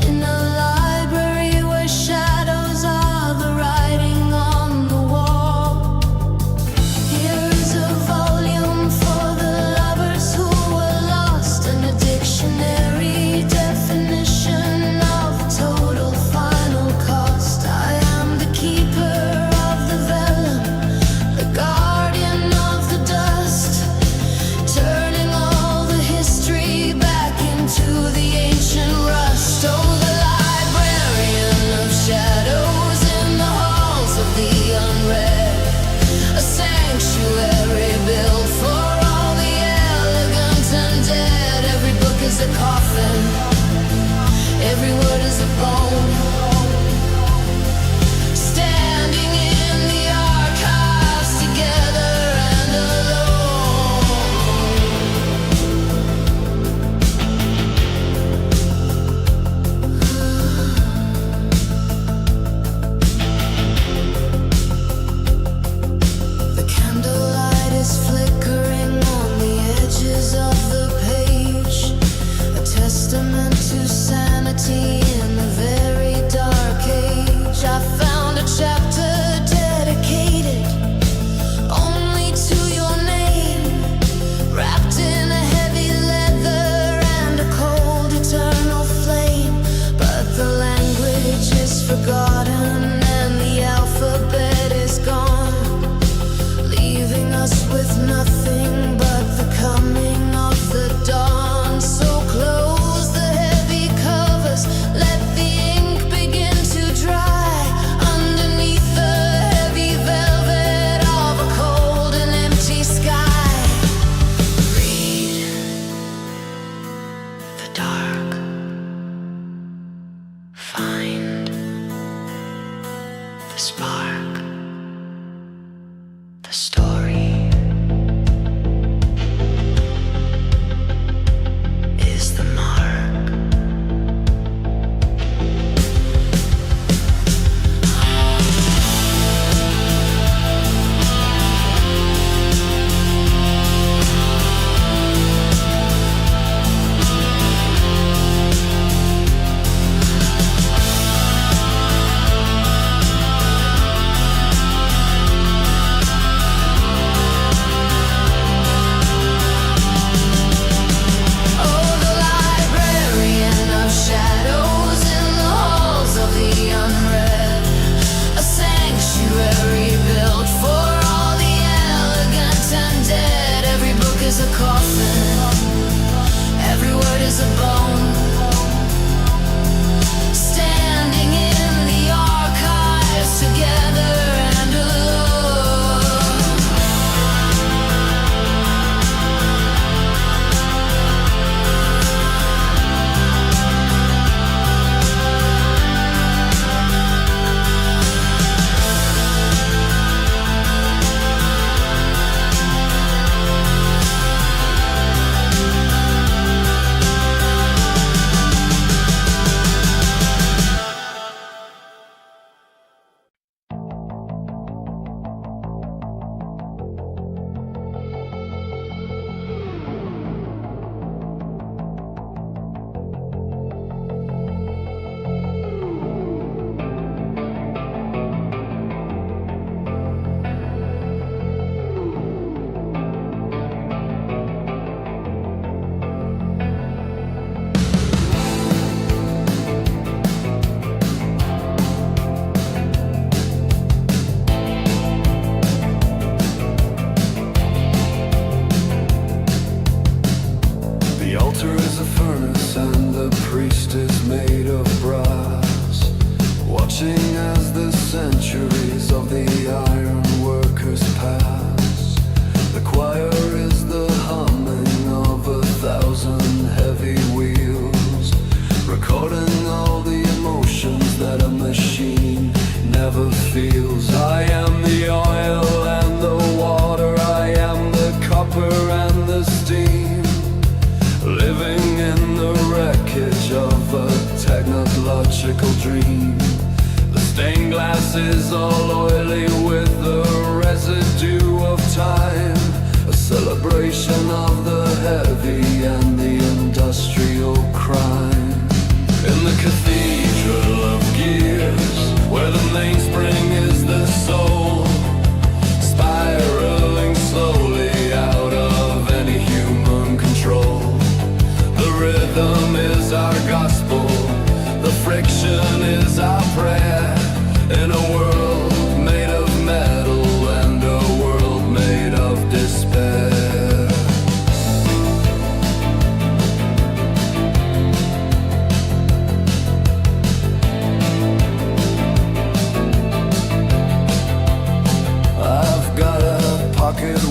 In a library where shadows are the writing on the wall. Here's a volume for the lovers who were lost, and a dictionary definition of total final cost. I am the keeper of the vellum, the guardian of the dust, turning all the history back into the ancient rust. Oh, the librarian of shadows in the halls of the unread, a sanctuary built for all the elegant and dead. Every book is a coffin, every word is a poem, standing in the archives together and alone. The candlelight is flickering on the edges of the page, a testament to sanity in a very dark age. I found a chapter dedicated only to your name, wrapped in a heavy leather and a cold eternal flame. But the language is forgotten and the alphabet is gone, leaving us with nothing but the coming of the dawn. So close the heavy covers, let the ink begin to dry underneath the heavy velvet of a cold and empty sky. Read the dark, find the spark, the story is the mark.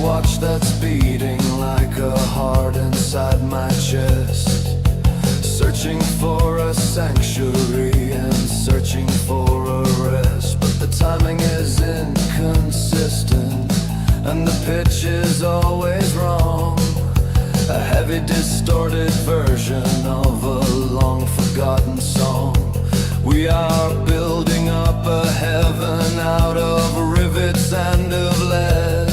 watch that's beating like a heart inside my chest, searching for a sanctuary and searching for a rest. But the timing is inconsistent and the pitch is always wrong, a heavy distorted version of a long forgotten song. We are building up a heaven out of rivets and of lead,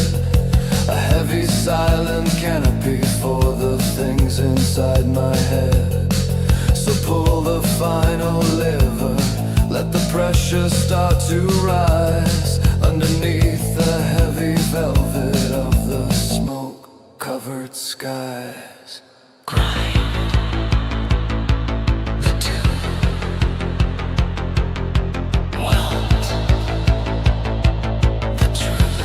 a heavy silent canopy for the things inside my head. So pull the final lever, let the pressure start to rise underneath the heavy velvet of the smoke-covered skies. Grind the tune, weld the truth,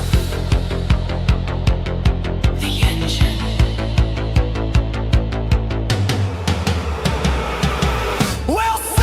the engine. We'll see!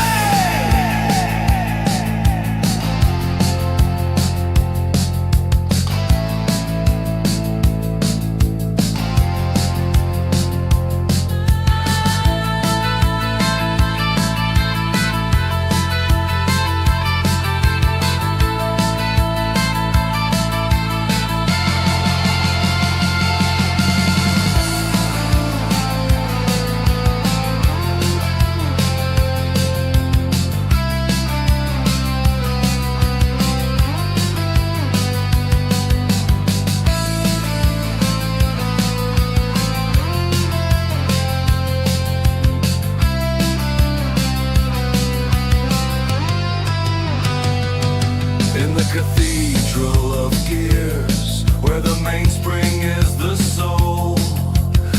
In the cathedral of gears, where the mainspring is the soul,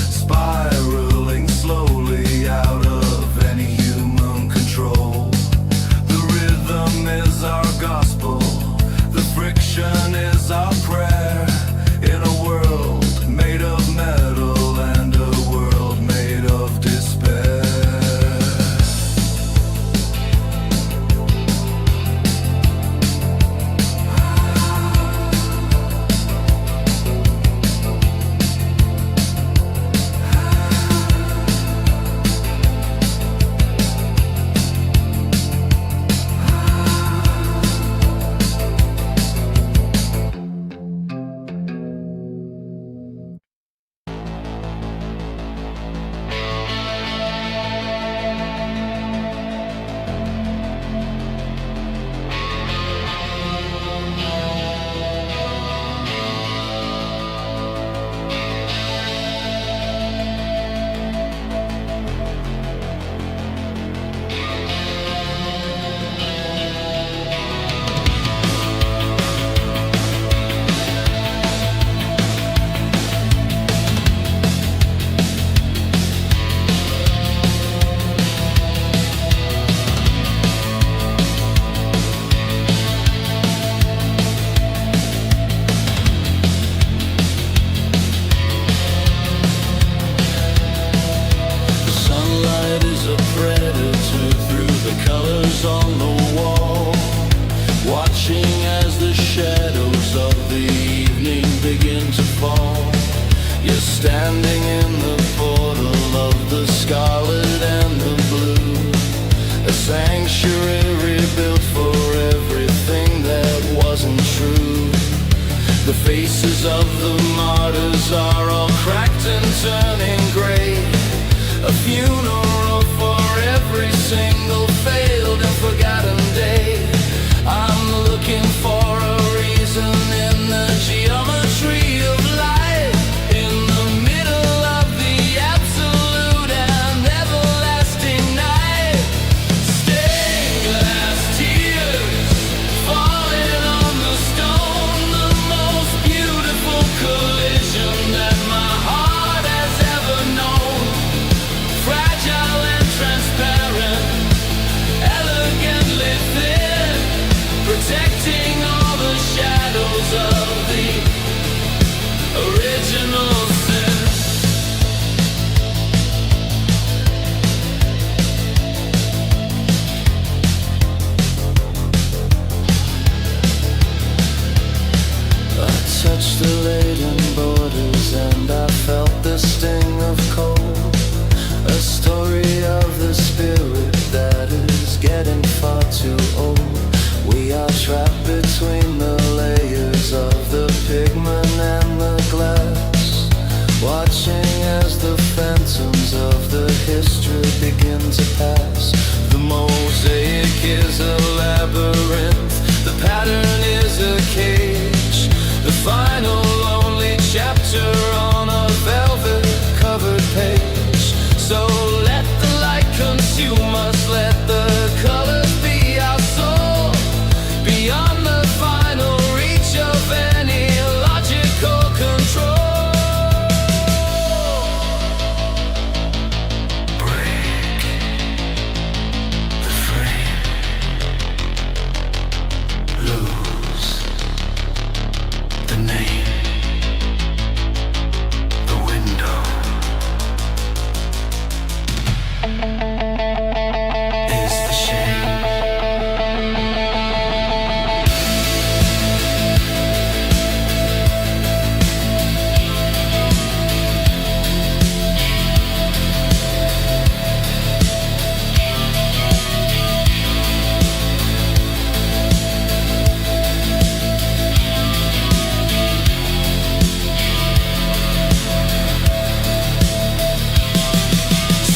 spiraling slowly out of any human control. The rhythm is our gospel, the friction is our prayer, in a world made of metal and a world made of despair. Sunlight is a predator through the colors on the wall, watching as the shadows of the evening begin to fall. You're standing in the portal of the scarlet and the blue, a sanctuary built for everything that wasn't true. The faces of the martyrs are all cracked and turning gray, a funeral for every single failed and forgotten day. I'm looking for a reason in the geometry of life, in the middle of the absolute and everlasting night. Stained glass tears falling on the stone, the most beautiful collision that my heart has ever known. Fragile and transparent, elegantly pigment and the glass, watching as the phantoms of the history begin to pass. The mosaic is a labyrinth, the pattern is a cage, the final lonely chapter on a velvet covered page. So let the light consume us, let the colors be our soul, beyond the final reach of any logical control. Break the frame, lose the name, the window is the shame.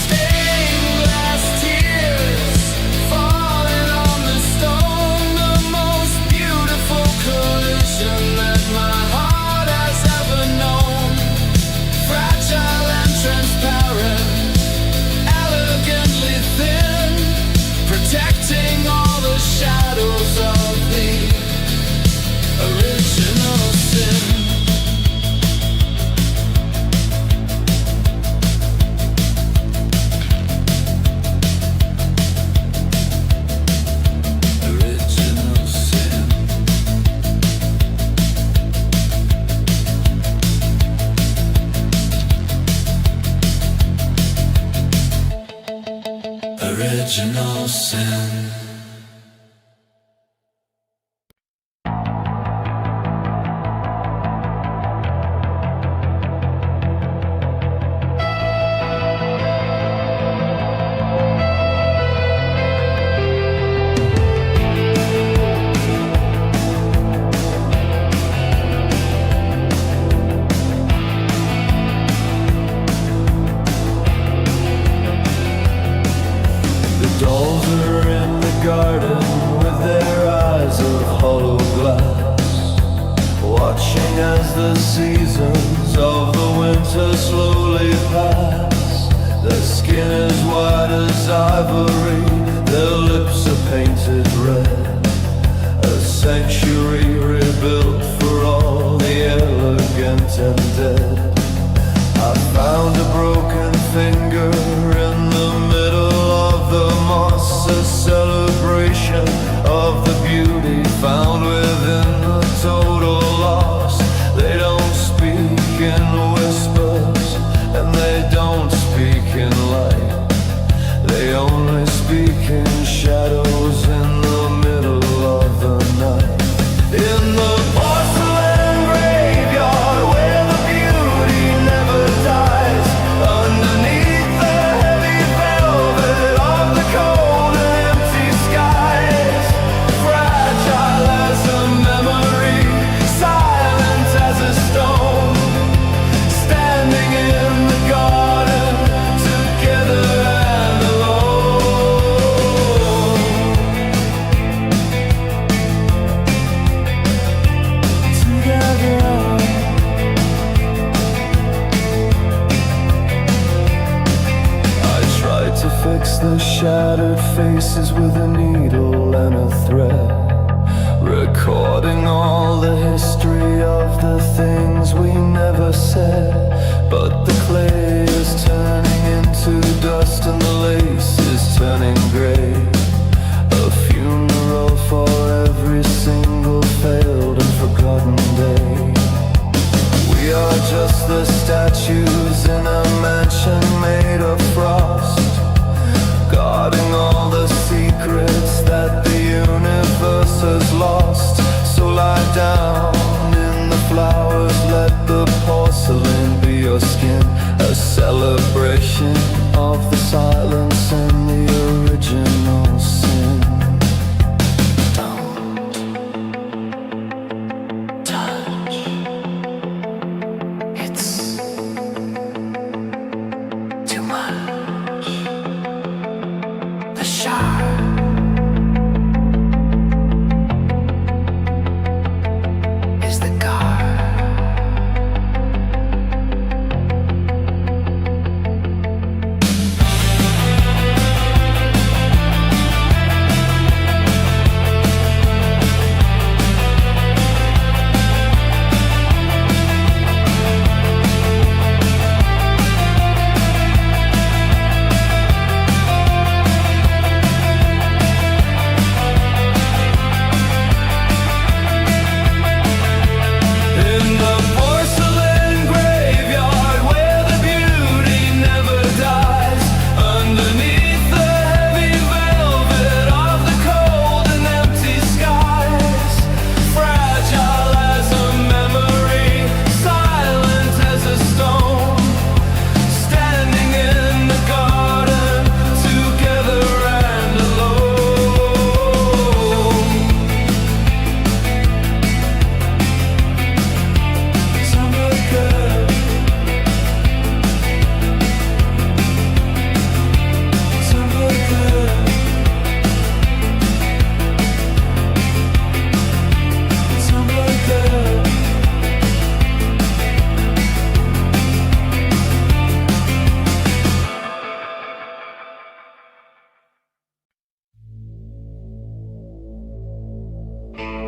Stained glass tears falling on the stone, the most beautiful collision that my heart has ever known. Fragile and transparent, elegantly thin, protecting all the shadows of the original sin. Original sin. Original sin. The dolls are in the garden with their eyes of hollow glass, watching as the seasons of the winter slowly pass. Their skin is white as ivory, their lips are painted red, a sanctuary rebuilt for all the elegant and dead. I found a broken finger in the middle of the moss, a celebration of the beauty found within the total loss. They don't speak in whispers, and they don't speak in light. They only speak in shadows in the middle of the night. In the porcelain graveyard where the beauty never dies, underneath the heavy velvet of the cold and empty skies, fragile as a memory, silent as a stone, standing in the garden, together and alone. Together. I tried to fix the shattered faces with a needle and a thread, recording all the history of the things we never said. But the clay is turning into dust and the lace is turning gray, a funeral for every single failed and forgotten day. We are just the statues in a mansion made of frost, guarding all the secrets that the universe has lost. So lie down in the flowers, let the porcelain be your skin, a celebration of the silence and the